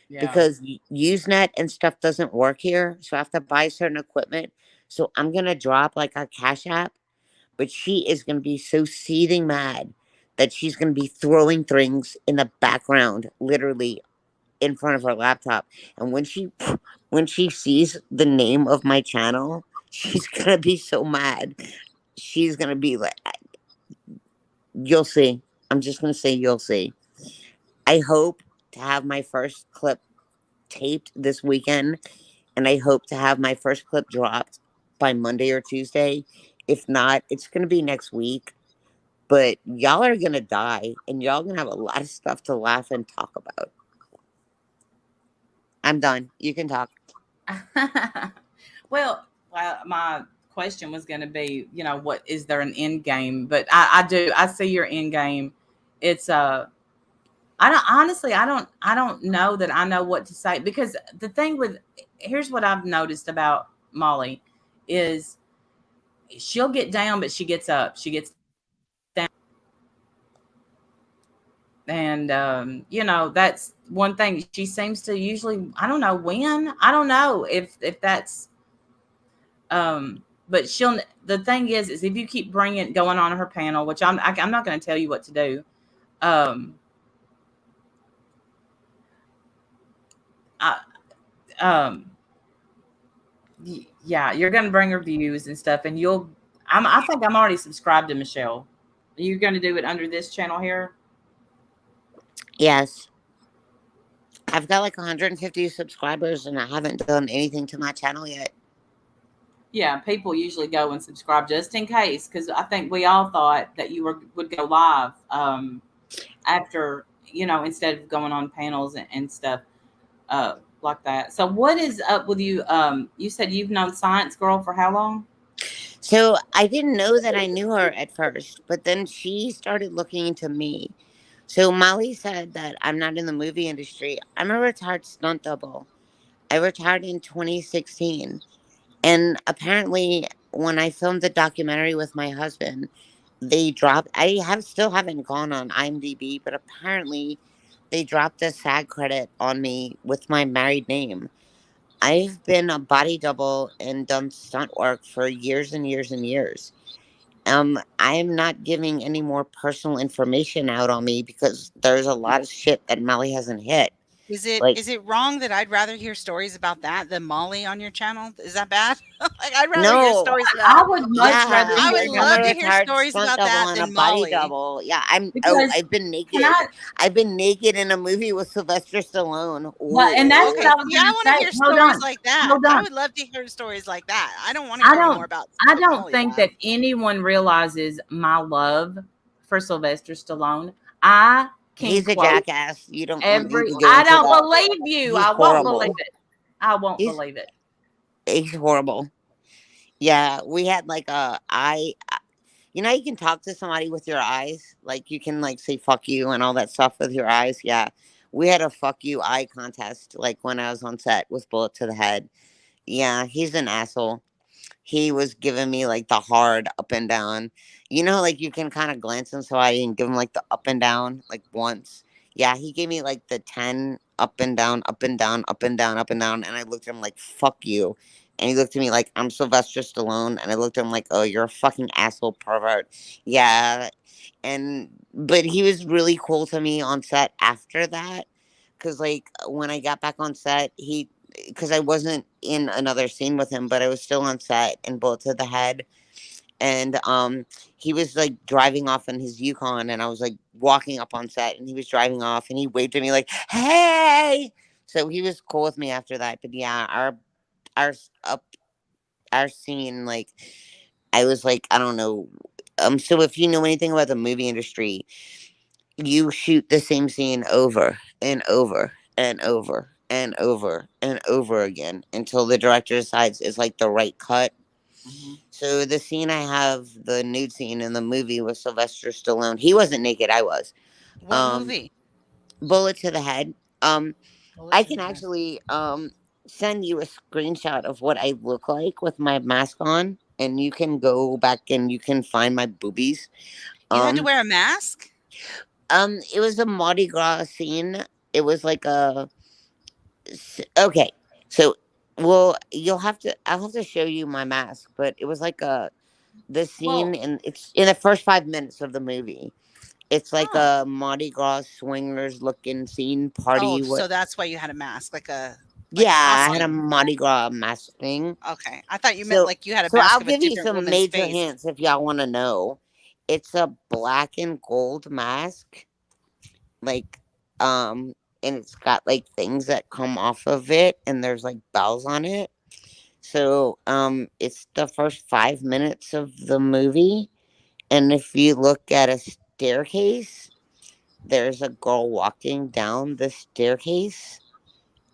Yeah.
because Usenet and stuff doesn't work here. So I have to buy certain equipment. So I'm going to drop like a Cash App, but she is going to be so seething mad that she's going to be throwing things in the background, literally in front of her laptop. And when she sees the name of my channel, she's going to be so mad. She's going to be like, you'll see. I'm just going to say, you'll see. I hope to have my first clip taped this weekend, and I hope to have my first clip dropped by Monday or Tuesday. If not, it's going to be next week. But y'all are going to die, and y'all going to have a lot of stuff to laugh and talk about. I'm done. You can talk.
Well, my question was going to be, what is there an end game? But I see your end game. It's I don't honestly, I don't know that I know what to say because the thing with here's what I've noticed about Molly is she'll get down, but she gets up. She gets down, and that's one thing. She seems to usually, I don't know when, I don't know if that's but she'll, the thing is if you keep bringing going on her panel, which I'm not going to tell you what to do. um I, um yeah, you're going to bring her views and stuff, and I think I'm already subscribed to Michelle. You're going to do it under this channel here?
Yes. I've got like 150 subscribers, and I haven't done anything to my channel yet.
Yeah, people usually go and subscribe just in case, because I think we all thought that you would go live after, instead of going on panels and stuff uh, like that. So what is up with you? You said you've known Science Girl for how long?
So I didn't know that I knew her at first, but then she started looking into me. So Molly said that I'm not in the movie industry. I'm a retired stunt double. I retired in 2016. And apparently, when I filmed the documentary with my husband, they dropped. I have still haven't gone on IMDb, but apparently, they dropped a SAG credit on me with my married name. I've been a body double and done stunt work for years and years and years. I'm not giving any more personal information out on me because there's a lot of shit that Molly hasn't hit.
Is it
Like,
is it wrong that I'd rather hear stories about that than Molly on your channel? Is that bad? Like, I'd rather hear
no,
stories
I
about
would much rather
yeah,
I would
hear
like I'm
about,
love
a
to hear
retired
stories
stunt
about
double
that
and a
than
body
Molly.
double. Yeah,
because
I've been
can I,
naked. I've been naked in a movie with Sylvester Stallone.
well, and that's what
Okay,
I
Ooh.
was
see, I
going to
wanna
say.
hear
Hold
stories
on.
like that.
Hold
I
on.
would love to hear stories like that. I don't wanna
I
hear any more
don't
about
I
stuff
don't
Molly
think
has.
that anyone realizes my love for Sylvester Stallone. I can
He's a
quote
jackass. You don't need
every
to go
I
into
don't
that.
believe you.
He's
I won't believe
horrible.
it. I won't
He's
believe it.
he's horrible. Yeah, we had like you know, you can talk to somebody with your eyes. Like you can like say fuck you and all that stuff with your eyes. Yeah. We had a fuck you eye contest like when I was on set with Bullet to the Head. Yeah, he's an asshole. He was giving me like the hard up and down. You know, like you can kind of glance in somebody and give him like the up and down like once. Yeah, he gave me like the 10 up and down, up and down, up and down, up and down. And I looked at him like, fuck you. And he looked at me like, I'm Sylvester Stallone. And I looked at him like, oh, you're a fucking asshole pervert. Yeah. But he was really cool to me on set after that. Cause like when I got back on set, because I wasn't in another scene with him, but I was still on set in Bullet to the Head. and he was like driving off in his Yukon, and I was like walking up on set, and he was driving off, and he waved at me like, "Hey!" So he was cool with me after that. But yeah, our up our scene, like, I was like, I don't know. So if you know anything about the movie industry, you shoot the same scene over and over and over and over and over again until the director decides it's like the right cut.
Hmm.
So the scene I have, the nude scene in the movie with Sylvester Stallone, he wasn't naked, I was.
What
Um,
movie?
Bullet to the head.
Bullet
I
to the
can
head.
actually send you a screenshot of what I look like with my mask on, and you can go back and you can find my boobies.
You had to
Um,
wear a mask?
it was a Mardi Gras scene. It was like okay. So, well, I'll have to show you my mask, but it was like the scene,
Well,
and it's in the first 5 minutes of the movie. It's like
Oh.
a Mardi Gras swingers looking scene
Oh,
party. What?
so that's why you had a mask, like
Yeah,
a
I had a
costume.
Mardi Gras mask thing.
Okay. I thought you meant
So,
like you had a
so
mask
I'll
of a
give you
different
some
woman's
major
face.
hints if y'all want to know. It's a black and gold mask, like, and it's got like things that come off of it, and there's like bells on it. So, it's the first 5 minutes of the movie, and if you look at a staircase, there's a girl walking down the staircase.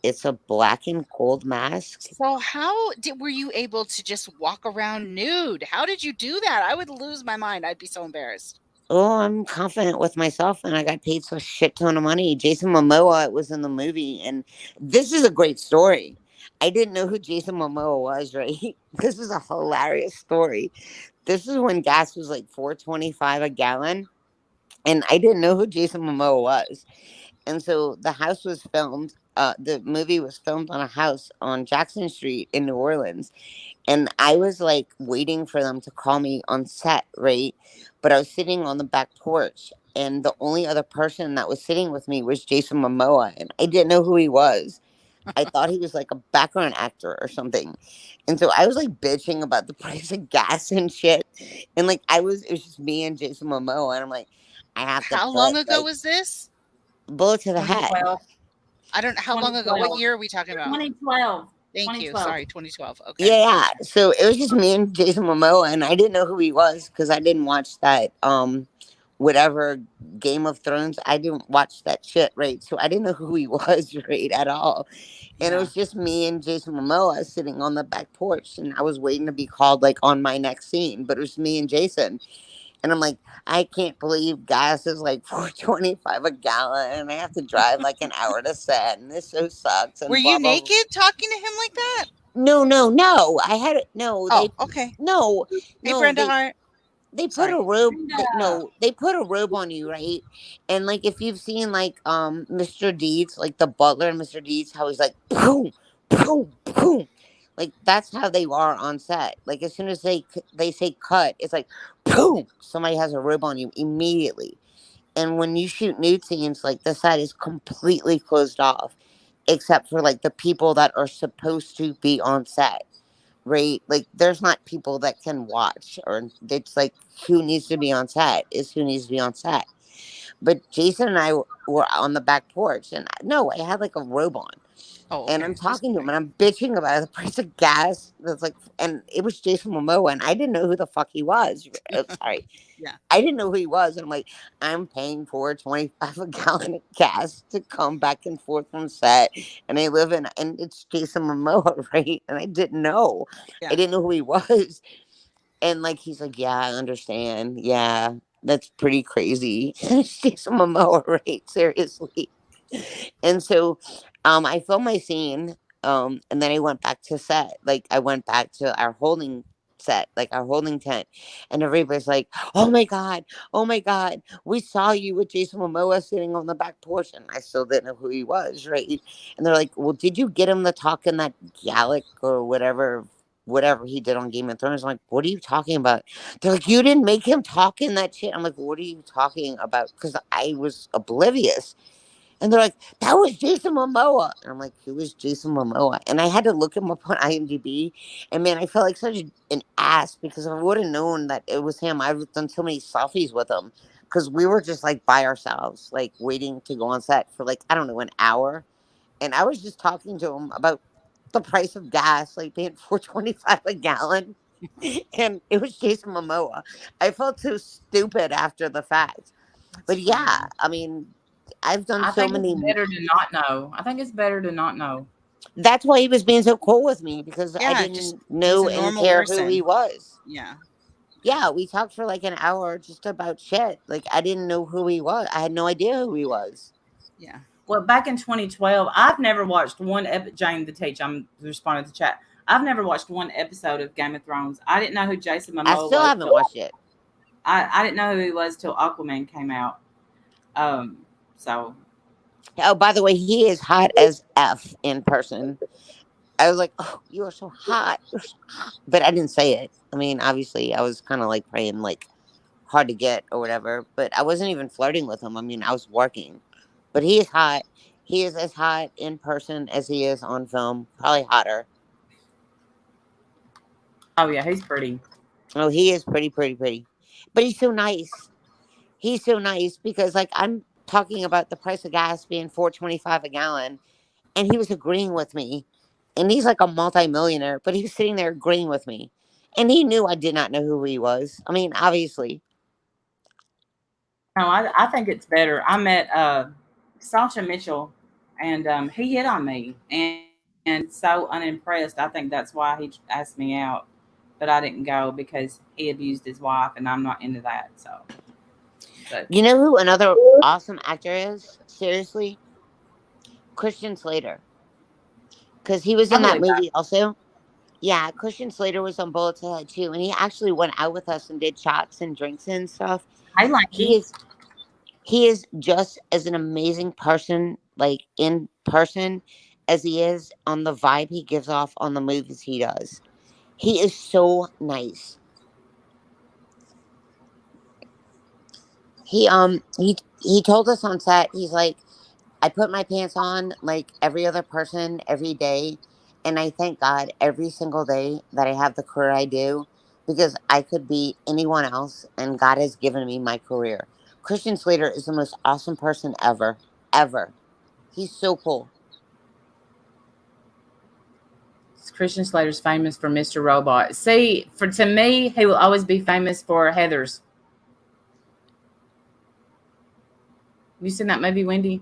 It's a black and gold mask.
So how did were you able to just walk around nude? How did you do that? I would lose my mind. I'd be so embarrassed.
Oh, I'm confident with myself, and I got paid so shit ton of money. Jason Momoa was in the movie, and this is a great story. I didn't know who Jason Momoa was, right? This is a hilarious story. This is when gas was like 4.25 a gallon, and I didn't know who Jason Momoa was. And so the house was filmed. The movie was filmed on a house on Jackson Street in New Orleans, and I was like waiting for them to call me on set, right? But I was sitting on the back porch, and the only other person that was sitting with me was Jason Momoa, and I didn't know who he was. I thought he was like a background actor or something. And so I was like bitching about the price of gas and shit. And like it was just me and Jason Momoa, and I'm like, I have to
How long
put
ago
like
was this?
bullet to the head.
2012,
I don't how long ago? What
2012,
year are we talking about?
2012,
Thank you.
2012.
Sorry, 2012. Okay.
Yeah, yeah. So it was just me and Jason Momoa, and I didn't know who he was because I didn't watch that whatever Game of Thrones. I didn't watch that shit, right? So I didn't know who he was, right, at all. And it
Yeah.
was just me and Jason Momoa sitting on the back porch, and I was waiting to be called like on my next scene, but it was me and Jason. And I'm like, I can't believe gas is like 4.25 a gallon, and I have to drive like an hour to set, and this so sucks,
Were
and
you
blah blah blah.
naked talking to him like that?
No, no, no. I had it. No,
Oh, okay.
no,
Hey,
no.
Brenda Hart.
They put
Sorry.
a robe.
Brenda.
No, they put a robe on you, right? And like if you've seen like Mr. Deeds, like the butler in Mr. Deeds, how he's like boom, boom, boom. Like that's how they are on set. Like as soon as they say cut, it's like boom. Somebody has a robe on you immediately. And when you shoot nude scenes, like the set is completely closed off, except for like the people that are supposed to be on set, right? Like there's not people that can watch, or it's like who needs to be on set is who needs to be on set. But Jason and I were on the back porch, and no, I had like a robe on,
Oh,
and
okay.
I'm
Just
talking to him, and I'm bitching about the price of gas. That's like, and it was Jason Momoa, and I didn't know who the fuck he was. Sorry,
yeah.
I didn't know who he was. And I'm like, I'm paying for 25 a gallon of gas to come back and forth from set. And I live in, and it's Jason Momoa, right? And I didn't know. I
Yeah.
didn't know who he was. And like, he's like, yeah, I understand. Yeah, that's pretty crazy. It's Jason Momoa, right? Seriously. And so I filmed my scene, and then I went back to set. Like I went back to our holding set, like our holding tent, and everybody's like, oh my god, we saw you with Jason Momoa sitting on the back porch, and I still didn't know who he was, right? And they're like, well, did you get him to talk in that Gallic or whatever he did on Game of Thrones? I'm like, what are you talking about? They're like, you didn't make him talk in that shit. I'm like, what are you talking about? Because I was oblivious. And they're like, that was Jason Momoa. And I'm like, who is Jason Momoa? And I had to look him up on IMDb. And man, I felt like such an ass because if I would have known that it was him, I've done so many selfies with him. Because we were just like by ourselves, like waiting to go on set for like, I don't know, an hour. And I was just talking to him about the price of gas, like being 4.25 a gallon. And it was Jason Momoa. I felt so stupid after the fact.
That's
But yeah,
funny.
I mean, I've done
I
so
think it's
many.
better to not know. I think it's better to not know.
That's why he was being so cool with me because I
Yeah, just
didn't
he's
know
a
and
normal
care who he
person.
was.
Yeah. Yeah.
Yeah, we talked for like an hour just about shit. Like I didn't know who he was. I had no idea who he was.
Yeah.
Well, back in 2012, I've never watched one Jane the Teach. I'm responding to chat. I've never watched one episode of Game of Thrones. I didn't know who Jason
I
Momoa
still
was
haven't
till
watched it.
I didn't know who he was till Aquaman came out. Um, so
Oh, by the way, he is hot as F in person. I was like, oh, you are so hot. You're so hot. But I didn't say it. I mean, obviously, I was kind of like praying, like, hard to get or whatever. But I wasn't even flirting with him. I mean, I was working. But he is hot. He is as hot in person as he is on film. Probably hotter.
oh yeah, he's pretty.
Oh, he is pretty, pretty, pretty. But he's so nice. He's so nice because, like, I'm talking about the price of gas being 4.25 a gallon, and he was agreeing with me. And he's like a multimillionaire, but he was sitting there agreeing with me. And he knew I did not know who he was. I mean, obviously.
No, I think it's better. I met Sasha Mitchell, and he hit on me, and so unimpressed. I think that's why he asked me out, but I didn't go because he abused his wife, and I'm not into that. So, but
You know who another awesome actor is? Seriously? Christian Slater. Because he was
I
in that
believe that.
movie also. Yeah, Christian Slater was on Bullets Ahead too. And he actually went out with us and did shots and drinks and stuff.
Hey,
He
Lanky.
is he is just as an amazing person, like in person, as he is on the vibe he gives off on the movies he does. He is so nice. He told us on set, he's like, I put my pants on like every other person every day, and I thank God every single day that I have the career I do because I could be anyone else, and God has given me my career. Christian Slater is the most awesome person ever, ever. He's so cool.
Christian Slater's famous for Mr. Robot. See, for to me, he will always be famous for Heather's. You seen that movie, Wendy?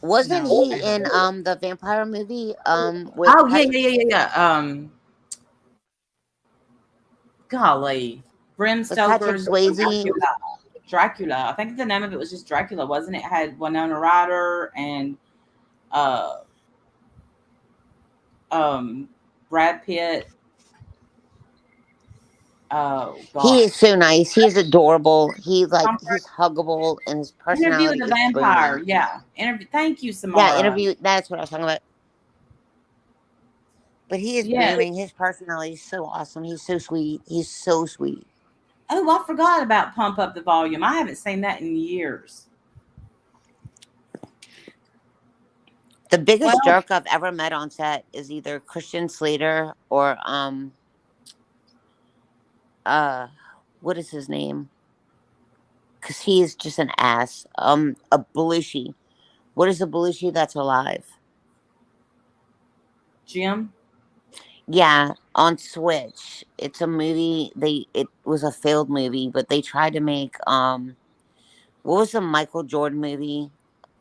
Wasn't
No,
he
I
in
haven't.
the vampire movie with
Oh yeah,
Patrick?
yeah, yeah, yeah, yeah. Golly, Bram
With Patrick
Stoker's
Swayze?
Dracula. Dracula. I think the name of it was just Dracula, wasn't it? It had Winona Ryder and uh um Brad Pitt. Oh
He is
gosh.
so nice. He is adorable.
Tom
He's huggable and his
Interview
personality
with a
is
Vampire.
booming.
Yeah. Interview. Thank you,
Yeah,
Samara.
interview. That's what I was talking about. But he is
Yes.
booming. His personality is so awesome. He's so sweet. He's so sweet.
Oh, I forgot about Pump Up the Volume. I haven't seen that in years.
The biggest
Well,
jerk I've ever met on set is either Christian Slater or uh what is his name? Because he is just an ass. A Belushi. What is a Belushi that's alive?
Jim.
Yeah, on Switch. It's a movie. It was a failed movie, but they tried to make what was the Michael Jordan movie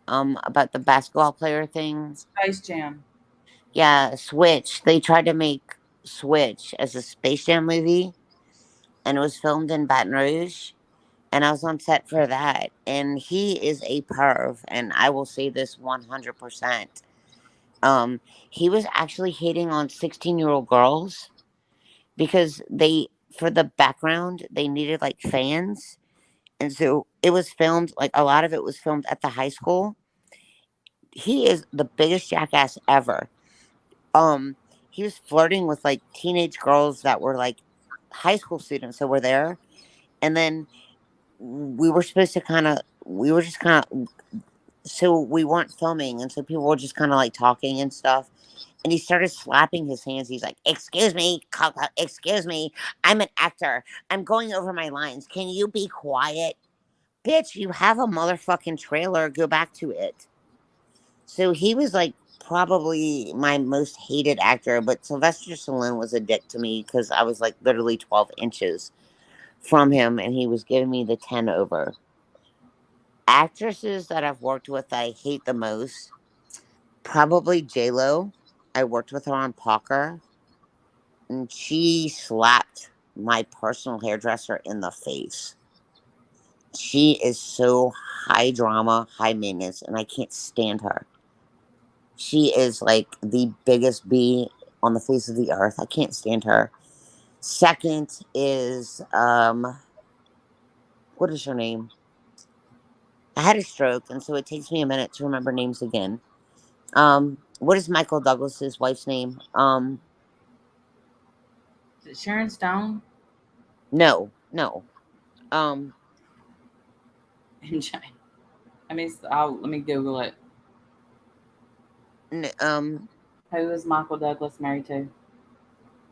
about the basketball player thing?
Space Jam.
Yeah, Switch. They tried to make Switch as a Space Jam movie, and it was filmed in Baton Rouge. And I was on set for that. And he is a perv, and I will say this 100%. He was actually hitting on 16-year-old girls because for the background, they needed like fans. And so it was filmed, like a lot of it was filmed at the high school. He is the biggest jackass ever. Um, he was flirting with like teenage girls that were like high school students that were there. And then we were supposed to we were just kind of so we weren't filming, and so people were just kind of like talking and stuff. And he started slapping his hands. He's like, "Excuse me, excuse me. I'm an actor. I'm going over my lines. Can you be quiet, bitch? You have a motherfucking trailer. Go back to it." So he was like probably my most hated actor, but Sylvester Stallone was a dick to me because I was like literally 12 inches from him, and he was giving me the 10 over. Actresses that I've worked with that I hate the most, probably J Lo. I worked with her on Parker, and she slapped my personal hairdresser in the face. She is so high drama, high maintenance, and I can't stand her. She is like the biggest bee on the face of the earth. I can't stand her. Second is what is her name? I had a stroke, and so it takes me a minute to remember names again. What is Michael Douglas's wife's name?
Is it Sharon Stone?
No, no. Um,
MJ. Let me Google it.
n- um,
Who is Michael Douglas married to?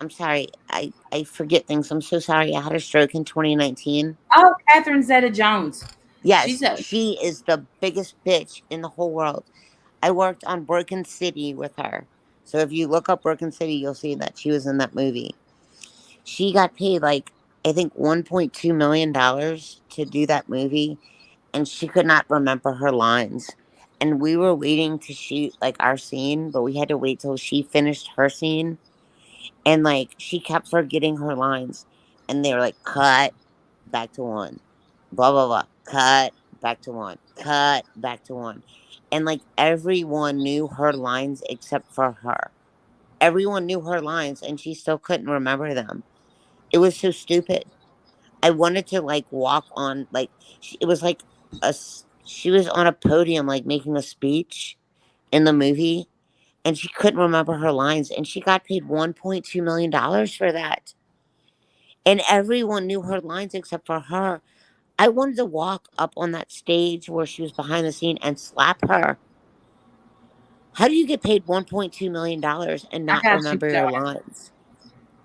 I'm sorry. I forget things. I'm so sorry. I had a stroke in 2019.
Oh, Catherine Zeta-Jones. She's
Yes,
a
she is the biggest bitch in the whole world. I worked on Broken City with her. So if you look up Broken City, you'll see that she was in that movie. She got paid like I think $1.2 million to do that movie, and she could not remember her lines. And we were waiting to shoot like our scene, but we had to wait till she finished her scene, and like she kept forgetting her lines, and they were like, "Cut, back to one, blah blah blah, cut, back to one, cut, back to one," and like everyone knew her lines except for her. Everyone knew her lines, and she still couldn't remember them. It was so stupid. I wanted to like walk on like it was like she was on a podium like making a speech in the movie, and she couldn't remember her lines, and she got paid $1.2 million for that, and everyone knew her lines except for her. I wanted to walk up on that stage where she was behind the scene and slap her. How do you get paid $1.2 million and
I
not
got you.
remember your lines?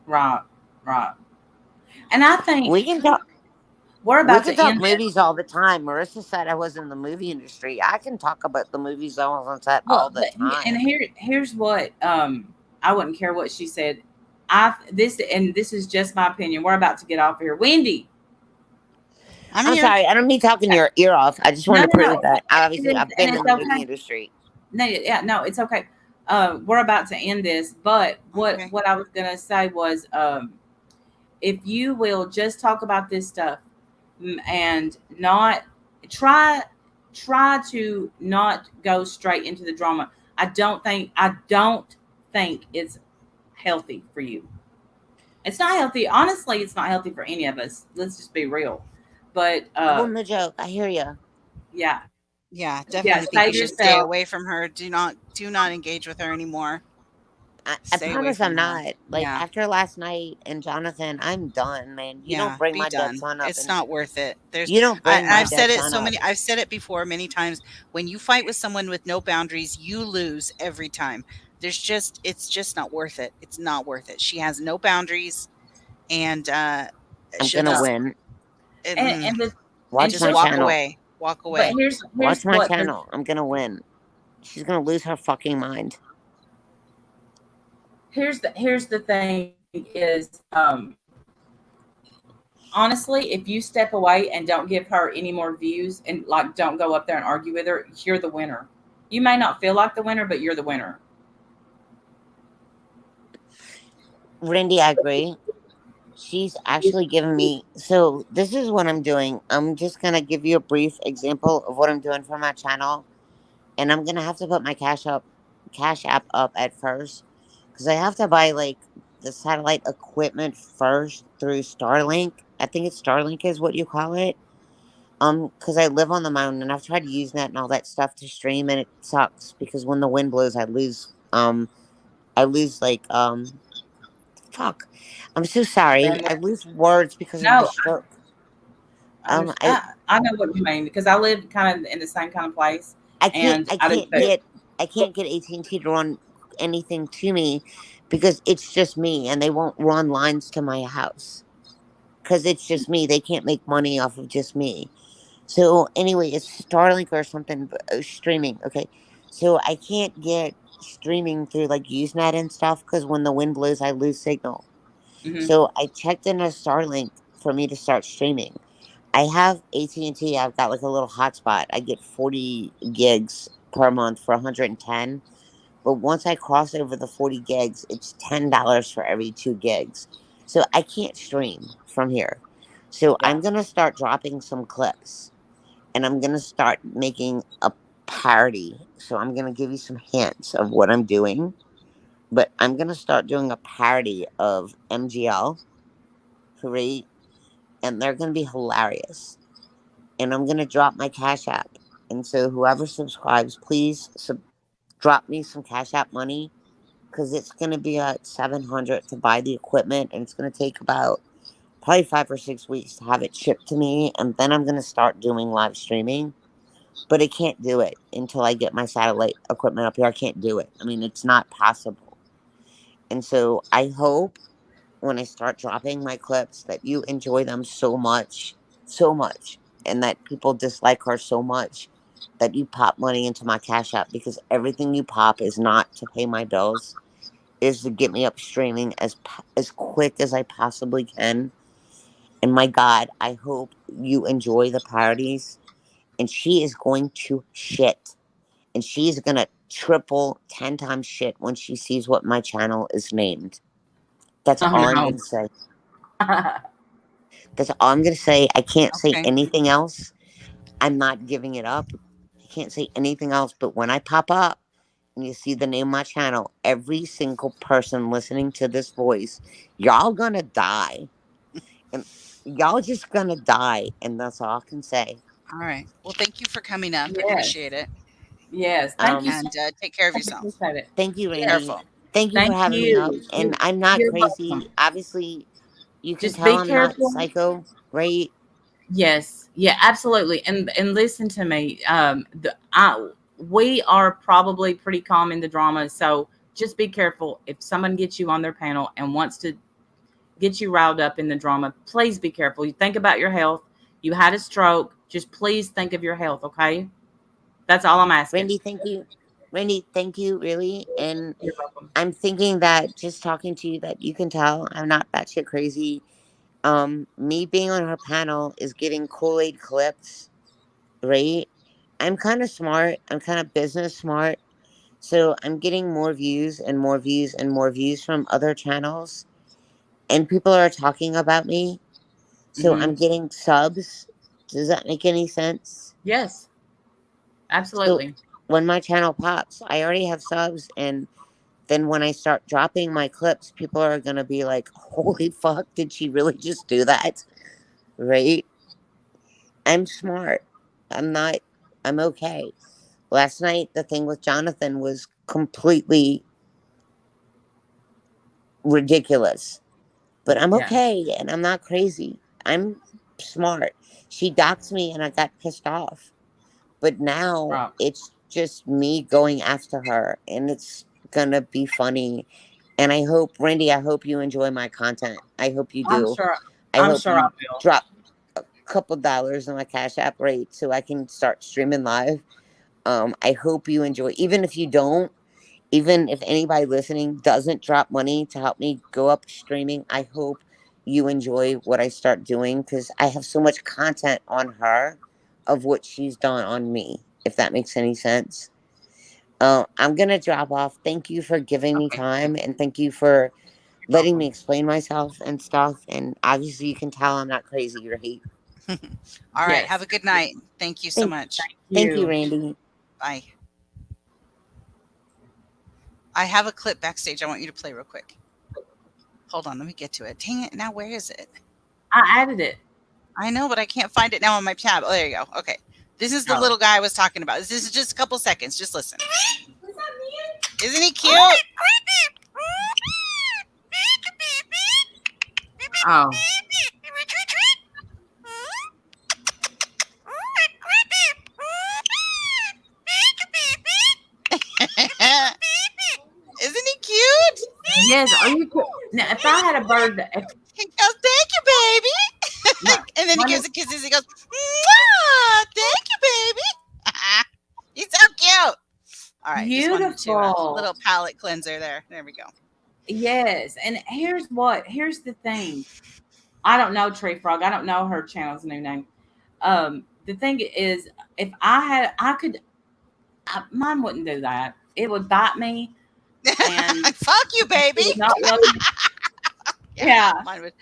Right, right. And I think
We can talk.
we're
We
about
can
to
talk
end this.
movies all the time. Marissa said I was in the movie industry. I can talk about the movies I was on set
Well,
all the
and
time.
here's what I wouldn't care what she said. This is just my opinion. We're about to get off of here. Wendy.
I'm
I'm
here.
sorry, I don't mean talking your ear off. I just
No,
wanted to
no, no.
prove that
And
obviously
it's,
I've
and
been
it's
in the movie
okay.
industry.
No, yeah, no, it's okay. We're about to end this, but
Okay.
what I was gonna say was, if you will just talk about this stuff, and not try try to not go straight into the drama. I don't think it's healthy for you. It's not healthy. Honestly, it's not healthy for any of us. Let's just be real. But
Oh, no joke. I hear you.
yeah,
Yeah,
yeah.
definitely think you
Save
should stay
yourself.
away from her. Do not engage with her anymore.
I
Stay away
promise I'm
from her.
not. Like,
Yeah.
after last night and Jonathan, I'm done, man. You don't
Yeah,
bring
be
my dead
done.
son up
It's
and
not worth it.
you don't bring my
I've
dead
said it
son
so
up.
many I've said it before many times. When you fight with someone with no boundaries, you lose every time. It's just not worth it. It's not worth it. She has no boundaries, and
I'm
she'll
gonna
No,
just
win.
and
mm,
and the and
Watch
just
my
she'll.
walk
channel.
away. Walk
But
away.
here's
Watch my
what
channel. I'm gonna win. She's gonna lose her fucking mind.
here's the thing is, honestly, if you step away and don't give her any more views and like don't go up there and argue with her, you're the winner. You may not feel like the winner, but you're the winner.
Randy, I agree. She's actually given me. So this is what I'm doing. I'm just gonna give you a brief example of what I'm doing for my channel, and I'm gonna have to put my cash app up at first, because I have to buy like the satellite equipment first through Starlink. I think it's Starlink is what you call it. Because I live on the mountain and I've tried using that and all that stuff to stream, and it sucks because when the wind blows, I lose. I lose like fuck. I'm so sorry. I
Bandwidth.
lose words because of the
No,
stroke.
I understand.
I
I know what you mean because I live kind of in the same kind of place, and
I
I do
can't
too.
get AT&T to run anything to me because it's just me and they won't run lines to my house because it's just me. They can't make money off of just me. So anyway, it's Starlink or something streaming. Okay, so I can't get streaming through like Usenet and stuff because when the wind blows, I lose signal.
Hmm.
So I checked in a Starlink for me to start streaming. I have AT&T. I've got like a little hotspot. I get 40 gigs per month for 110. But once I cross over the 40 gigs, it's $10 for every 2 gigs. So I can't stream from here. So
Yeah.
I'm gonna start dropping some clips, and I'm gonna start making a parody. So I'm gonna give you some hints of what I'm doing. But I'm gonna start doing a parody of MGL, right? And they're gonna be hilarious. And I'm gonna drop my Cash App. And so whoever subscribes, please drop me some Cash App money because it's gonna be at 700 to buy the equipment, and it's gonna take about probably 5 or 6 weeks to have it shipped to me, and then I'm gonna start doing live streaming. But I can't do it until I get my satellite equipment up here. I can't do it. I mean, it's not possible. And so I hope when I start dropping my clips that you enjoy them so much, and that people dislike her so much that you pop money into my Cash App because everything you pop is not to pay my bills, is to get me up streaming as quick as I possibly can. And my God, I hope you enjoy the parodies. And she is going to shit, and she's gonna triple 10 times shit when she sees what my channel is named. That's
Oh
all I'm
no.
gonna say. That's all I'm gonna say. I can't say
Okay.
anything else. I'm not giving it up. I can't say anything else. But when I pop up and you see the name of my channel, every single person listening to this voice, y'all gonna die. And y'all just gonna die. And that's all I can say.
All right. Well, thank you for coming up. I
Yes.
appreciate it.
Yes. Thank you
Um,
so
And take care of
much.
yourself.
Appreciate it.
Thank you,
Be
Yes.
Randy.
careful.
Thank you for
Thank
having me up.
you.
And I'm not
You're
crazy.
welcome.
Obviously, you can
Just
tell
be
I'm not
careful.
psycho, right?
Yes. Yeah, absolutely. And listen to me. We are probably pretty calm in the drama, so just be careful if someone gets you on their panel and wants to get you riled up in the drama. Please be careful. You think about your health. You had a stroke. Just please think of your health, okay? That's all I'm asking.
Randy, thank you. Randy, thank you, really. And
You're welcome.
I'm thinking that just talking to you, that you can tell I'm not batshit crazy. Me being on her panel is getting Kool-Aid clips, right? I'm kind of smart. I'm kind of business smart. So I'm getting more views and more views and more views from other channels. And people are talking about me. So
Hmm.
I'm getting subs. Does that make any sense?
Yes,
So
absolutely.
when my channel pops, I already have subs. And then when I start dropping my clips, people are going to be like, holy fuck, did she really just do that? Right? I'm smart. I'm not, I'm okay. Last night, the thing with Jonathan was completely ridiculous, but I'm
Yeah.
okay and I'm not crazy. I'm smart. She doxed me and I got pissed off, but now
Right.
it's just me going after her and it's gonna be funny. And I hope, Randy, I hope you enjoy my content. I hope you
I'm
do.
sure.
I
I'm
hope
sure I
you
will.
drop a couple dollars on my Cash App rate so I can start streaming live. I hope you enjoy. Even if you don't, even if anybody listening doesn't drop money to help me go up streaming, I hope you enjoy what I start doing because I have so much content on her of what she's done on me, if that makes any sense. I'm going to drop off. Thank you for giving me
Okay.
time and thank you for
You're
letting me
welcome.
explain myself and stuff. And obviously, you can tell I'm not crazy, right?
All right. Have
Yes.
a good night. Thank you so
Thank,
much.
Thank
thank you,
you.
Randy.
Bye. I have a clip backstage I want you to play real quick. Hold on. Let me get to it. Dang it. Now, where is it?
I added it.
I know, but I can't find it now on my tab. Oh, there you go. Okay. This is the
Oh.
little guy I was talking about. This is just a couple seconds. Just listen. Isn't he cute?
Oh. Yes, are you now if I had a bird that if
He goes, "Thank you, baby,"
let,
and then he
let me
gives a kisses. He goes, "Mwah, thank you, baby." He's so cute. All right, just wanted to
beautiful.
little palate cleanser there. There we go.
Yes, and here's the thing. I don't know Tree Frog. I don't know her channel's new name. The thing is, if I could, mine wouldn't do that. It would bite me, and
Fuck you, baby.
it would not load.
Yeah,
Yeah,
mine would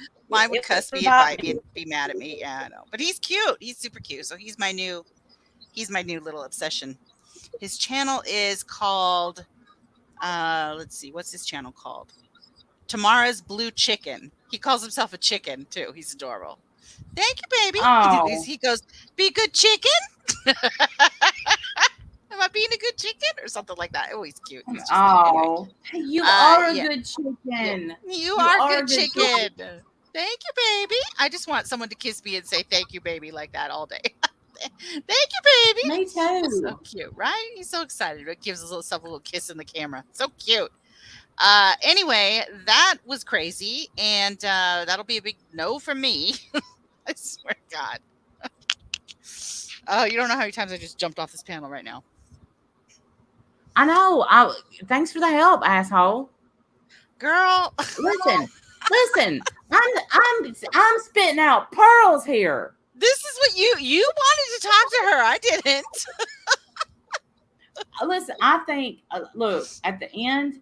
it
cuss
would
me and
bite
bite me
me.
and be mad at me. Yeah, I know. But he's cute. He's super cute. So he's my new little obsession. His channel is called let's see, what's his channel called? Tamara's Blue Chicken. He calls himself a chicken too. He's adorable. Thank you, baby.
Oh,
He goes, "Be good chicken." Am I being a good chicken or something like that? Oh, he's cute. He's just cute. Anyway,
oh, hey, you are a
yeah,
good
yeah.
chicken.
You
You
are a
are a
good
good chicken.
chicken. Thank you, baby. I just want someone to kiss me and say thank you, baby, like that all day. Thank you, baby.
Me
So
too.
cute, right? He's so excited. It gives himself a little kiss in the camera. So cute. Anyway, that was crazy, and that'll be a big no from me. I swear to God. Oh, you don't know how many times I just jumped off this panel right now.
I know. Thanks for the help, asshole.
Girl,
Listen, listen. I'm spitting out pearls here.
this is what you wanted to talk to her. I didn't.
Listen, I think. Look, at the end,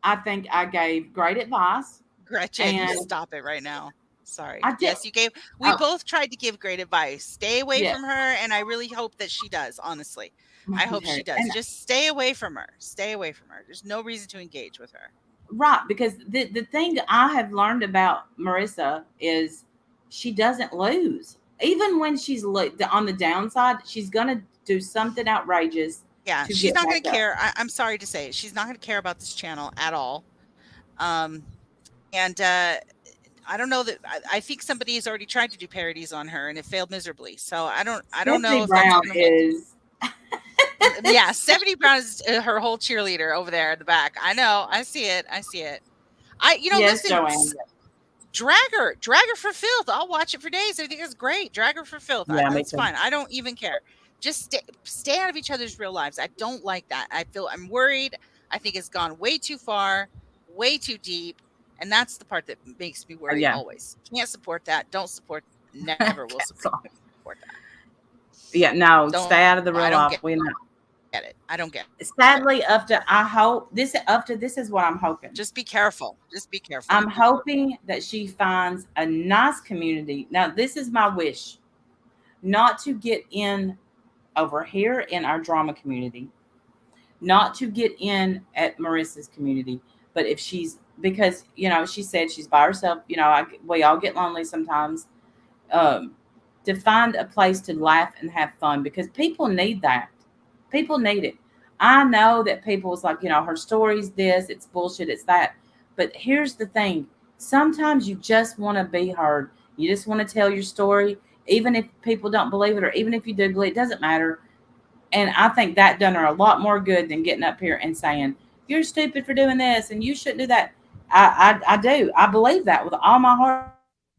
I think I gave great advice,
Gretchen,
and
stop it right now. Sorry.
I did.
Yes, you gave we
Oh,
both tried to give great advice. Stay away
yeah.
from her, and I really hope that she does, honestly. I hope she
Okay.
does.
And
Just stay away from her. Stay away from her. There's no reason to engage with her.
right, because the thing I have learned about Marissa is she doesn't lose. Even when she's on the downside, she's gonna do something outrageous
Yeah,
to
she's
get
not
back
going to
up.
care. I'm sorry to say it. She's not going to care about this channel at all. Um, and I don't know that I think somebody has already tried to do parodies on her and it failed miserably. So I don't know
Stephanie
if that's
Brown
going to hold.
is
Yeah, 70 Brown is her whole cheerleader over there in the back. I know. I see it. I see it.
yes,
Listen,
Joanne.
drag her for filth. I'll watch it for days. I think it's great. Drag her for filth.
Yeah, me
That's
too.
fine. I don't even care. Just stay out of each other's real lives. I don't like that. I'm worried. I think it's gone way too far, way too deep, and that's the part that makes me worried.
Yeah.
Always can't support that. Don't support. Never will support
So,
that.
yeah, no,
Don't.
stay out of the
I
real
don't
life.
get
We know.
it. I don't get it.
Sadly, after this is what I'm hoping.
Just be careful. Just be careful.
I'm hoping that she finds a nice community. Now, this is my wish, not to get in over here in our drama community, not to get in at Marissa's community, but if she's because she said she's by herself. We all get lonely sometimes. Um, to find a place to laugh and have fun because people need that. People need it. I know that people's like, her story's this, it's bullshit, it's that. But here's the thing. Sometimes you just want to be heard. You just want to tell your story, even if people don't believe it, or even if you do believe it, doesn't matter. And I think that done her a lot more good than getting up here and saying, you're stupid for doing this and you shouldn't do that. I do. I believe that with all my heart.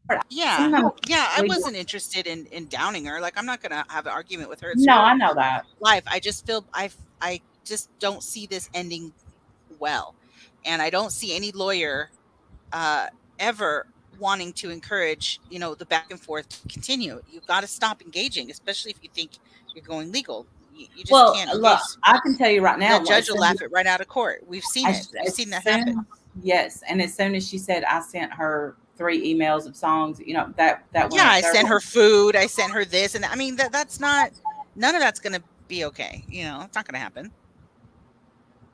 Sometimes
Yeah.
we
Yeah,
just,
I wasn't interested in downing her. Like, I'm not gonna have an argument with her. It's
no, I
her
know that.
life. I just feel I just don't see this ending well. And I don't see any lawyer uh ever wanting to encourage, the back and forth to continue. You've got to stop engaging, especially if you think you're going legal. You just
Well,
can't
look,
engage.
I can tell you right
The
now,
judge will laugh it right out of court. We've seen it. We've
as
seen that happen.
soon, yes, and as soon as she said I sent her 3 emails of songs, that
Yeah,
went up
I
there.
sent her food. I sent her this, and I mean that's not. None of that's gonna be okay. It's not gonna happen.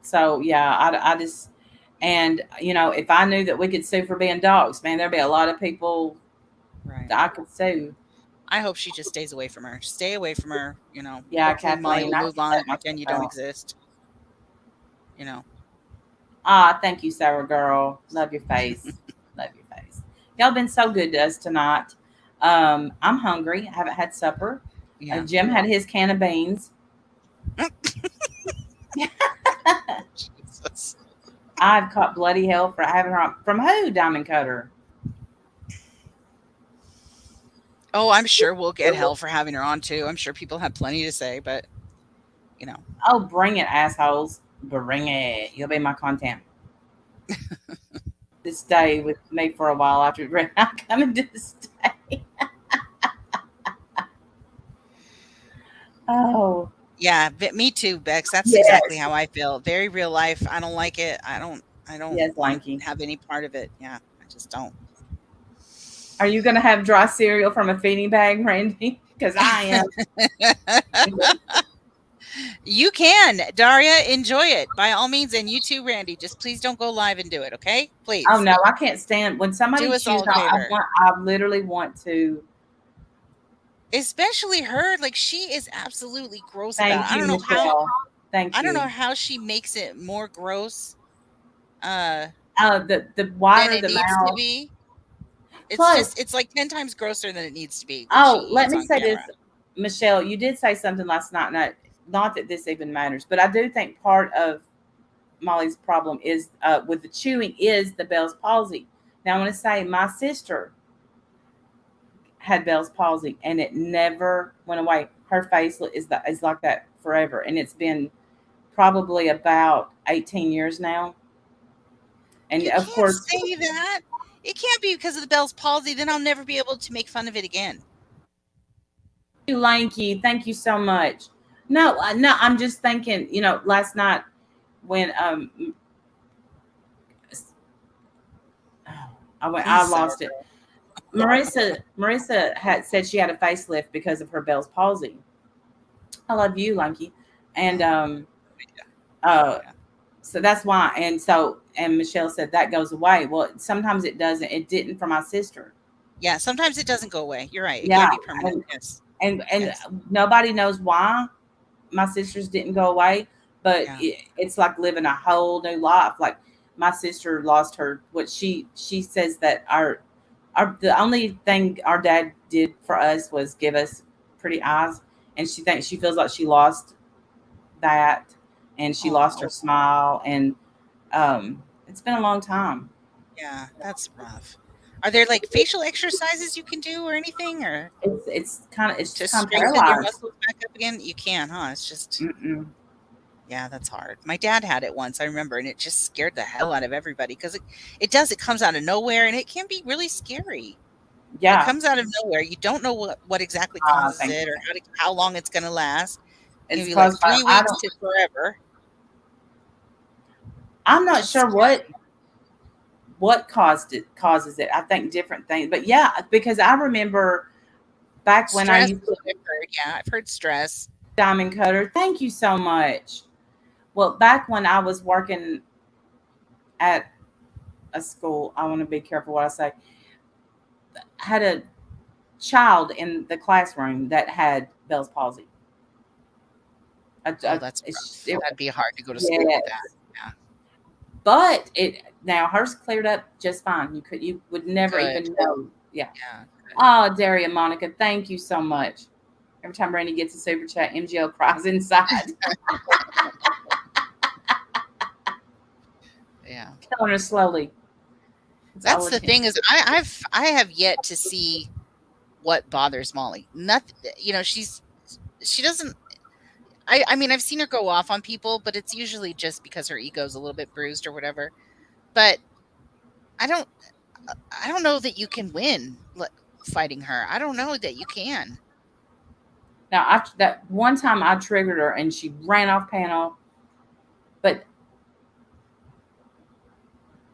So yeah, I just and if I knew that we could sue for being dogs, man, there'd be a lot of people
Right.
that I could sue.
I hope she just stays away from her. Stay away from her.
Yeah,
Hopefully, Molly
Kathleen,
will
I
move
can
on
let
and pretend you
myself
don't
out.
exist. You know.
Thank you, Sarah girl. Love your face. Love your face. Y'all been so good to us tonight. I'm hungry. I haven't had supper.
Yeah.
Jim had his can of beans.
Jesus.
I've caught bloody hell for having her on. From who, Diamond Cutter?
Oh, I'm sure we'll get hell for having her on too. I'm sure people have plenty to say, but you know.
Oh, bring it, assholes. Bring it. You'll be my content. This stay with me for a while after I'm coming to this day. Oh,
Yeah, me too, Bex. That's exactly
yes.
how I feel. Very real life. I don't like it. I don't
Yes,
want
Lanky.
to have any part of it. Yeah, I just don't.
Are you going to have dry cereal from a feeding bag, Randy? Because I am.
You can, Daria, enjoy it by all means, and you too, Randy. Just please don't go live and do it, okay?
Oh
Please
no, I can't stand when somebody
do us
chews.
all a favor.
I literally want to.
Especially her, like she is absolutely gross about
Thank
it.
you, Michelle. Thank
I don't know
you.
how she makes it more gross
The
than
wider
it
the
needs to
mouth.
be.
Plus,
It's like 10 times grosser than it needs to be when she
oh, let
eats
me
on
say this,
camera.
Michelle. You did say something last night, and not that this even matters, but I do think part of Molly's problem is with the chewing is the Bell's palsy. Now, I want to say my sister had Bell's palsy, and it never went away. Her face is like that forever, and it's been probably about 18 years now. And
You
of
can't
course,
say that. It can't be because of the Bell's palsy. Then I'll never be able to make fun of it again.
you Lanky, thank you so much. No, no, I'm just thinking. Last night when I
Sour.
lost it. Marissa had said she had a facelift because of her Bell's palsy. I love you, Lanky, and
Oh,
uh,
yeah.
so that's why. And Michelle said that goes away. Well, sometimes it doesn't. It didn't for my sister.
Yeah, sometimes it doesn't go away. You're right. It
Yeah,
can be permanent.
and
Yes.
and
Yes.
nobody knows why my sisters didn't go away, but
Yeah.
it's like living a whole new life. Like my sister lost her. What she says that our the only thing our dad did for us was give us pretty eyes, and she feels like she lost that, and she lost her
Oh,
smile, and it's been a long time.
yeah. That's rough. Are there like facial exercises you can do or anything or
It's
to
just kind of
strengthen your
paralyzed.
muscles back up again? You can, huh? It's just
Mm-mm.
yeah, that's hard. My dad had it once, I remember, and it just scared the hell out of everybody because it does. It comes out of nowhere and it can be really scary. It
Yeah.
comes out of nowhere. You don't know what exactly causes
Thank
it or
you.
how long it's going to last. It can
It's
be like
caused by
3 weeks to forever.
I'm not
That's
sure what causes it. I think different things, but yeah, because I remember back when I
stress.
used to
I've heard. Yeah, I've heard stress.
diamond cutter. Thank you so much. Well, back when I was working at a school, I want to be careful what I say. Had a child in the classroom that had Bell's palsy.
Oh, that's rough. That'd be hard to go to school with
Yes,
that. Yeah,
but it now hers cleared up just fine. You would never
good.
even know. Yeah.
Yeah, good.
Oh, Daria, Monica, thank you so much. Every time Randy gets a super chat, MGL cries inside.
Yeah.
Killing her slowly. It's all
That's the
attention.
thing is I have yet to see what bothers Molly. Nothing. You know, she doesn't. I mean, I've seen her go off on people, but it's usually just because her ego's a little bit bruised or whatever. But I don't I don't know that you can win fighting her. I don't know that you can.
Now, that one time I triggered her and she ran off panel, but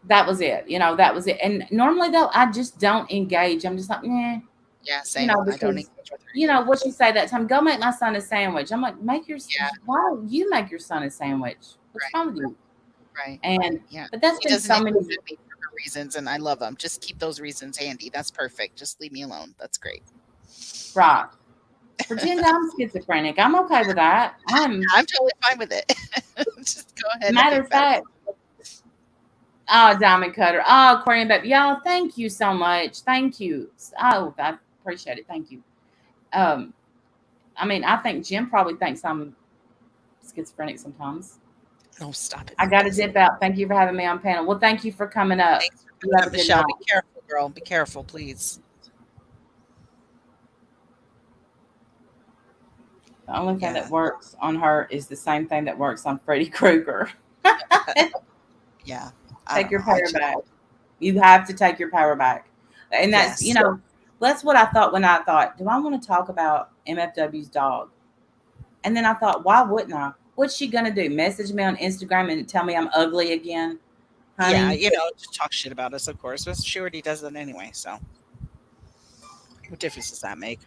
that was it. That was it. And normally, though, I just don't engage. I'm just like, nah,
Yeah, same. I don't
because
engage with her either.
what you say that time, go make my son a sandwich. I'm like,
Yeah,
why don't you make your son a sandwich? What's
right,
wrong with you?
right.
And
Yeah.
but that's
She
been
doesn't
so many.
interrupt me for her reasons, and I love them. Just keep those reasons handy. That's perfect. Just leave me alone. That's great.
Right. Pretend I'm schizophrenic. I'm okay with that.
I'm totally fine with it. Just go ahead and
Matter
be
of
better.
fact, oh, Diamond Cutter. Oh, Aquarium Baby. Y'all, thank you so much. Thank you. Oh, I appreciate it. Thank you. Um, I mean, I think Jim probably thinks I'm schizophrenic sometimes.
No, stop it.
I got to dip out. Thank you for having me on panel. Well, thank you for coming up.
Thanks for
You
coming
have
up,
a good
Michelle.
night.
Be careful, girl. Be careful, please.
The only thing that
Yeah.
works on her is the same thing that works on Freddy Krueger.
Yeah. I
Take
don't
your
know. I
power
just,
back. You have to take your power back. And that's,
yes.
that's what I thought when I thought, do I want to talk about MFW's dog? And then I thought, why wouldn't I? What's she going to do? Message me on Instagram and tell me I'm ugly again?
Yeah.
Honey,
Just talk shit about us, of course. But she already does that anyway. So what difference does that make?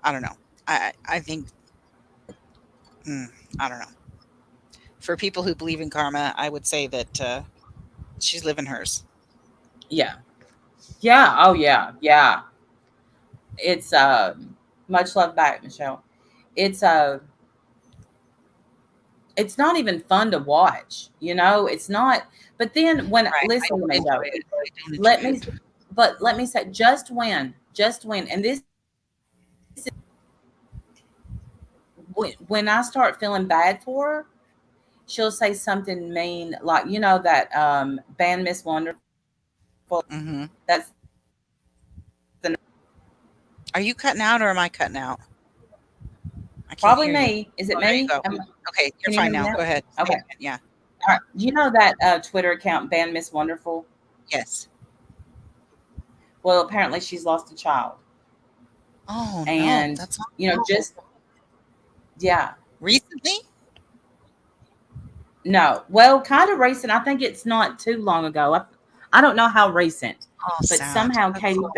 I don't know. I think, mm, I don't know. For people who believe in karma, I would say that she's living hers.
yeah. Yeah. Oh, yeah. Yeah. It's much love back, Michelle. It's it's not even fun to watch, it's not. But then when
Right. I
listen to
don't
me though,
enjoy it. I don't
let
enjoy
me
it.
but let me say, just when, and this is when I start feeling bad for her, she'll say something mean, like, that band Miss Wonderful.
Hmm.
That's the
Are you cutting out or am I cutting out? I can't
probably
hear you.
me. Is it
Oh, there you
me?
go. Okay, you're
Can you hear
fine
me
now.
now?
Go ahead. Say
Okay.
it again. Yeah.
All right. You know that Twitter account, band Miss Wonderful?
Yes.
Well, apparently she's lost a child.
Oh no,
And,
that's not
just, yeah.
recently.
No. Well, kind of recent. I think it's not too long ago. I don't know how recent,
Oh,
but
sad.
somehow
That's so.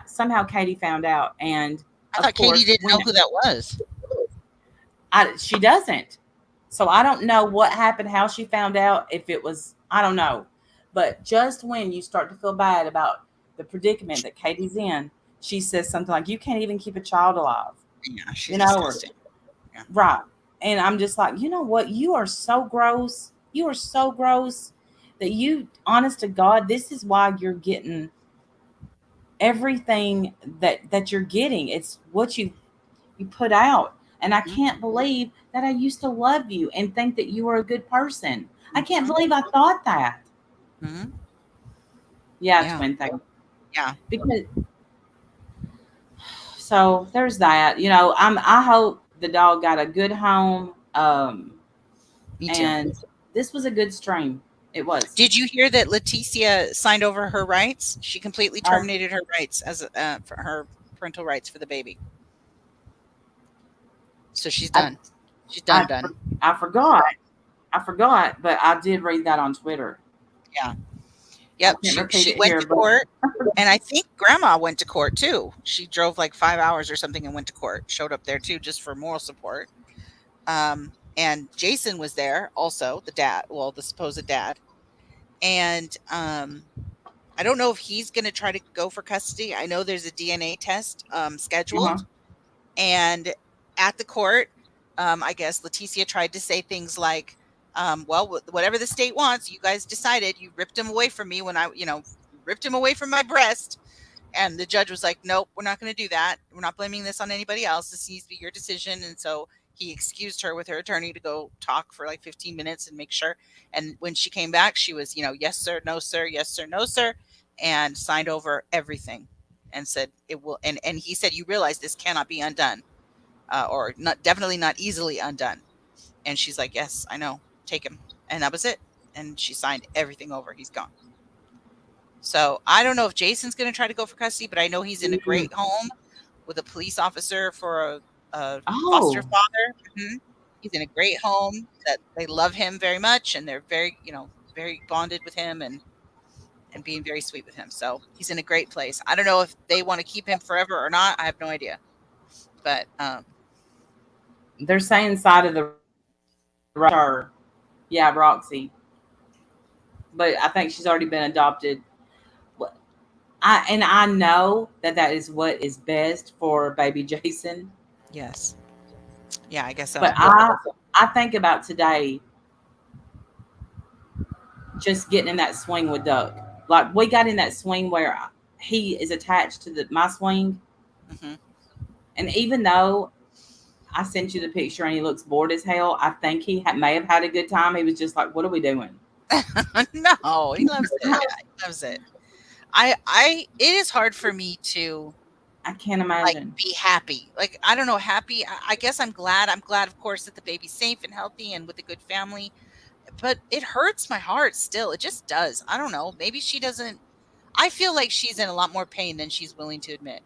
Somehow Katie found out. And
I
of
thought Katie
course,
didn't know who that was.
she doesn't. So I don't know what happened, how she found out, if it was, I don't know. But just when you start to feel bad about the predicament that Katie's in, she says something like, "You can't even keep a child alive,"
Yeah, she's
or
disgusting. Yeah.
right. And I'm just like, you know what? You are so gross. You are so gross that honest to God, this is why you're getting everything that you're getting. It's what you put out. And I
Hmm.
can't believe that I used to love you and think that you were a good person. I can't
Hmm.
believe I thought that.
Hmm.
Yeah,
Yeah.
twin thing.
Yeah.
Because so there's that. I hope the dog got a good home.
Me too.
And this was a good stream. It was.
Did you hear that Leticia signed over her rights? She completely
I
terminated her rights as for her parental rights for the baby. So she's
I
done. She's
I,
done. Done.
I forgot. I forgot, but I did read that on Twitter.
Yeah.
I
Yep.
can't repeat
She
it
went
here,
to
but
court, and I think Grandma went to court too. She drove like 5 hours or something and went to court. Showed up there too, just for moral support. And Jason was there also, the dad, well, the supposed dad. And I don't know if he's going to try to go for custody. I know there's a DNA test
uh-huh.
scheduled, and at the court, I guess Leticia tried to say things like, well, whatever the state wants, you guys decided. You ripped him away from me when ripped him away from my breast. And the judge was like, nope, we're not going to do that. We're not blaming this on anybody else. This needs to be your decision. And so he excused her with her attorney to go talk for like 15 minutes and make sure. And when she came back, she was, yes, sir, no, sir, yes, sir, no, sir, and signed over everything and said it will. And he said, you realize this cannot be undone, or not, definitely not easily undone. And she's like, yes, I know, take him. And that was it. And she signed everything over. He's gone. So I don't know if Jason's going to try to go for custody, but I know he's in a
Mm.
great home with a police officer for a foster
Oh,
father. He's in a great home that they love him very much, and they're very, very bonded with him and being very sweet with him. So he's in a great place. I don't know if they want to keep him forever or not. I have no idea. But
they're saying side of the road. Yeah, Roxy. But I think she's already been adopted. I know that is what is best for baby Jason.
yes, yeah, I guess
But
so.
I think about today, just getting in that swing with Duck. Like, we got in that swing where he is attached to my swing,
Hmm.
and even though I sent you the picture, and he looks bored as hell. I think he may have had a good time. He was just like, "What are we doing?"
No, he loves it. Yeah, he loves it. It is hard for me to
I can't
like
imagine.
be happy. Like I don't know, happy. I guess I'm glad. I'm glad, of course, that the baby's safe and healthy and with a good family. But it hurts my heart still. It just does. I don't know. Maybe she doesn't. I feel like she's in a lot more pain than she's willing to admit.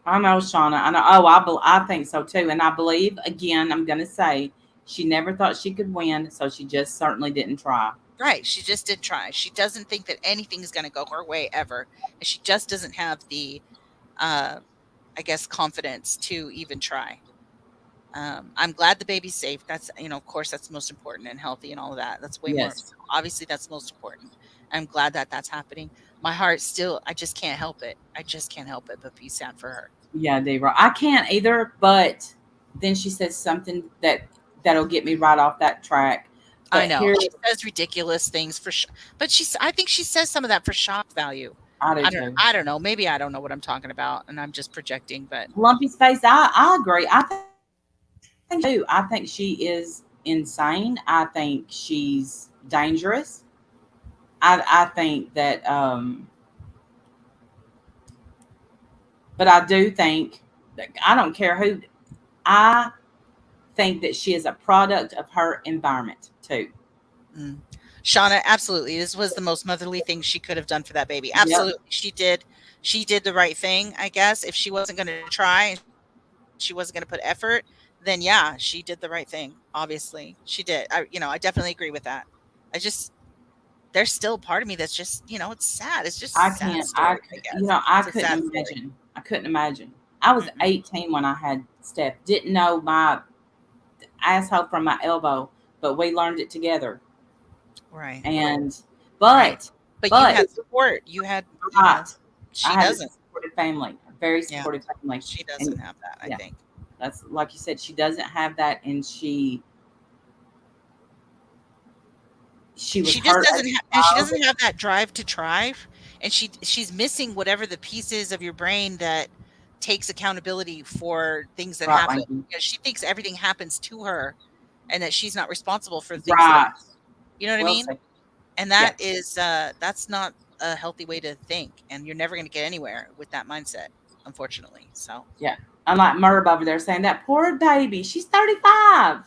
I know, Shauna. I know. Oh, I think so too. And I believe, again, I'm going to say she never thought she could win, so she just certainly didn't try.
Right. She just did try. She doesn't think that anything is going to go her way ever. And she just doesn't have the, uh, I guess, confidence to even try. I'm glad the baby's safe. That's, of course, that's most important and healthy and all of that. That's way more.
Yes.
Obviously, that's most important. I'm glad that that's happening. My heart still, I just can't help it. I just can't help it but be sad for her.
Yeah, Debra. I can't either, but then she says something that'll get me right off that track.
I
But
know
here
she says ridiculous things but I think she says some of that for shock value.
I do too.
I don't know. Maybe I don't know what I'm talking about, and I'm just projecting. But
Lumpy space. I agree. I think too. I think she is insane. I think she's dangerous. I think that but I do think that I don't care who I think that she is a product of her environment too.
mm. Shauna, absolutely, this was the most motherly thing she could have done for that baby.
Yep.
Absolutely, she did. She did the right thing, I guess. If she wasn't going to try and she wasn't going to put effort, then yeah, she did the right thing. Obviously, she did. I definitely agree with that. I just there's still part of me that's just it's sad. It's just a
I
sad
can't.
story, I guess.
I
It's a sad
couldn't
story.
imagine. I couldn't imagine. I was
Mm-mm.
18 when I had Steph. Didn't know my asshole from my elbow, but we learned it together.
Right.
And
Right.
but
But you
but
had support.
right, I
She
had a
doesn't.
supportive family, a very
Yeah.
supportive family,
She doesn't
and
have that, I
yeah,
think.
that's like you said. She doesn't have that, and she was
She just
hurt as
doesn't
a
have and she
child.
doesn't have that drive to try, and she's missing whatever the pieces of your brain that takes accountability for things that
Right,
happen.
Lanky.
Because she thinks everything happens to her and that she's not responsible for the things that
Right.
happen. You know what I
Well
mean?
said.
And
Yeah.
that's not a healthy way to think, and you're never gonna get anywhere with that mindset, unfortunately. So
Yeah. Unlike Merb over there saying that poor baby, she's 35.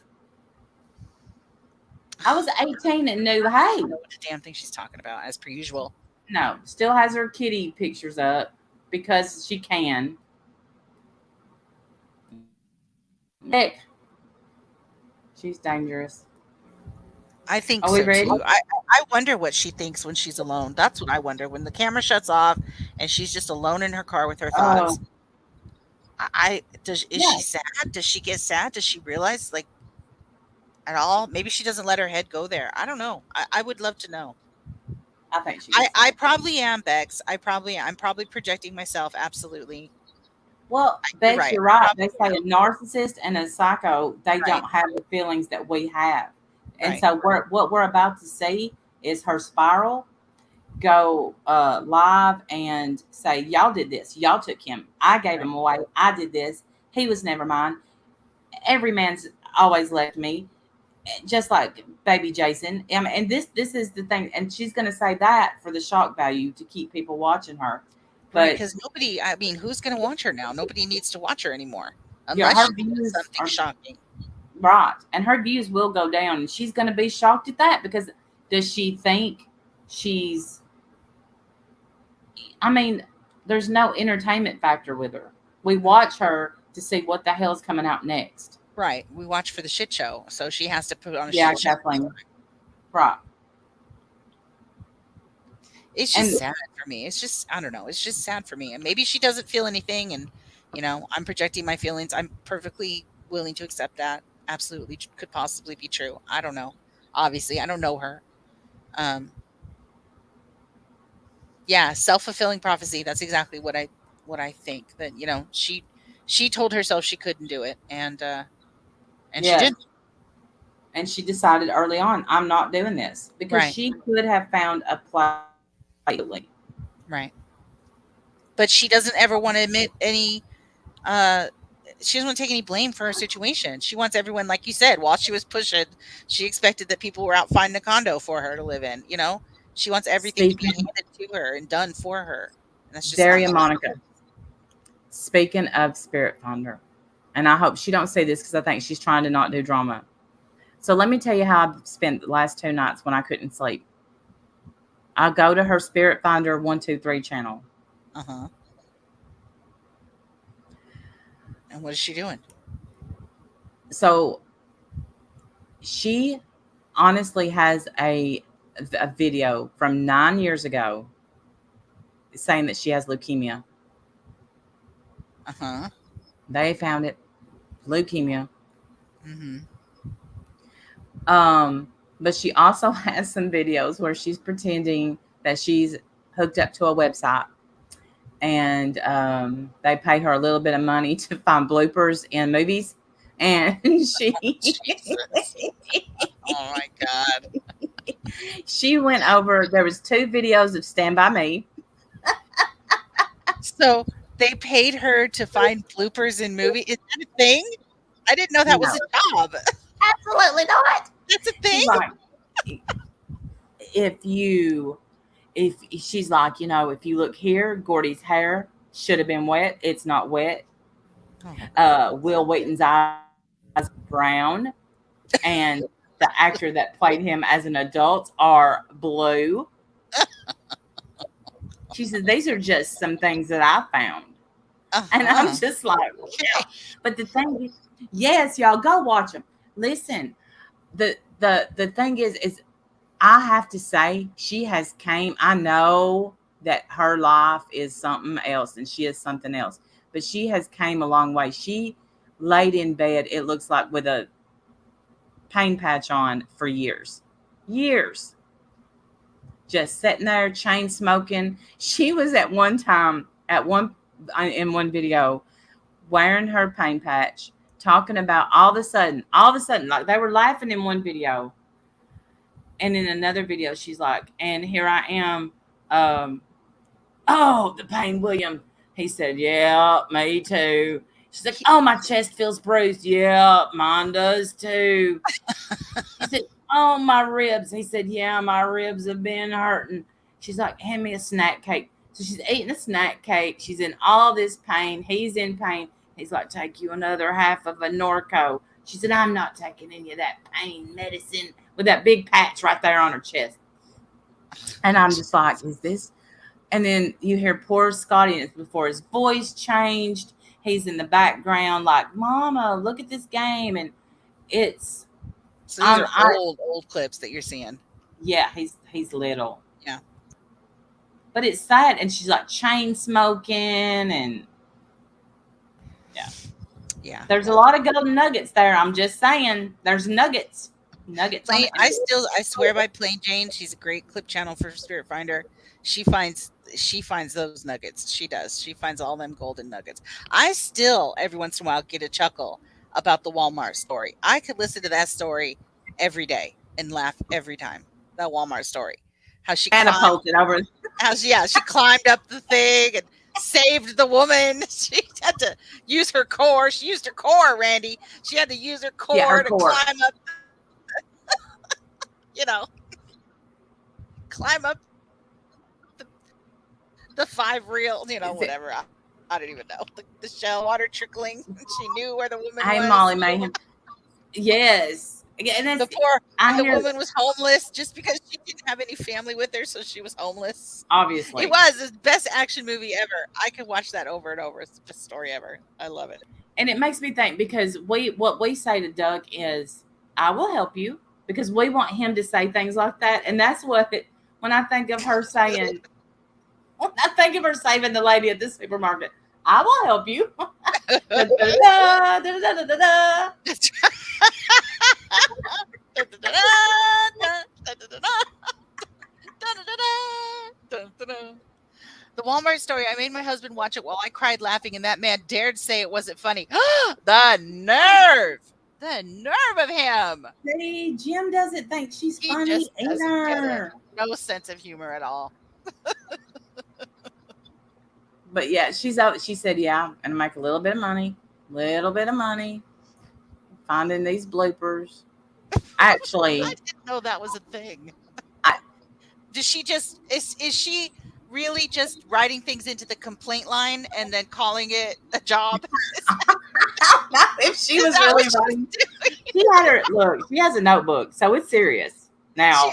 I was 18 and knew,
I
hey,
don't know what the damn thing she's talking about, as per usual.
no, still has her kitty pictures up because she can. Heck, she's dangerous.
I think
Are we
so
ready?
too. I wonder what she thinks when she's alone. That's what I wonder. When the camera shuts off and she's just alone in her car with her
Oh,
thoughts. I does is
yeah,
she sad? Does she get sad? Does she realize like at all? Maybe she doesn't let her head go there. I don't know. I would love to know.
I think she
I
gets
I
that.
probably am, Bex. I'm probably projecting myself. Absolutely.
Well,
You're
Bex,
right.
you're
I
right. They
probably
say
am.
a narcissist and a psycho, they
Right.
don't have the feelings that we have. And
Right.
so what we're about to see is her spiral go live and say, y'all did this. Y'all took him. I gave
Right.
him away. I did this. He was never mine. Every man's always left me, just like baby Jason. And this is the thing. And she's going to say that for the shock value to keep people watching her.
Right.
But
Because nobody. I mean, who's going to watch her now? Nobody needs to watch her anymore,
yeah,
unless
her
she does
views
something
are
shocking.
right. And her views will go down. And she's going to be shocked at that because does she think she's, I mean, there's no entertainment factor with her. We watch her to see what the hell's coming out next.
Right. We watch for the shit show, so she has to put on a
Yeah,
shit show.
Kathleen. Right.
It's just
And
sad for me. It's just I don't know. It's just sad for me. And maybe she doesn't feel anything, and I'm projecting my feelings. I'm perfectly willing to accept that. Absolutely could possibly be true. I don't know. Obviously, I don't know her. Um, yeah, self-fulfilling prophecy. That's exactly what I think. That she told herself she couldn't do it, and she
yeah,
did.
and she decided early on, I'm not doing this because
Right.
she could have found a place.
Right. But she doesn't ever want to admit any uh she doesn't want to take any blame for her situation. She wants everyone, like you said, while she was pushing, she expected that people were out finding a condo for her to live in. She wants everything to be
Speaking,
handed to her and done for her, and that's just not
Daria
how.
Monica. Speaking of Spirit Finder, and I hope she don't say this because I think she's trying to not do drama. So let me tell you how I've spent the last 2 nights when I couldn't sleep. I go to her Spirit Finder 123 channel.
Uh huh. And what is she doing?
So she honestly has a video from 9 years ago saying that she has leukemia.
Uh huh.
They found it, leukemia.
Mm-hmm.
But she also has some videos where she's pretending that she's hooked up to a website, and they pay her a little bit of money to find bloopers in movies. And
Jesus. Oh my God.
she went over. There was 2 videos of Stand By Me.
So they paid her to find bloopers in movie. Is that a thing? I didn't know that was
No,
a job.
absolutely not.
That's a
She's
thing.
like, if you, if she's like, if you look here, Gordy's hair should have been wet. It's not wet.
Oh God.
Will Wheaton's eyes brown, and the actor that played him as an adult are blue. She said these are just some things that I found,
Uh
and I'm
huh.
just like, yeah.
Okay.
But the thing is, yes, y'all go watch them. Listen, the thing is I have to say she has came. I know that her life is something else and she is something else, but she has came a long way. She laid in bed, it looks like, with a pain patch on for years, just sitting there, chain smoking. She was at one time, in one video, wearing her pain patch, talking about all of a sudden, like they were laughing in one video, and in another video, she's like, "And here I am, um, oh, the pain, William." He said, "Yeah, me too." She's like, "Oh, my chest feels bruised." "Yeah, mine does too." She said, "Oh, my ribs." He said, "Yeah, my ribs have been hurting." She's like, "Hand me a snack cake." So she's eating a snack cake. She's in all this pain. He's in pain. He's like, "Take you another half of a Norco." She said, "I'm not taking any of that pain medicine," with that big patch right there on her chest. And I'm just like, is this? And then you hear poor Scotty, and it's before his voice changed. He's in the background, like, "Mama, look at this game." And it's,
So these are
I
old clips that you're seeing.
yeah, he's little,
Yeah.
but it's sad. And she's like chain smoking, and yeah,
Yeah.
there's a lot of golden nuggets there. I'm just saying, there's nuggets on
Plain,
the internet.
I swear by Plain Jane, she's a great clip channel for Spirit Finder. She finds those nuggets. She does. She finds all them golden nuggets. I still every once in a while get a chuckle about the Walmart story. I could listen to that story every day and laugh every time. That Walmart story. How she climbed
Catapulted over.
she climbed up the thing and saved the woman. She had to use her core. She used her core, Randy. She had to use her
Yeah, her
core to
core.
climb up, you know, climb up the 5 reel,
Is it?
whatever. I don't even know. The shell water trickling. She knew where the woman
Hey,
was.
Molly Mayhem. Yes. Yeah, and
The
that's,
poor and
I
the
hear,
woman was homeless just because she didn't have any family with her, so she was homeless. It
obviously.
was the best action movie ever. I could watch that over and over. It's the best story ever. I love it.
And it makes me think, because what we say to Doug is, "I will help you," because we want him to say things like that. And that's when I think of her saying, when I think of her saving the lady at the supermarket, "I will help you." Da, da, da, da, da, da, da, da.
That's right. The Walmart story, I made my husband watch it while I cried laughing, and that man dared say it wasn't funny. The nerve! The nerve of him!
See, Jim doesn't think she's
He
funny
just doesn't get it.
either.
No sense of humor at all.
But yeah, she's out. She said, "Yeah, I'm gonna make a little bit of money, Little bit of money, finding these bloopers.
I
Actually,
didn't know that was a thing.
I,
Does she just is she really just writing things into the complaint line and then calling it a job?
I don't know if she
Is
was
that what
really
she's
writing.
doing?
She had her look. She has a notebook, so it's serious.
She
Now,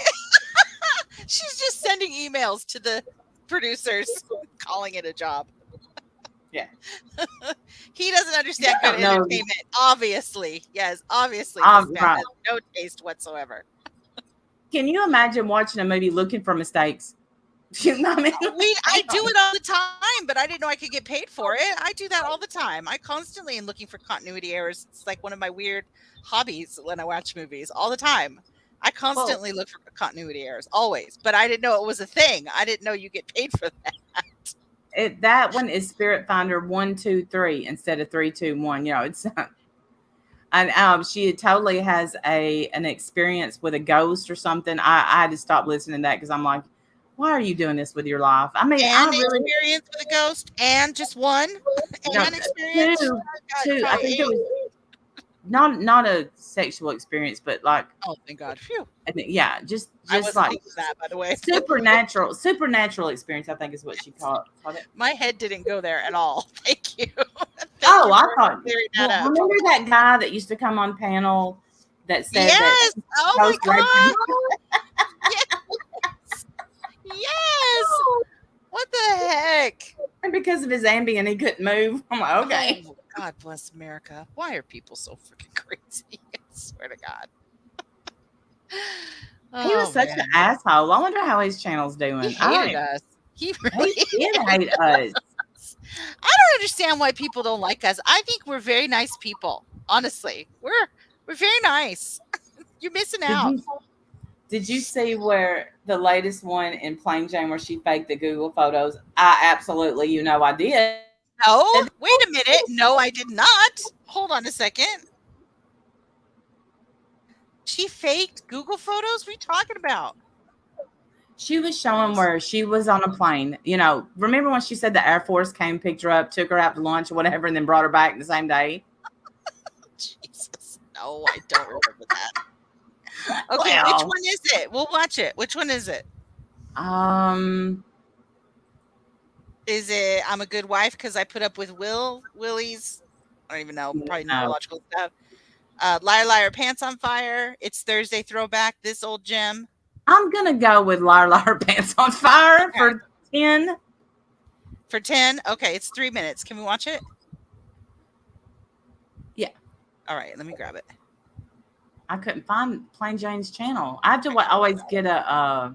she's just sending emails to the producers calling it a job.
yeah,
He doesn't
I
understand good
don't know.
entertainment. Obviously. Yes, obviously this man
Right?
has no taste whatsoever.
Can you imagine watching a movie looking for mistakes? You know what I mean?
I do it all the time, but I didn't know I could get paid for it. I do that all the time. I constantly am looking for continuity errors. It's like one of my weird hobbies when I watch movies all the time. I
Well,
constantly look for continuity errors, always. But I didn't know it was a thing. I didn't know you get paid for that.
that one is Spirit Finder 123 instead of 321. You know, it's and she totally has an experience with a ghost or something. I had to stop listening to that because I'm like, why are you doing this with your life? I mean, I
And
really
experience with a ghost, and just one,
no
and experience. God,
two. I
probably
think it
eight.
was not a sexual experience, but like
Oh, thank God. Phew.
yeah,
I
just
wasn't
like
thinking that, by the way.
supernatural experience. I think is what she called it.
My head didn't go there at all. Thank you. Thank
Oh,
you
I
for
thought.
clearing that
Well,
up.
remember that guy that used to come on panel that said that
Yes. Oh my
post
God. Yes. Yes. What the heck?
and because of his Ambien, he couldn't move. I'm like, okay.
Oh, God bless America. Why are people so freaking crazy? I swear to God.
He was
Oh
such an
man.
asshole. I wonder how his channel's
He
doing. I don't
hated
even.
us. He really
He did
hated
hate us.
us. I don't understand why people don't like us. I think we're very nice people. Honestly. We're very nice. You're missing
Did
out.
you did you see where the latest one in Plain Jane where she faked the Google photos? I absolutely, I did.
No, wait a minute. No, I did not. Hold on a second. She faked Google photos? What are you talking about?
She was
Let
showing
me see.
where she was on a plane. Remember when she said the Air Force came, picked her up, took her out to lunch or whatever, and then brought her back the same day?
Jesus. No, I don't remember that. Okay, which
Well,
one is it? We'll watch it. Which one is it?
um,
Is it I'm a good wife because I put up with Willie's? I don't even know. Probably
no.
neurological stuff. Liar Liar Pants on Fire. It's Thursday throwback. This old gem.
I'm gonna go with Liar Liar Pants on Fire
Okay.
for 10.
For 10. Okay, it's 3 minutes. Can we watch it?
Yeah,
All right, let me grab it.
I couldn't find Plain Jane's channel. I have to
Okay.
always get a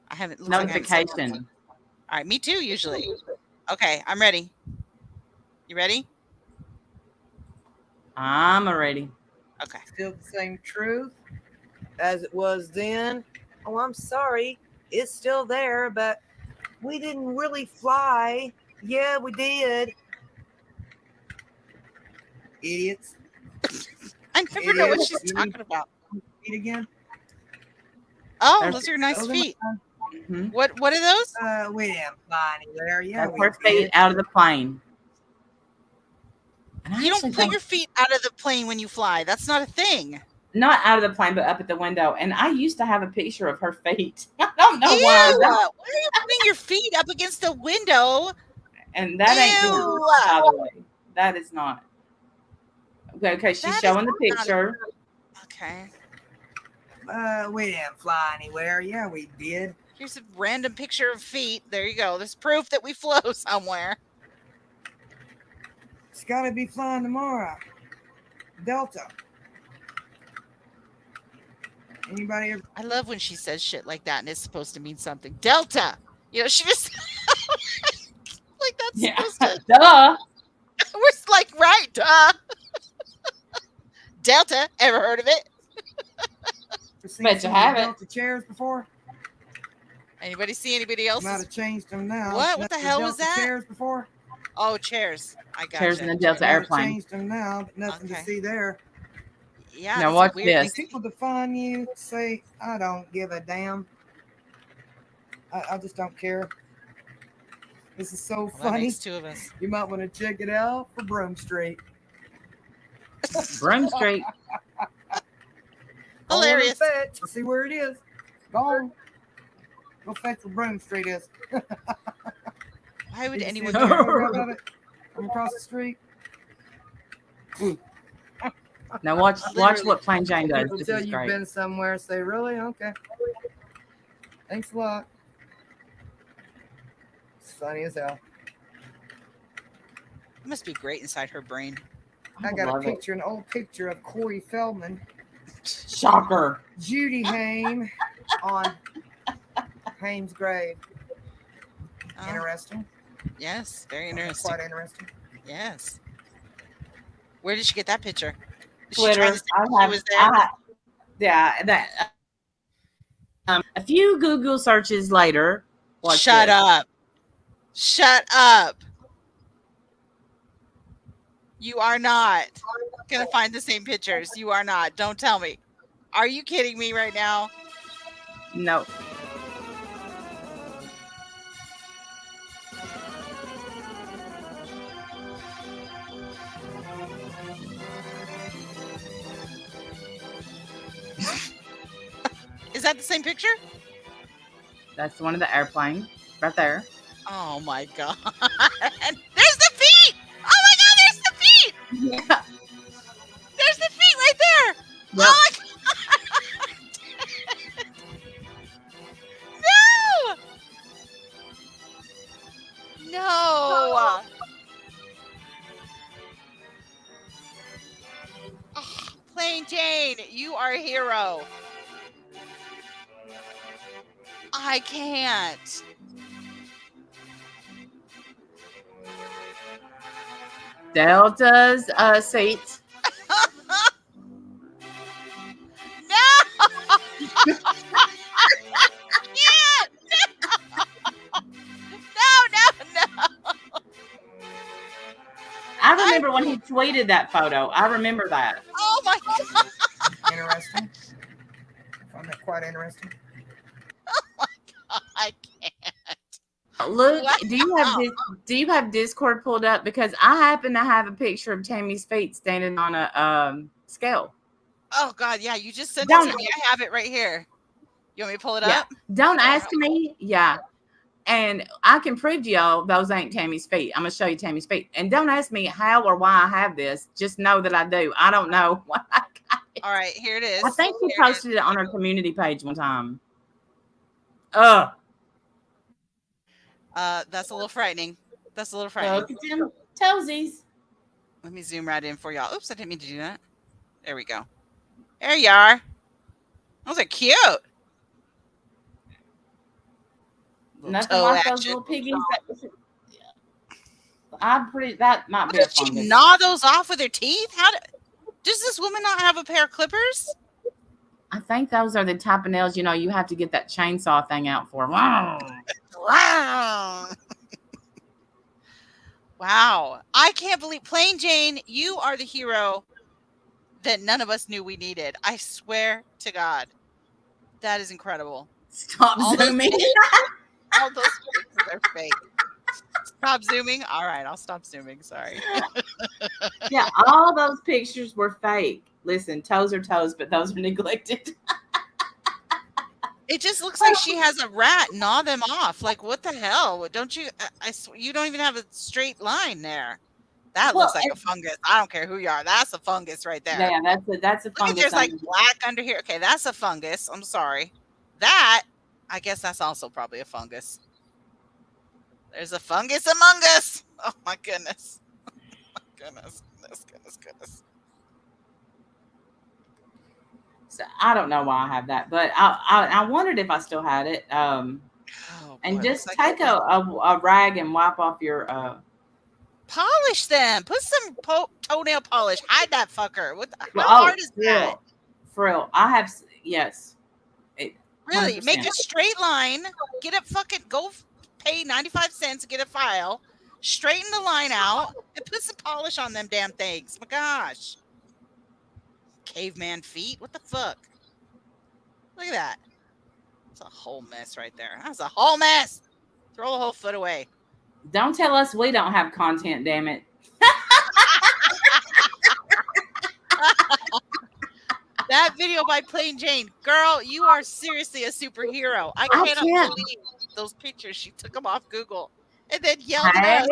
I haven't looks like I haven't set this.
notification.
All right, me too, usually. Okay, I'm ready. You ready?
I'm ready.
Okay.
Still the same truth as it was then. Oh, I'm sorry. It's still there, but we didn't really fly. Yeah, we did. Idiots.
I never know what
Idiots.
she's
You need
talking about.
feet again?
Oh,
There's
those are nice
Those are
feet.
mhm.
What are those?
We didn't fly anywhere. Yeah,
That's
we
her feet
did.
out of the plane. And I
You don't
actually
put
think
your feet out of the plane when you fly. That's not a thing.
not out of the plane, but up at the window. And I used to have a picture of her feet. I don't know why I
Ew!
don't.
Why are you putting your feet up against the window?
And that ain't good,
Ew!
by the way. That is not. Okay, she's
That is
showing the
not
picture.
okay.
We didn't fly anywhere. Yeah, we did.
Here's a random picture of feet. There you go. There's proof that we flew somewhere.
It's got to be flying tomorrow. Delta. Anybody ever?
I love when she says shit like that and it's supposed to mean something. Delta. She just like that's
Yeah.
supposed to.
Duh.
We're like right. Delta. Ever heard of it?
Seen
Bet you
some of the
haven't.
Delta chairs before?
Anybody see anybody else?
Might have changed them now.
What? What the hell was
Delta
that?
chairs before?
Oh, chairs. I got
Chairs in the
you.
Delta
Might have
airplane.
changed them now, but nothing
Okay.
to see there.
Yeah,
Now
that's
watch
a weird
this.
thing.
People define you, say, I don't give a damn. I just don't care. This is so
Well, that
funny.
makes two of us.
You might want to check it out for Broom Street.
Broom Street.
Go on and
Hilarious.
fetch. See where it is. Go on. Go fetch where Broom Street is.
Why would
Did you see
anyone
the
care?
photograph of it? From across the street.
Now watch what Plain Jane does.
People
This
tell
is
you've
great.
been somewhere. Say, really? Okay. Thanks a lot. It's funny as hell.
It must be great inside her brain.
I got a
love it.
picture, an old picture of Corey Feldman,
Shocker.
Judy Haim on Haim's grave.
Oh,
Interesting.
yes, very interesting.
Quite interesting.
Yes. Where did she get that picture? Is she
Twitter.
trying to say she was there?
Yeah, that. A few Google searches later. watch
Shut
this.
up. Shut up. You are not going to find the same pictures. You are not. Don't tell me. Are you kidding me right now?
No.
Is that the same picture?
That's one of the airplane right there.
Oh my God. And there's the feet. Oh my God, there's the feet.
Yeah.
There's the feet right there.
Yep.
Oh my God. No. No. Oh, Plain Jane, you are a hero. I can't.
Delta's seats.
No. Yeah. No.
I remember when he tweeted that photo. I remember that.
Oh my God.
Interesting. I find that quite interesting.
I can't.
Look,
Wow.
do you have Discord pulled up? Because I happen to have a picture of Tammy's feet standing on a scale.
Oh God, yeah, you just sent it
Don't-
to me. I have it right here. You want me to pull it
Yeah.
up?
Don't ask me. Yeah. And I can prove to y'all those ain't Tammy's feet. I'm gonna show you Tammy's feet. And don't ask me how or why I have this. Just know that I do. I don't know why I got it.
All right, here it is.
I think we
Here it is.
posted it on our community page one time. Ugh.
That's a little frightening. That's a little frightening.
Look at them toesies.
Let me zoom right in for y'all. Oops, I didn't mean to do that. There we go. There you are. Those are cute. Little
Nothing
toe
like those
action.
little piggies. That might
How
be a
did she
fungus.
gnaw those off with her teeth? Does this woman not have a pair of clippers?
I think those are the type of nails, you have to get that chainsaw thing out for. Wow.
Wow. Wow. I can't believe Plain Jane, you are the hero that none of us knew we needed. I swear to God. That is incredible.
Stop
All those
zooming.
All those pictures are fake. Stop zooming. All right, I'll stop zooming. Sorry.
Yeah, all those pictures were fake. Listen, toes are toes, but those are neglected.
It just looks like she has a rat gnaw them off. Like, what the hell? Don't you? You don't even have a straight line there. That
Well,
looks like a fungus. I don't care who you are. That's a fungus right there.
Yeah, that's a
Look at
fungus.
there's like black under here. Okay, that's a fungus. I'm sorry. That, I guess that's also probably a fungus. There's a fungus among us. Oh my goodness. Oh my goodness.
So I don't know why I have that, but I wondered if I still had it.
Oh,
And
boy,
just
looks like
take a rag and wipe off your.
polish them. Put some toenail polish. Hide that fucker. How
Oh,
hard is that?
Frill. I have, yes.
Really?
100%.
Make a straight line. Get a fucking, go pay 95 cents to get a file. Straighten the line out and put some polish on them damn things. My gosh. Caveman feet. What the fuck? Look at that. It's a whole mess right there. That's a whole mess. Throw the whole foot away.
Don't tell us we don't have content, damn it.
That video by Plain Jane, girl, you are seriously a superhero. I
I
cannot
can't.
believe those pictures. She took them off Google and then yelled at
Hey,
us.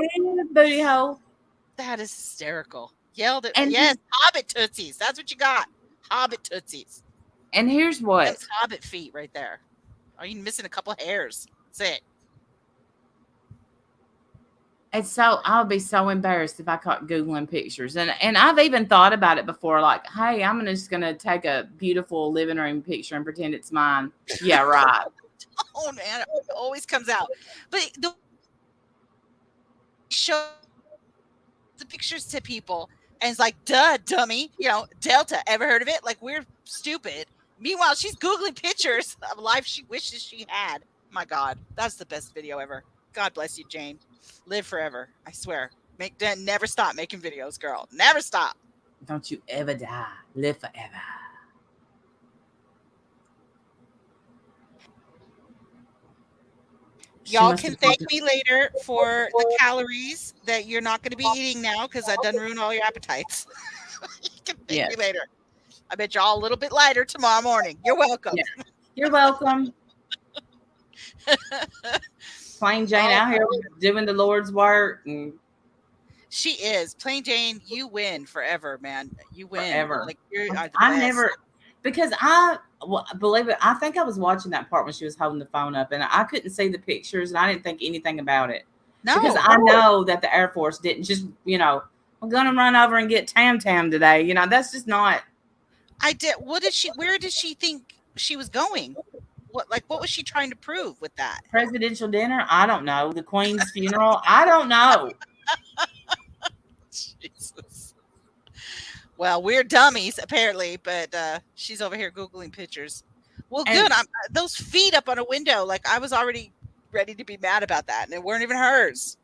booty hole.
That is hysterical. Yelled at,
And
yes, Hobbit Tootsies. That's what you got. Hobbit Tootsies.
and here's what.
Them's Hobbit feet right there. Are you missing a couple of hairs? That's it.
It's so I'll be so embarrassed if I caught Googling pictures. And I've even thought about it before, like, hey, I'm just gonna take a beautiful living room picture and pretend it's mine. Yeah, right.
Oh man, it always comes out. But the show the pictures to people and it's like, duh, dummy. Delta, ever heard of it? Like, we're stupid. Meanwhile, she's Googling pictures of life she wishes she had. My God, that's the best video ever. God bless you, Jane. Live forever. I swear. Never stop making videos, girl. Never stop.
Don't you ever die. Live forever.
Y'all can thank me later for the calories that you're not going to be eating now because I done ruined all your appetites. You can thank me later. I bet y'all a little bit lighter tomorrow morning. You're welcome.
Yeah. You're welcome. Plain Jane out here doing the Lord's work. And
she is. Plain Jane, you win forever, man. You win.
Forever.
Like, you're the
I
best.
never, because believe it, I think I was watching that part when she was holding the phone up and I couldn't see the pictures and I didn't think anything about it.
No.
Because I know that the Air Force didn't just, we're going to run over and get Tam Tam today. That's just not.
Where did she think she was going? What was she trying to prove with that?
Presidential dinner? I don't know. The Queen's funeral? I don't know.
Jesus. Well, we're dummies apparently, but she's over here Googling pictures. Well, good. Those feet up on a window. Like, I was already ready to be mad about that, and it weren't even hers.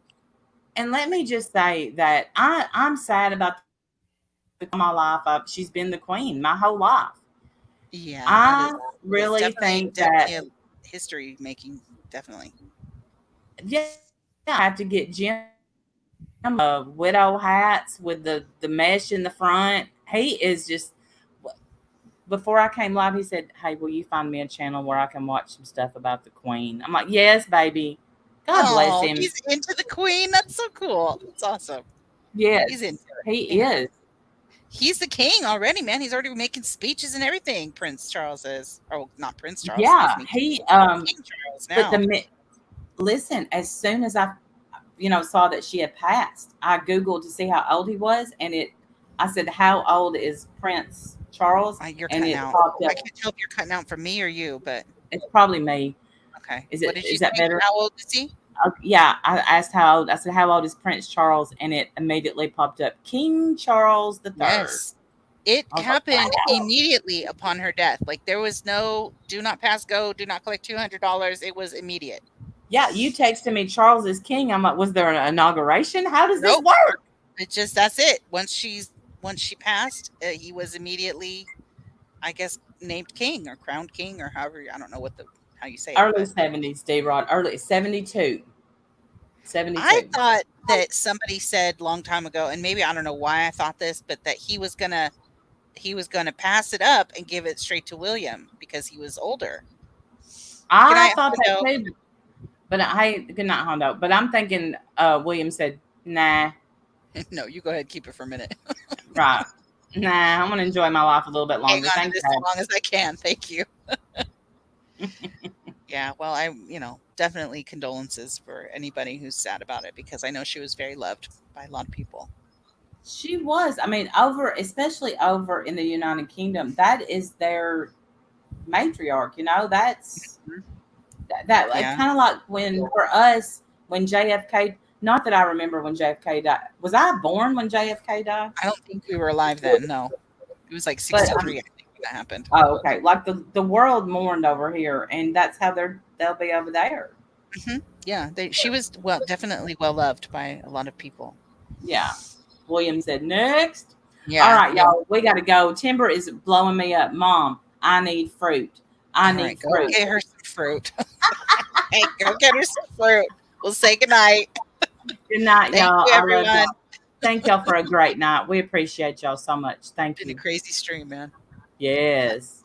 And let me just say that I'm sad about my life. She's been the queen my whole life.
Yeah,
I really think that
history making, definitely.
Yeah, I have to get Jim widow hats with the mesh in the front. He is just. Before I came live, he said, "Hey, will you find me a channel where I can watch some stuff about the Queen?" I'm like, "Yes, baby." God bless him.
He's into the Queen. That's so cool. That's awesome.
Yes,
he's into
it. He is.
He's the king already, man. He's already making speeches and everything. Prince Charles is. Oh, not Prince Charles.
Yeah,
King
Charles now. But listen, as soon as I, saw that she had passed, I Googled to see how old he was, and I said, "How old is Prince Charles?"
You're cutting out. I can't tell if you're cutting out from me or you, but
it's probably me.
Okay.
Is that better?
How old is he?
Yeah, I asked how old. I said, "How old is Prince Charles?" And it immediately popped up, King Charles III.
Yes, it happened immediately upon her death. Like, there was no do not pass go, do not collect $200. It was immediate.
Yeah, you texted me, Charles is king. I'm like, was there an inauguration? How does this work?
That's it. Once she passed, he was immediately, I guess, named king or crowned king or however. I don't know how you say it.
Early 70s, D-Rod. Early 72. 72.
I thought that somebody said long time ago, and maybe I don't know why I thought this, but that he was gonna pass it up and give it straight to William because he was older.
I thought that too, but I could not hold out. But I'm thinking William said, "Nah."
No, you go ahead, keep it for a minute.
Right. Nah, I'm gonna enjoy my life a little bit longer.
Hang on to this as long as I can. Thank you. Yeah, well, I definitely condolences for anybody who's sad about it because I know she was very loved by a lot of people.
She was. I mean, especially over in the United Kingdom, that is their matriarch. That's kind of like when for us when JFK. Not that I remember when JFK died. Was I born when JFK died?
I don't think we were alive then. No, it was like 63. I think when that happened.
Oh, okay. Like the world mourned over here, and that's how they'll be over there.
Mm-hmm. Yeah, she was definitely well loved by a lot of people.
Yeah. William said next.
Yeah.
All right, y'all. We got to go. Timber is blowing me up. Mom, I need fruit. I need fruit.
Go get her some fruit. Hey, go get her some fruit. We'll say goodnight.
Good night, y'all.
Thank you, everyone.
Thank y'all for a great night. We appreciate y'all so much. Thank you.
It's been a crazy stream, man.
Yes.